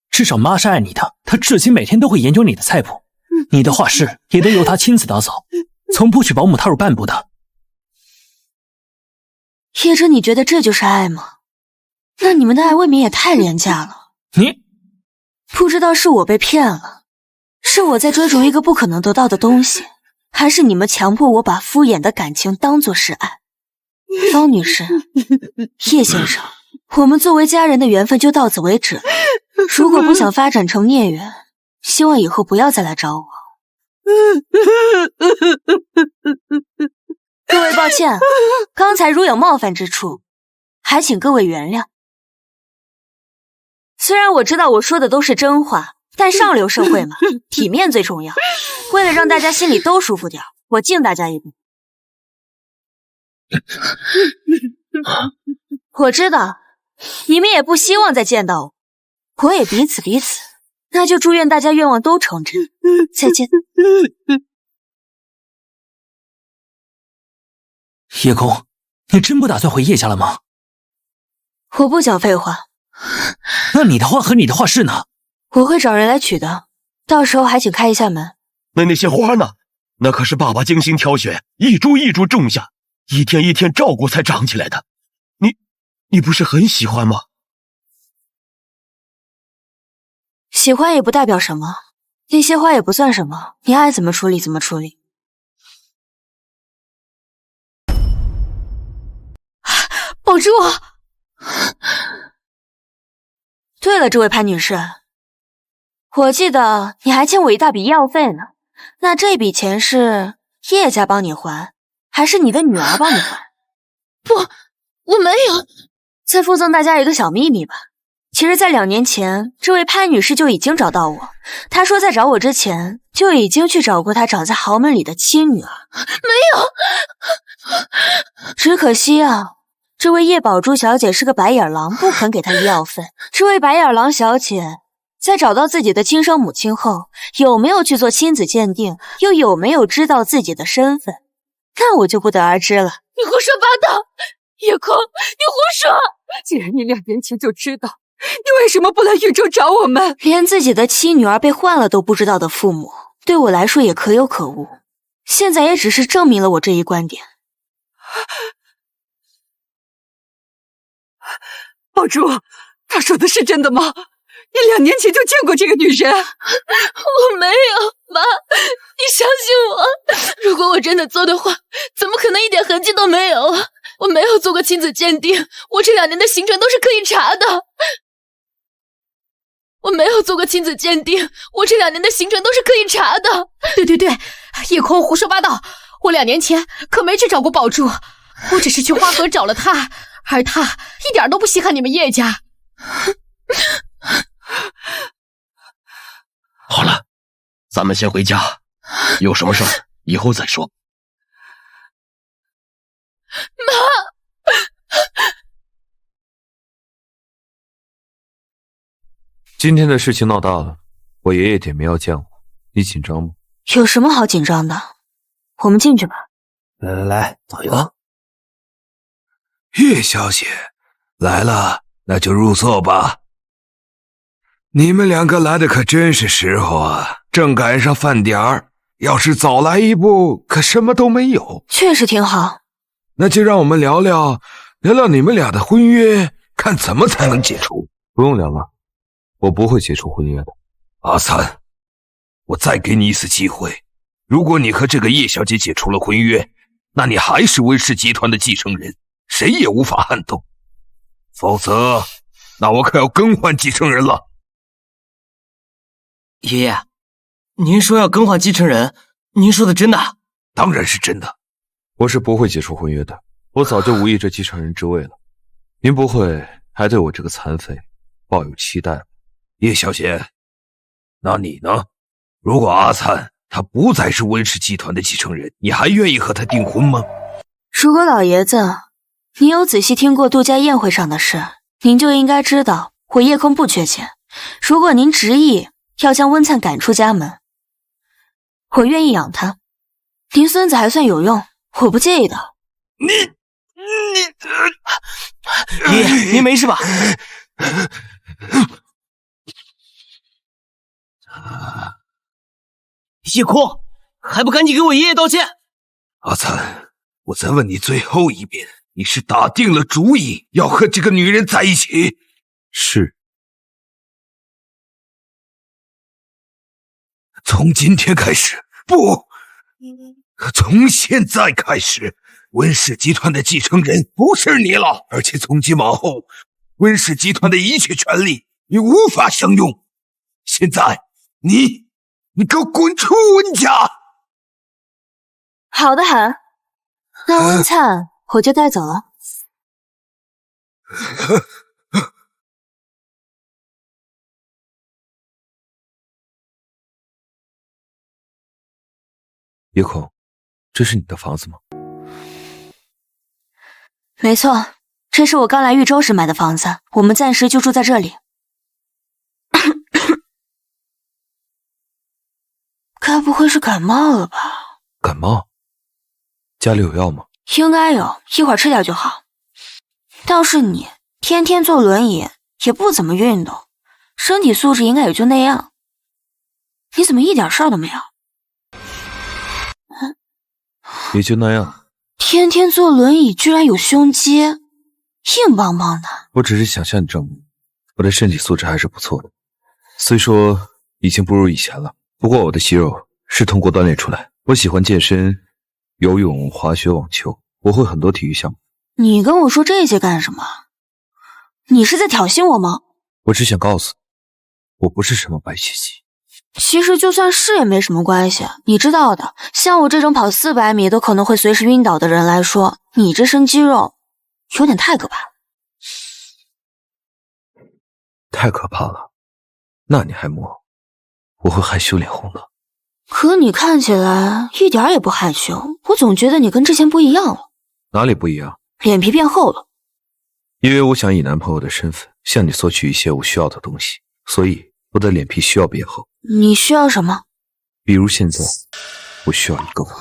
至少妈是爱你的，她至今每天都会研究你的菜谱，你的画室也都由她亲自打扫，从不许保姆踏入半步的。叶真，你觉得这就是爱吗？那你们的爱未免也太廉价了。你不知道是我被骗了，是我在追逐一个不可能得到的东西，还是你们强迫我把敷衍的感情当作是爱？方女士，叶先生，我们作为家人的缘分就到此为止了。如果不想发展成孽缘，希望以后不要再来找我。各位抱歉，刚才如有冒犯之处，还请各位原谅。虽然我知道我说的都是真话，但上流社会嘛，体面最重要。为了让大家心里都舒服点，我敬大家一杯。我知道你们也不希望再见到我，我也彼此，那就祝愿大家愿望都成真。再见。叶空，你真不打算回叶家了吗？我不讲废话。那你的画和你的画室呢？我会找人来取的，到时候还请开一下门。那些花呢？那可是爸爸精心挑选，一株一株种下，一天一天照顾才长起来的。你不是很喜欢吗？喜欢也不代表什么，那些花也不算什么，你爱怎么处理怎么处理。宝珠，对了，这位潘女士，我记得你还欠我一大笔医药费呢，那这笔钱是叶家帮你还，还是你的女儿帮你还？不，我没有。再附赠大家一个小秘密吧，其实在2年前，这位潘女士就已经找到我，她说在找我之前，就已经去找过她长在豪门里的亲女儿。没有，只可惜啊，这位叶宝珠小姐是个白眼狼，不肯给她医药费。这位白眼狼小姐在找到自己的亲生母亲后，有没有去做亲子鉴定，又有没有知道自己的身份，那我就不得而知了。你胡说八道，叶空，你胡说！既然你2年前就知道，你为什么不来豫州找我们？连自己的亲女儿被换了都不知道的父母，对我来说也可有可无。现在也只是证明了我这一观点。宝珠，他说的是真的吗？你2年前就见过这个女人？我没有，妈，你相信我。如果我真的做的话，怎么可能一点痕迹都没有啊？我没有做过亲子鉴定，我这2年的行程都是可以查的。我没有做过亲子鉴定，我这2年的行程都是可以查的。对，叶空胡说八道，我2年前可没去找过宝珠，我只是去花河找了她，而她一点都不稀罕你们叶家。好了，咱们先回家，有什么事儿以后再说。妈，今天的事情闹大了，我爷爷点名要见我，你紧张吗？有什么好紧张的？我们进去吧。来，走一个。叶小姐来了，那就入座吧。你们2个来的可真是时候啊，正赶上饭点儿。要是早来一步，可什么都没有。确实挺好。那就让我们聊聊你们俩的婚约，看怎么才能解除。不用聊了，我不会解除婚约的。阿三，我再给你一次机会，如果你和这个叶小姐解除了婚约，那你还是温氏集团的继承人，谁也无法撼动。否则，那我可要更换继承人了。爷爷，您说要更换继承人，您说的真的？当然是真的。我是不会解除婚约的，我早就无意这继承人之位了。您不会还对我这个残废抱有期待吧？叶小姐，那你呢？如果阿灿他不再是温氏集团的继承人，你还愿意和他订婚吗？如果老爷子您有仔细听过杜家宴会上的事，您就应该知道我叶空不缺钱。如果您执意要将温灿赶出家门，我愿意养他。您孙子还算有用，我不介意的。爷爷，您没事吧？叶空，还不赶紧给我爷爷道歉！阿灿，我再问你最后一遍，你是打定了主意要和这个女人在一起？是。从今天开始，不，从现在开始，温氏集团的继承人不是你了，而且从今往后，温氏集团的一切权利你无法享用。现在，你给我滚出温家！好的很，那温灿我就带走了。叶空，这是你的房子吗？没错，这是我刚来豫州时买的房子，我们暂时就住在这里。该不会是感冒了吧？感冒？家里有药吗？应该有，一会儿吃点就好。倒是你天天坐轮椅，也不怎么运动，身体素质应该也就那样。你怎么一点事儿都没有？也就那样。天天坐轮椅居然有胸肌，硬邦邦的。我只是想向你证明，我的身体素质还是不错的。虽说已经不如以前了，不过我的肌肉是通过锻炼出来。我喜欢健身、游泳、滑雪、网球，我会很多体育项目。你跟我说这些干什么？你是在挑衅我吗？我只想告诉你，我不是什么白切鸡。其实就算是也没什么关系，你知道的，像我这种跑400米都可能会随时晕倒的人来说，你这身肌肉有点太可怕了。太可怕了？那你还摸？我会害羞脸红的。可你看起来一点也不害羞，我总觉得你跟之前不一样了。哪里不一样？脸皮变厚了。因为我想以男朋友的身份向你索取一些我需要的东西，所以我的脸皮需要变厚。你需要什么？比如现在，我需要一个吻。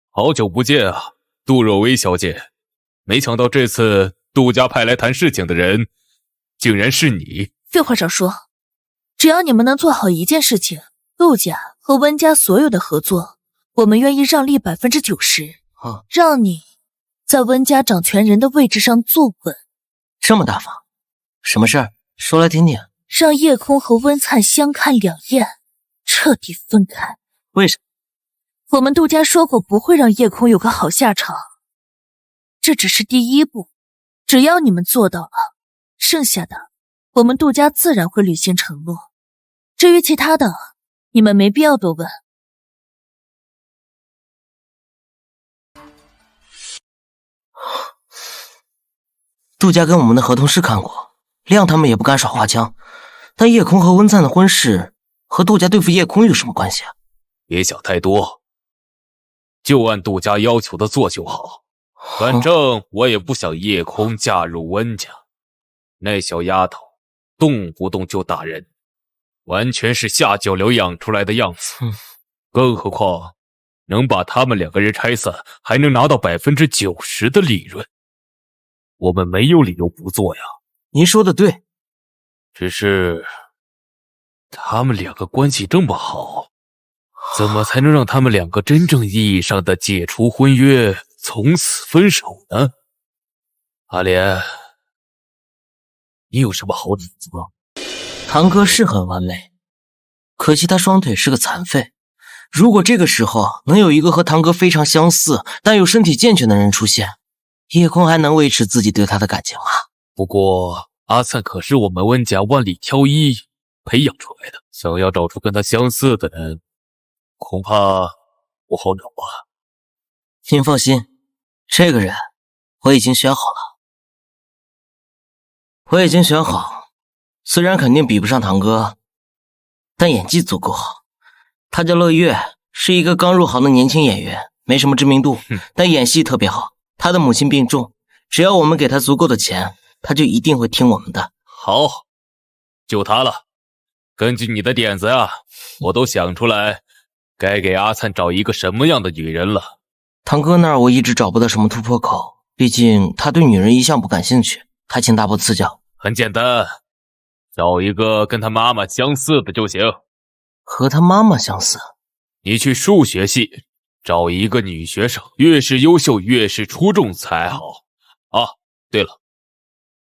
好久不见啊，杜若薇小姐！没想到这次杜家派来谈事情的人，竟然是你。废话少说，只要你们能做好一件事情，杜家和温家所有的合作，我们愿意让利90%，让你在温家掌权人的位置上坐稳。这么大方，什么事儿？说来听听。让叶空和温灿相看两厌，彻底分开。为什么？我们杜家说过不会让叶空有个好下场，这只是第一步，只要你们做到了，剩下的我们杜家自然会履行承诺。至于其他的，你们没必要多问。杜家跟我们的合同是看过，亮他们也不敢耍花枪，但叶空和温灿的婚事和杜家对付叶空有什么关系啊？别想太多，就按杜家要求的做就好。反正我也不想叶空嫁入温家，那小丫头动不动就打人，完全是下九流养出来的样子。更何况能把他们2个人拆散，还能拿到90%的利润，我们没有理由不做呀。您说的对，只是他们2个关系这么好，怎么才能让他们2个真正意义上的解除婚约，从此分手呢？阿莲，你有什么好指责吗？堂哥是很完美，可惜他双腿是个残废。如果这个时候能有一个和堂哥非常相似但又身体健全的人出现，叶空还能维持自己对他的感情吗？不过阿灿可是我们温家万里挑一培养出来的，想要找出跟他相似的人，恐怕不好找吧。您放心，这个人我已经选好了。虽然肯定比不上堂哥，但演技足够好。他叫乐月，是一个刚入行的年轻演员，没什么知名度，但演戏特别好。他的母亲病重，只要我们给他足够的钱，他就一定会听我们的。好，就他了。根据你的点子啊，我都想出来该给阿灿找一个什么样的女人了。堂哥那儿我一直找不到什么突破口，毕竟他对女人一向不感兴趣，还请大伯赐教。很简单，找一个跟他妈妈相似的就行。和他妈妈相似？你去数学系找一个女学生，越是优秀越是出众才好啊。对了，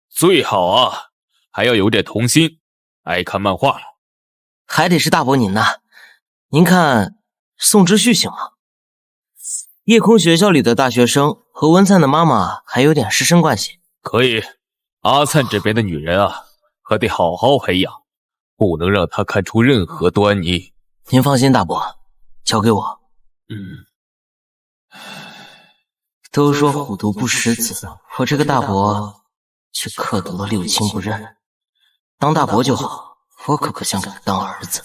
最好啊还要有点童心，爱看漫画。还得是大伯您呐，您看宋之旭行吗？夜空学校里的大学生和温灿的妈妈还有点师生关系。可以，阿灿这边的女人啊可得好好培养，不能让她看出任何端倪。您放心，大伯，交给我。都说虎毒不食子，我这个大伯却刻毒了六亲不认。当大伯就好，我可不想给他当儿子。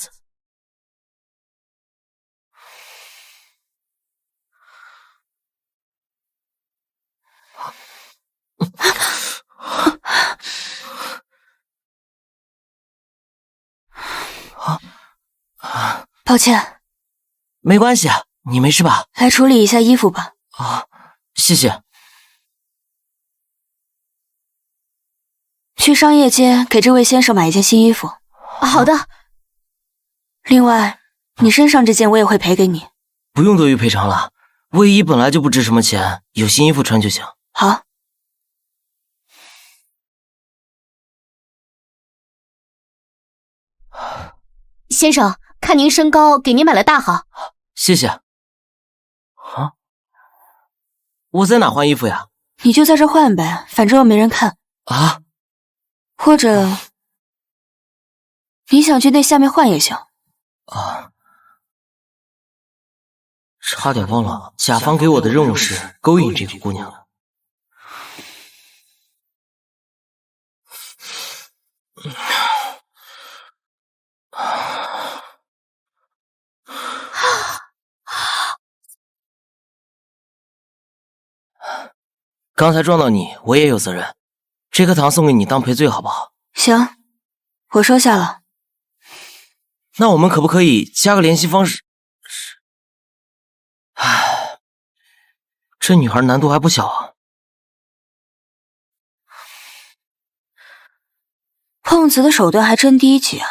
抱歉。没关系，你没事吧？来处理一下衣服吧。啊，谢谢。去商业街给这位先生买一件新衣服。好的。另外，你身上这件我也会赔给你。不用多余赔偿了，卫衣本来就不值什么钱，有新衣服穿就行。好。先生，看您身高，给您买了大号。谢谢。啊，我在哪换衣服呀？你就在这换呗，反正又没人看。啊？或者你想去那下面换也行。啊，差点忘了，甲方给我的任务是勾引这个姑娘。刚才撞到你，我也有责任。这颗糖送给你当赔罪，好不好？行，我收下了。那我们可不可以加个联系方式？唉，这女孩难度还不小啊。碰瓷的手段还真低级啊。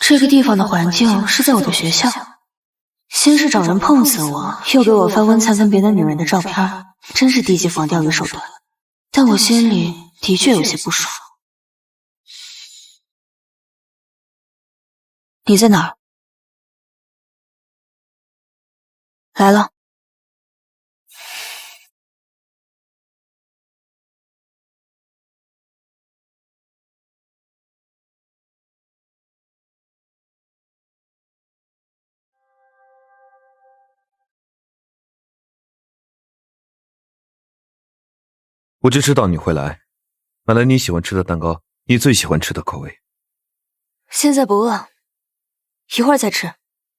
这个地方的环境是在我的学校，先是找人碰瓷我，又给我翻温灿跟别的女人的照片，真是低级防钓鱼手段。但我心里的确有些不爽。你在哪儿？来了。我就知道你会来，买了你喜欢吃的蛋糕，你最喜欢吃的口味。现在不饿，一会儿再吃。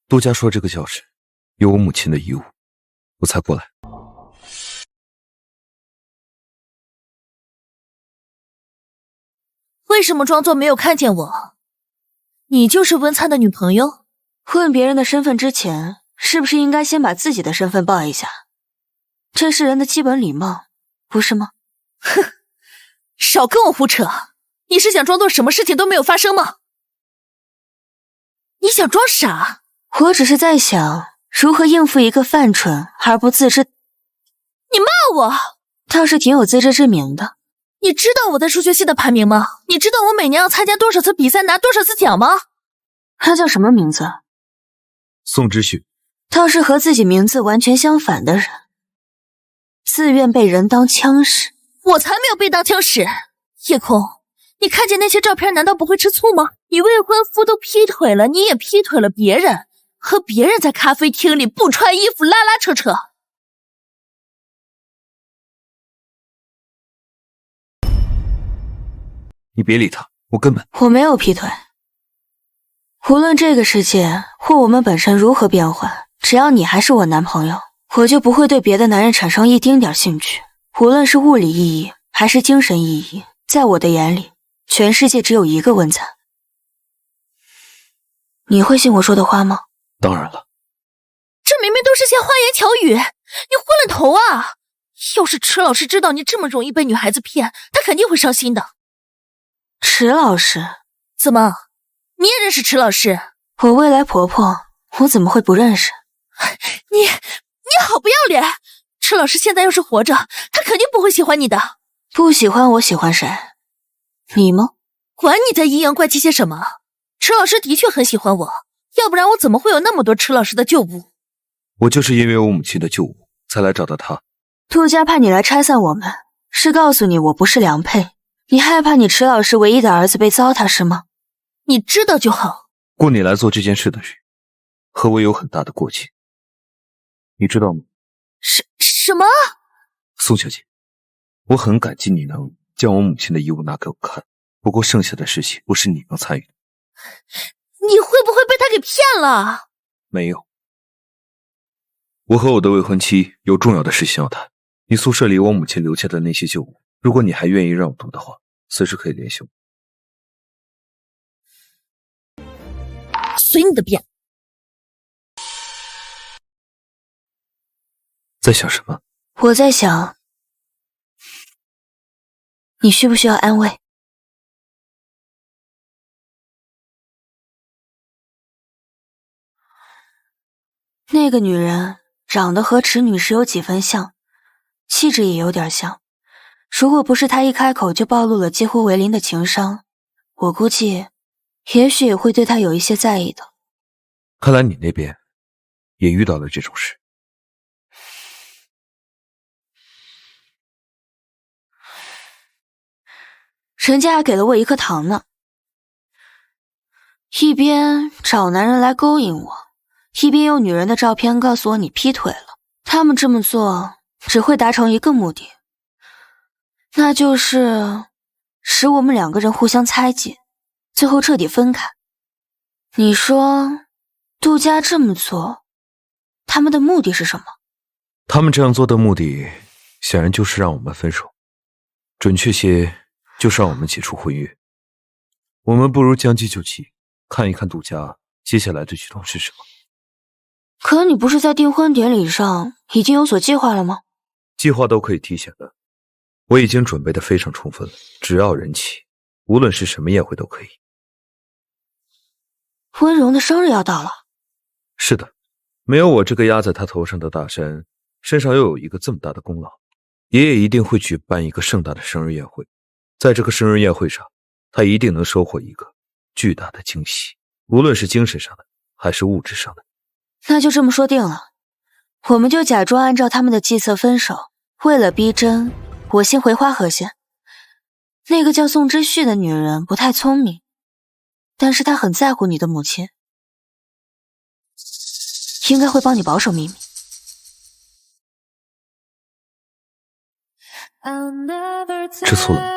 杜家说这个教室有我母亲的遗物，我才过来。为什么装作没有看见我？你就是温灿的女朋友？问别人的身份之前，是不是应该先把自己的身份报一下？这是人的基本礼貌，不是吗？哼，少跟我胡扯！你是想装作什么事情都没有发生吗？你想装傻？我只是在想如何应付一个犯蠢而不自知。你骂我？倒是挺有自知之明的。你知道我在数学系的排名吗？你知道我每年要参加多少次比赛，拿多少次奖吗？他叫什么名字？宋之旭。倒是和自己名字完全相反的人，自愿被人当枪使。我才没有被当枪使。夜空，你看见那些照片难道不会吃醋吗？你未婚夫都劈腿了，你也劈腿了别人，和别人在咖啡厅里不穿衣服拉拉扯扯。你别理他，我没有劈腿。无论这个世界或我们本身如何变换，只要你还是我男朋友，我就不会对别的男人产生一丁点兴趣。无论是物理意义还是精神意义，在我的眼里，全世界只有一个温惨。你会信我说的话吗？当然了。这明明都是些花言巧语，你昏了头啊！要是池老师知道你这么容易被女孩子骗，他肯定会伤心的。池老师？怎么，你也认识池老师？我未来婆婆，我怎么会不认识？你好不要脸！池老师现在要是活着，他肯定不会喜欢你的。不喜欢我喜欢谁？你吗？管你在阴阳怪气些什么，池老师的确很喜欢我，要不然我怎么会有那么多池老师的旧物？我就是因为我母亲的旧物才来找到他。杜家派你来拆散我们，是告诉你我不是良配。你害怕你池老师唯一的儿子被糟蹋是吗？你知道就好。雇你来做这件事的人，和我有很大的过节，你知道吗？什么？宋小姐，我很感激你能将我母亲的遗物拿给我看，不过剩下的事情不是你能参与的。你会不会被他给骗了？没有，我和我的未婚妻有重要的事情要谈。你宿舍里我母亲留下的那些旧物，如果你还愿意让我读的话，随时可以联系我。随你的便。在想什么？我在想，你需不需要安慰？那个女人长得和池女士有几分像，气质也有点像。如果不是她一开口就暴露了几乎为零的情商，我估计也许也会对她有一些在意的。看来你那边也遇到了这种事。人家还给了我一颗糖呢，一边找男人来勾引我，一边用女人的照片告诉我你劈腿了。他们这么做只会达成一个目的，那就是使我们两个人互相猜忌，最后彻底分开。你说杜家这么做，他们的目的是什么？他们这样做的目的显然就是让我们分手，准确些就是让我们解除婚约。我们不如将计就计，看一看杜家接下来的举动是什么。可你不是在订婚典礼上已经有所计划了吗？计划都可以提前的，我已经准备的非常充分了，只要人齐，无论是什么宴会都可以。温荣的生日要到了。是的，没有我这个压在他头上的大山，身上又有一个这么大的功劳，爷爷一定会举办一个盛大的生日宴会。在这个生日宴会上，他一定能收获一个巨大的惊喜，无论是精神上的还是物质上的。那就这么说定了，我们就假装按照他们的计策分手。为了逼真，我先回花河县。那个叫宋之旭的女人不太聪明，但是她很在乎你的母亲，应该会帮你保守秘密。吃醋了吗？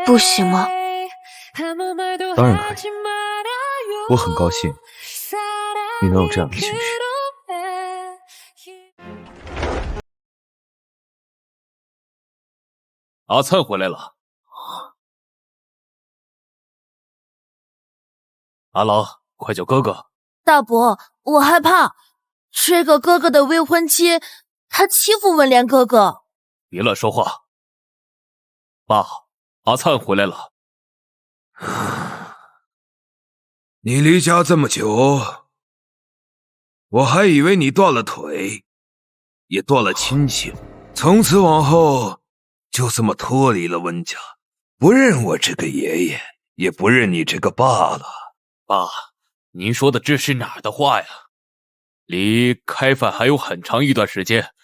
不行吗？当然可以，我很高兴你能有这样的情绪。阿灿回来了。阿郎，快叫哥哥。大伯，我害怕，这个哥哥的未婚妻，他欺负文莲哥哥。别乱说话。爸，阿灿回来了。你离家这么久，我还以为你断了腿，也断了亲情，从此往后就这么脱离了温家，不认我这个爷爷，也不认你这个爸了。爸，您说的这是哪儿的话呀？离开饭还有很长一段时间，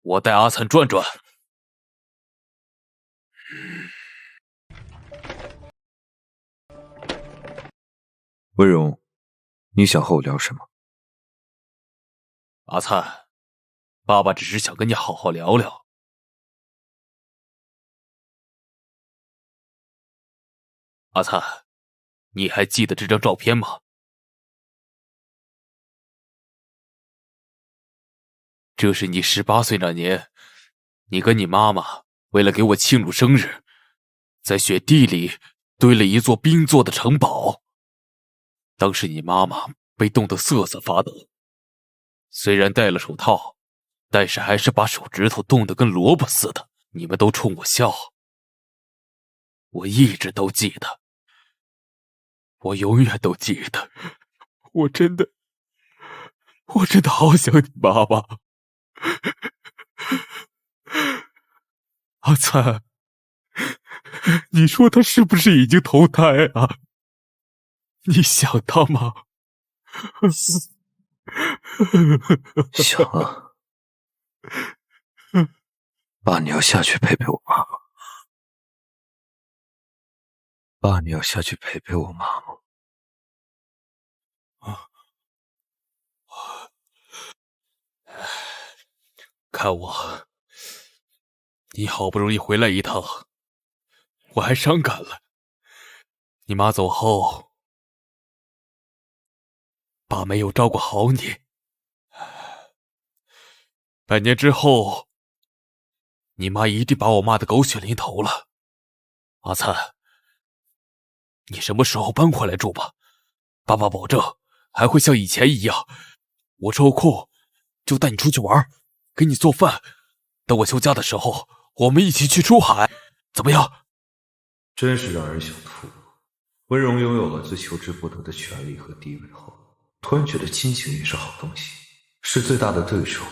我带阿灿转转。温柔，你想和我聊什么？阿灿，爸爸只是想跟你好好聊聊。阿灿，你还记得这张照片吗？这是你18岁那年，你跟你妈妈为了给我庆祝生日，在雪地里堆了一座冰做的城堡。当时你妈妈被冻得瑟瑟发抖，虽然戴了手套，但是还是把手指头冻得跟萝卜似的。你们都冲我笑，我一直都记得，我永远都记得。我真的好想你妈妈。阿灿，你说他是不是已经投胎啊？你想他吗？想啊。爸，你要下去陪陪我妈妈。爸，你要下去陪陪我妈妈。看我，你好不容易回来一趟，我还伤感了。你妈走后，爸没有照顾好你。100年之后，你妈一定把我骂得狗血淋头了。阿灿，你什么时候搬回来住吧？爸爸保证还会像以前一样，我抽空就带你出去玩，给你做饭。等我休假的时候，我们一起去出海，怎么样？真是让人想吐。温柔拥有了最求之不得的权利和地位后，突然觉得亲情也是好东西，是最大的对手，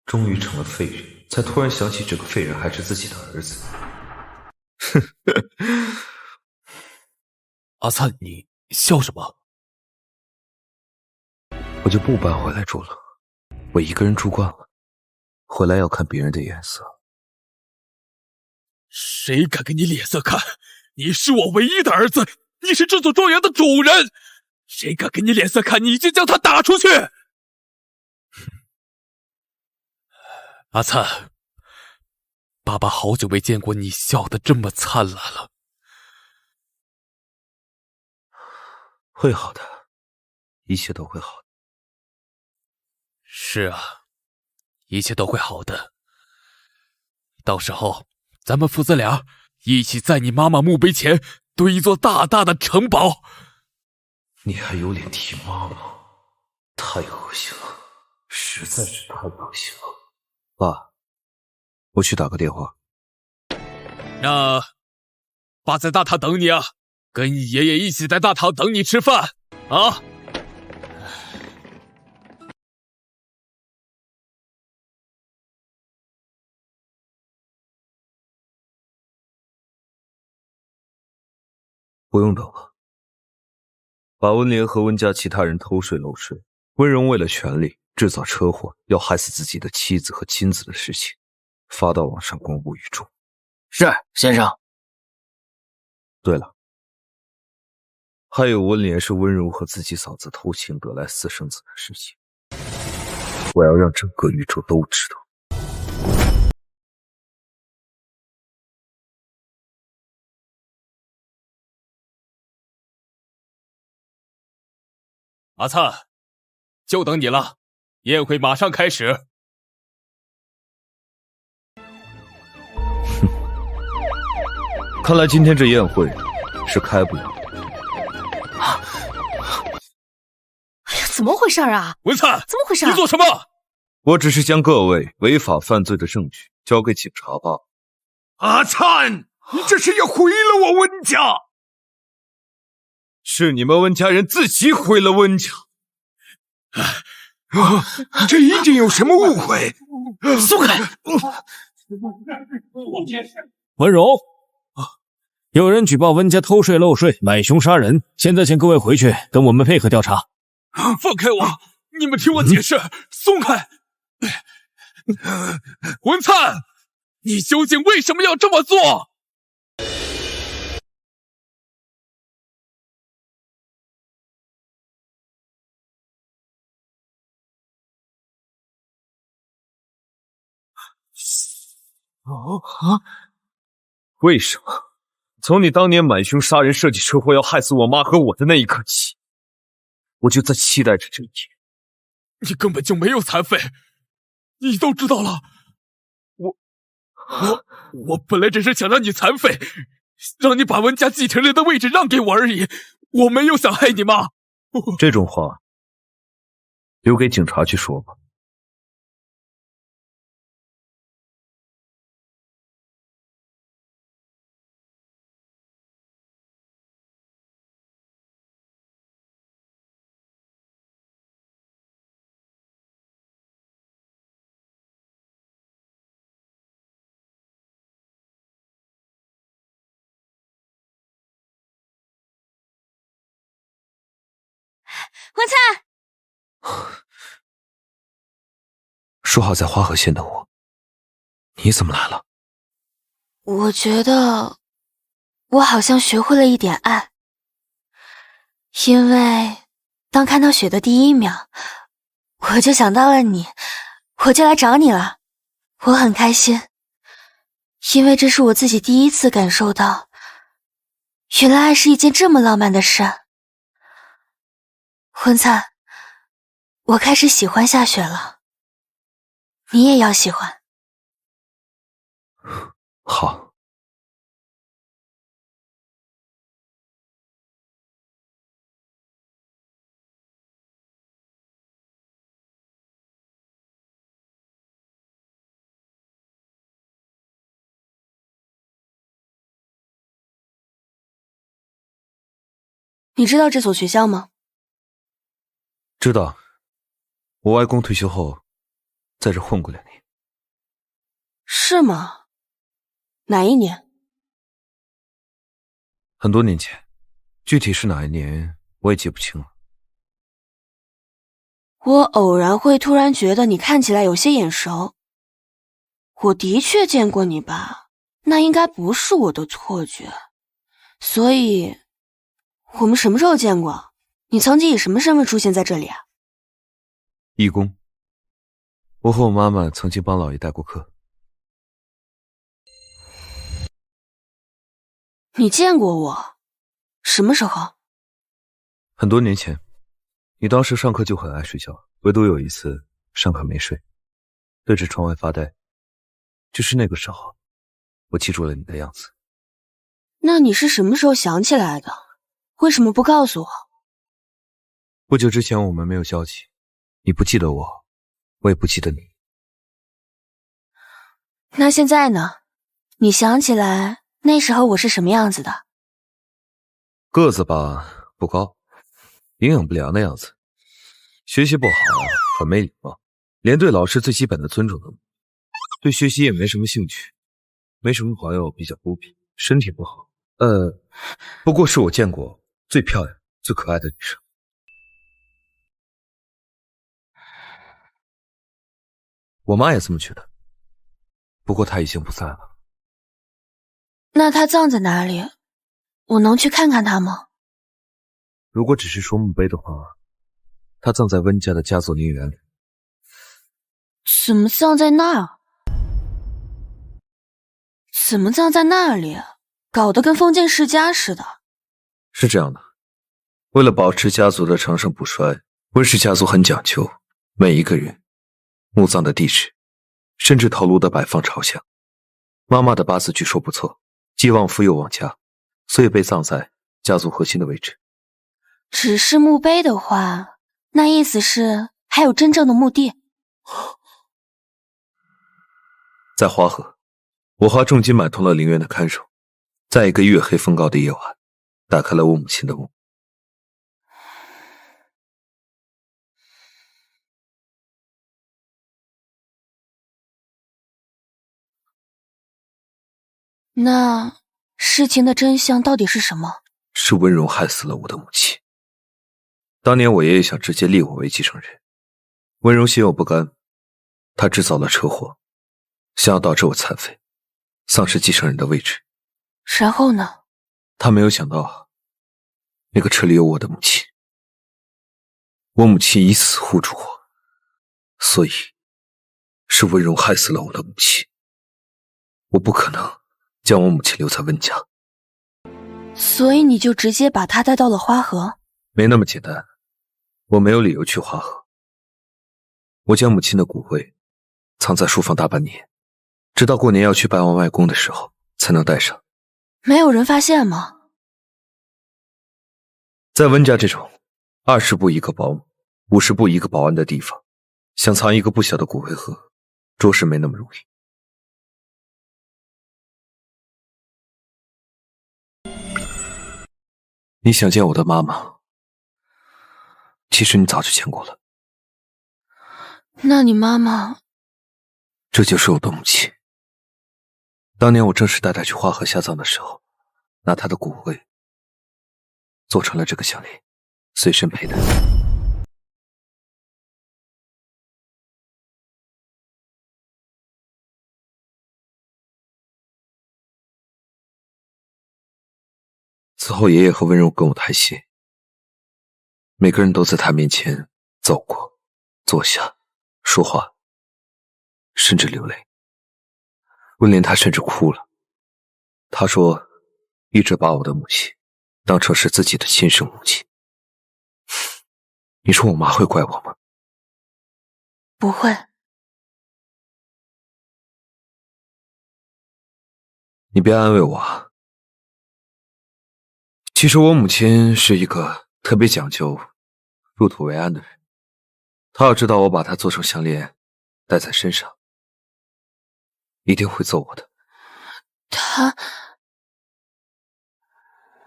终于成了废人，才突然想起这个废人还是自己的儿子。阿灿，你笑什么？我就不搬回来住了，我一个人住惯了，回来要看别人的眼色。谁敢给你脸色看？你是我唯一的儿子，你是这座庄园的主人，谁敢给你脸色看，你就将他打出去！阿灿，爸爸好久没见过你笑得这么灿烂了。会好的，一切都会好的。是啊，一切都会好的。到时候，咱们父子俩一起在你妈妈墓碑前堆一座大大的城堡。你还有脸提妈妈？太恶心了，实在是太恶心了。爸，我去打个电话。那爸在大堂等你啊，跟爷爷一起在大堂等你吃饭啊。不用等了。把温莲和温家其他人偷税漏税，温荣为了权力制造车祸，要害死自己的妻子和亲子的事情，发到网上公布于众。是，先生。对了，还有温莲是温柔和自己嫂子偷情得来私生子的事情，我要让整个宇宙都知道。阿灿，就等你了，宴会马上开始。看来今天这宴会是开不了。哎呀，怎么回事啊？文灿，怎么回事？你做什么？我只是将各位违法犯罪的证据交给警察罢了。阿灿，你这是要毁了我温家！是你们温家人自己毁了温家。这一定有什么误会。松开！文荣，有人举报温家偷税漏税、买凶杀人，现在请各位回去跟我们配合调查。放开我！你们听我解释！松开！文灿，你究竟为什么要这么做？为什么？从你当年买凶杀人、设计车祸要害死我妈和我的那一刻起，我就在期待着这一天。你根本就没有残废，你都知道了。我本来只是想让你残废，让你把温家继承人的位置让给我而已，我没有想害你妈。这种话留给警察去说吧。文灿，说好在花河县等我，你怎么来了？我觉得我好像学会了一点爱，因为当看到雪的第一秒，我就想到了你，我就来找你了。我很开心，因为这是我自己第一次感受到，原来爱是一件这么浪漫的事。文灿，我开始喜欢下雪了，你也要喜欢。好。你知道这所学校吗？知道，我外公退休后在这混过2年。是吗？哪一年？很多年前，具体是哪一年我也记不清了。我偶然会突然觉得你看起来有些眼熟，我的确见过你吧？那应该不是我的错觉。所以，我们什么时候见过？你曾经以什么身份出现在这里啊？义工。我和我妈妈曾经帮老爷带过课。你见过我？什么时候？很多年前，你当时上课就很爱睡觉，唯独有一次上课没睡，对着窗外发呆。就是那个时候，我记住了你的样子。那你是什么时候想起来的？为什么不告诉我？不久之前我们没有交集，你不记得我，我也不记得你。那现在呢？你想起来那时候我是什么样子的？个子吧不高，营养不良的样子，学习不好，很没礼貌，连对老师最基本的尊重都没有，对学习也没什么兴趣，没什么朋友，比较孤僻，身体不好。不过是我见过最漂亮、最可爱的女生。我妈也这么觉得，不过她已经不在了。那她葬在哪里？我能去看看她吗？如果只是说墓碑的话，她葬在温家的家族陵园里。怎么葬在那儿？怎么葬在那里？搞得跟封建世家似的。是这样的，为了保持家族的长盛不衰，温氏家族很讲究，每一个人墓葬的地址，甚至头颅的摆放朝向。妈妈的八字据说不错，既旺夫又旺家，所以被葬在家族核心的位置。只是墓碑的话，那意思是还有真正的墓地。在花河，我花重金买通了陵园的看守，在一个月黑风高的夜晚，打开了我母亲的墓。那事情的真相到底是什么？是温柔害死了我的母亲。当年我爷爷想直接立我为继承人，温柔心有不甘，他制造了车祸，想要导致我残废，丧失继承人的位置。然后呢？他没有想到，那个车里有我的母亲。我母亲以死护住我，所以是温柔害死了我的母亲。我不可能将我母亲留在温家。所以你就直接把她带到了花河？没那么简单，我没有理由去花河。我将母亲的骨灰藏在书房大半年，直到过年要去拜望外公的时候才能带上。没有人发现吗？在温家这种20步一个保姆，50步一个保安的地方，想藏一个不小的骨灰盒，着实没那么容易。你想见我的妈妈，其实你早就见过了。那你妈妈……这就是我的母亲。当年我正式带她去花河下葬的时候，拿她的骨灰做成了这个项链，随身佩戴。此后爷爷和温柔跟我太亲，每个人都在他面前走过、坐下、说话，甚至流泪。温莲她甚至哭了，她说一直把我的母亲当成是自己的亲生母亲。你说我妈会怪我吗？不会。你别安慰我啊。其实我母亲是一个特别讲究入土为安的人，她要知道我把它做成项链戴在身上，一定会揍我的。她……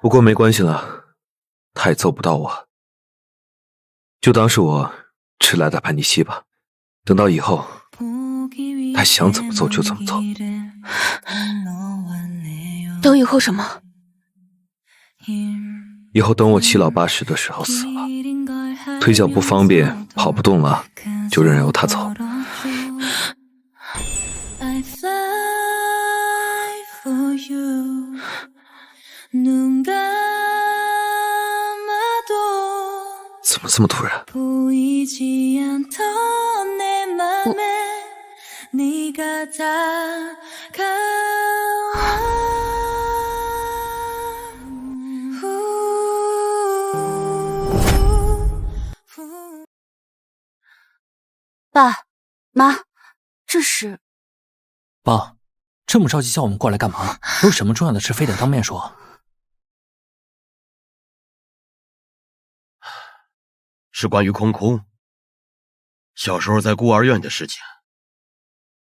不过没关系了，她也揍不到我，就当是我迟来的叛逆期吧。等到以后，她想怎么揍就怎么揍。等以后什么？以后等我七老80的时候死了，腿脚不方便，跑不动了，就任由他走。怎么这么突然？爸妈，这是……爸，这么着急叫我们过来干嘛？有什么重要的事非得当面说？是关于空空小时候在孤儿院的事情，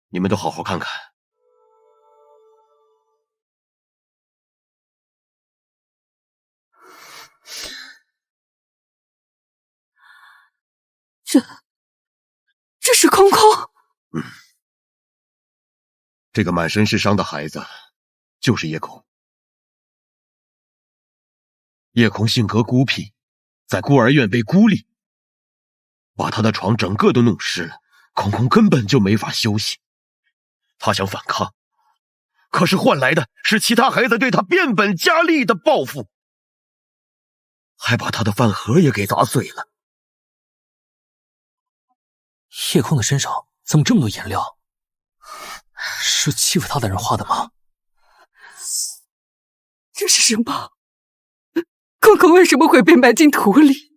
你们都好好看看。这是空空。这个满身是伤的孩子就是叶空。叶空性格孤僻，在孤儿院被孤立，把他的床整个都弄湿了，空空根本就没法休息。他想反抗，可是换来的是其他孩子对他变本加厉的报复，还把他的饭盒也给砸碎了。叶空的身上怎么这么多颜料？是欺负他的人画的吗？这是什么？空空为什么会被埋进土里？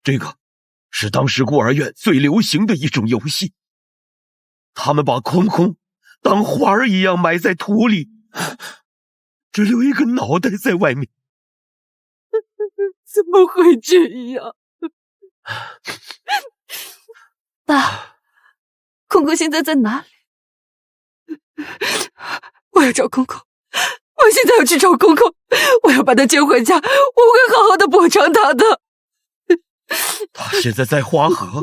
这个是当时孤儿院最流行的一种游戏，他们把空空当花儿一样埋在土里，只留一个脑袋在外面。怎么会这样？爸，空空现在在哪里？我要找空空，我现在要去找空空，我要把她接回家，我会好好的补偿她的。她现在在花河，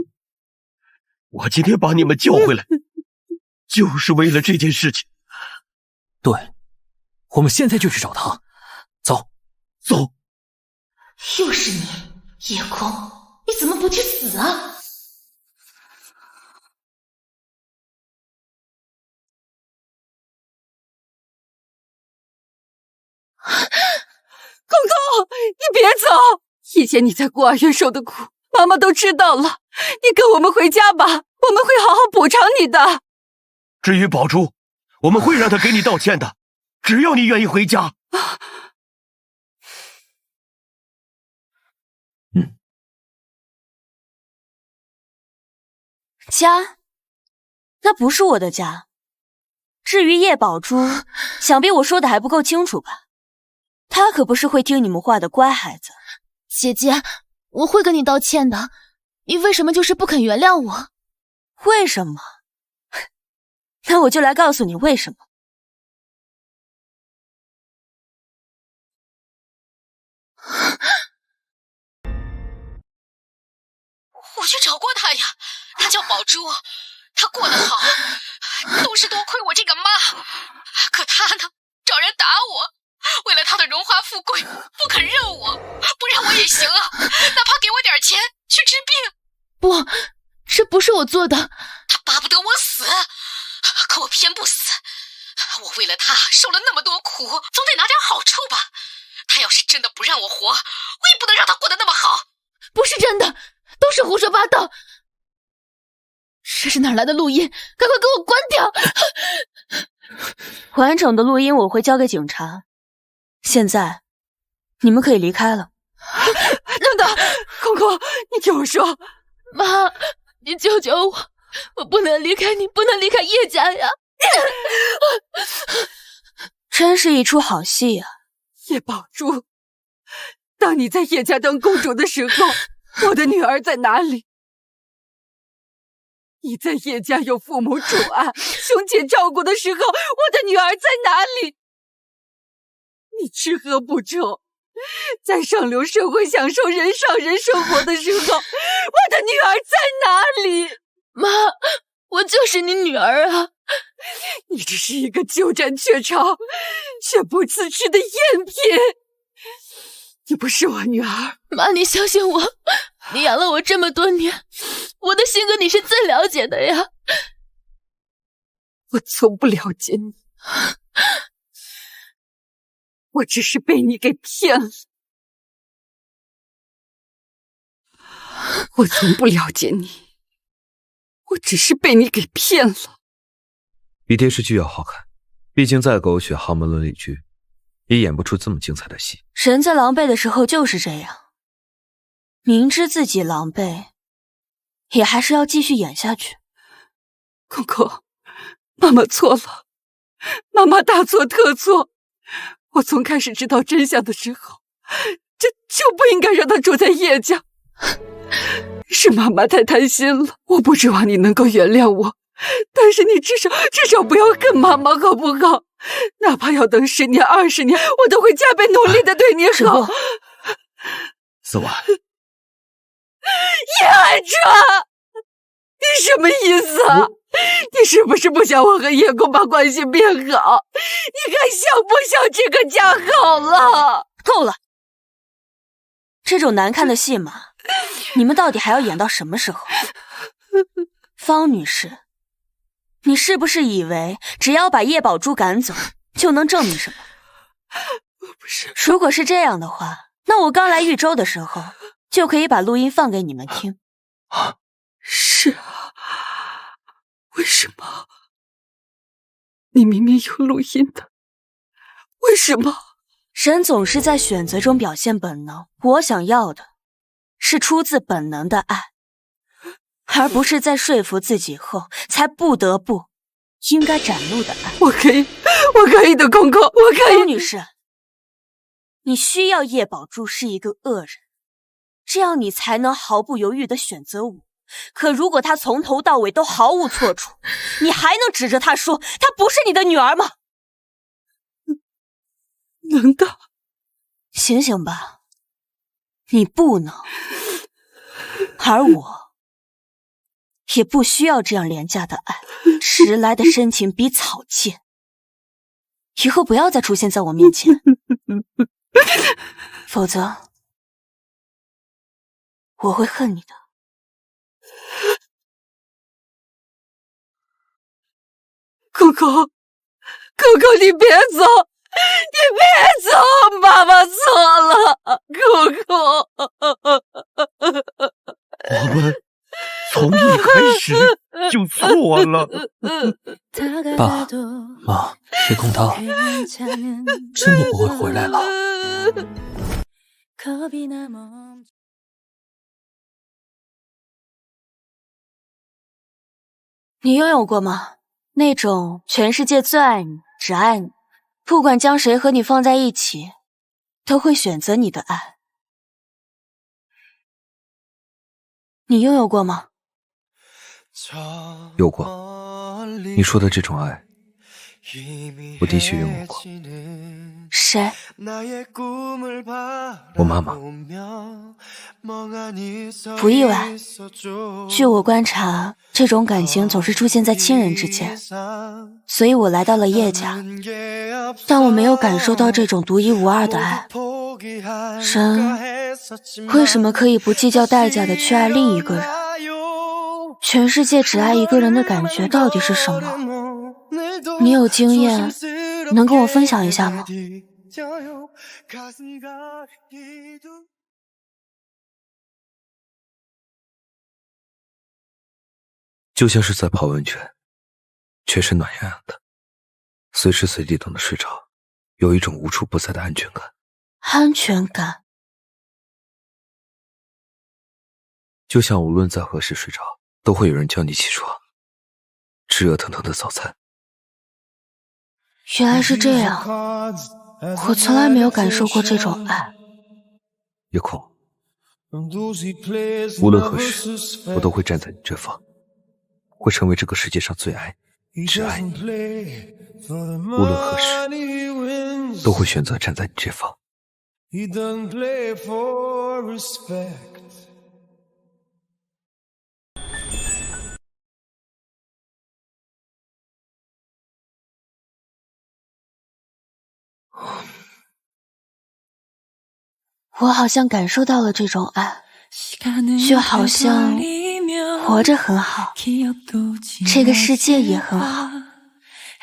我今天把你们叫回来，就是为了这件事情。对，我们现在就去找她。走，走。又是你，夜空，你怎么不去死啊？空空，你别走！以前你在孤儿院受的苦，妈妈都知道了。你跟我们回家吧，我们会好好补偿你的。至于宝珠，我们会让她给你道歉的，只要你愿意回家。家？那不是我的家。至于叶宝珠，想必我说的还不够清楚吧？她可不是会听你们话的乖孩子。姐姐，我会跟你道歉的。你为什么就是不肯原谅我？为什么？那我就来告诉你为什么。我去找过他呀，他叫宝珠，他过得好，都是多亏我这个妈。可他呢，找人打我，为了他的荣华富贵，不肯认我，不认我也行啊，哪怕给我点钱去治病。不，这不是我做的。他巴不得我死，可我偏不死。我为了他受了那么多苦，总得拿点好处吧。他要是真的不让我活，我也不能让他过得那么好。不是真的，都是胡说八道。这是哪来的录音？赶快给我关掉！完整的录音我会交给警察。现在，你们可以离开了。等等，空空，你听我说。妈，你救救我！我不能离开你，不能离开叶家呀！真是一出好戏啊！叶宝珠，当你在叶家当公主的时候，我的女儿在哪里？你在叶家有父母宠爱、兄姐照顾的时候，我的女儿在哪里？你吃喝不愁，在上流社会享受人上人生活的时候，我的女儿在哪里？妈，我就是你女儿啊！你只是一个鸠占鹊巢却不自知的赝品，你不是我女儿。妈，你相信我，你养了我这么多年，我的性格你是最了解的呀。我从不了解你，我只是被你给骗了。我从不了解你，我只是被你给骗了。比电视剧要好看，毕竟再狗血豪门伦理剧也演不出这么精彩的戏。人在狼狈的时候就是这样，明知自己狼狈，也还是要继续演下去。空空，妈妈错了，妈妈大错特错。我从开始知道真相的时候，就不应该让他住在叶家。是妈妈太贪心了，我不指望你能够原谅我，但是你至少不要恨妈妈，好不好？哪怕要等10年、20年，我都会加倍努力的对你好。思婉，叶寒川，你什么意思啊？你是不是不想我和叶公把关系变好？你还想不想这个家好了？够了！这种难看的戏码，你们到底还要演到什么时候？方女士，你是不是以为只要把叶宝珠赶走，就能证明什么？不是。如果是这样的话，那我刚来豫州的时候，就可以把录音放给你们听。是啊，为什么？你明明有录音的，为什么？人总是在选择中表现本能，我想要的是出自本能的爱，而不是在说服自己后才不得不应该展露的爱。我可以的，空空，我可以。方女士，你需要叶宝珠是一个恶人，这样你才能毫不犹豫地选择我，可如果她从头到尾都毫无错处，你还能指着她说她不是你的女儿吗？能的。醒醒吧，你不能，而我也不需要这样廉价的爱，迟来的深情比草贱。以后不要再出现在我面前，否则我会恨你的。狗狗，狗狗，你别走！你别走，妈妈错了，狗狗。我们从一开始就错了。爸妈，夜空他真的不会回来了。你拥有过吗？那种全世界最爱你，只爱你，不管将谁和你放在一起，都会选择你的爱。你拥有过吗？有过。你说的这种爱，我的确拥有过。谁？我妈妈。不意外。据我观察，这种感情总是出现在亲人之间，所以我来到了叶家，但我没有感受到这种独一无二的爱。人为什么可以不计较代价的去爱另一个人？全世界只爱一个人的感觉到底是什么？你有经验，能跟我分享一下吗？就像是在泡温泉，全身暖洋洋的，随时随地都能睡着，有一种无处不在的安全感。安全感？就像无论在何时睡着，都会有人叫你起床，吃热腾腾的早餐。原来是这样，我从来没有感受过这种爱。夜空，无论何时，我都会站在你这方，会成为这个世界上最爱你、只爱你。无论何时，都会选择站在你这方。我好像感受到了这种爱，就好像活着很好，这个世界也很好。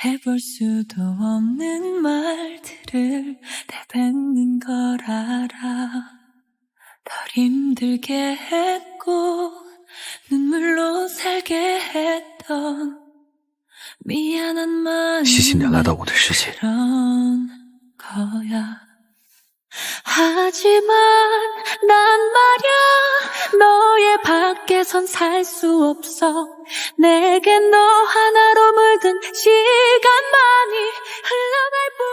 谢谢你来到我的世界。 하지만 난 말야 너의 밖에선 살 수 없어 내겐 너 하나로 물든 시간만이 흘러갈 뿐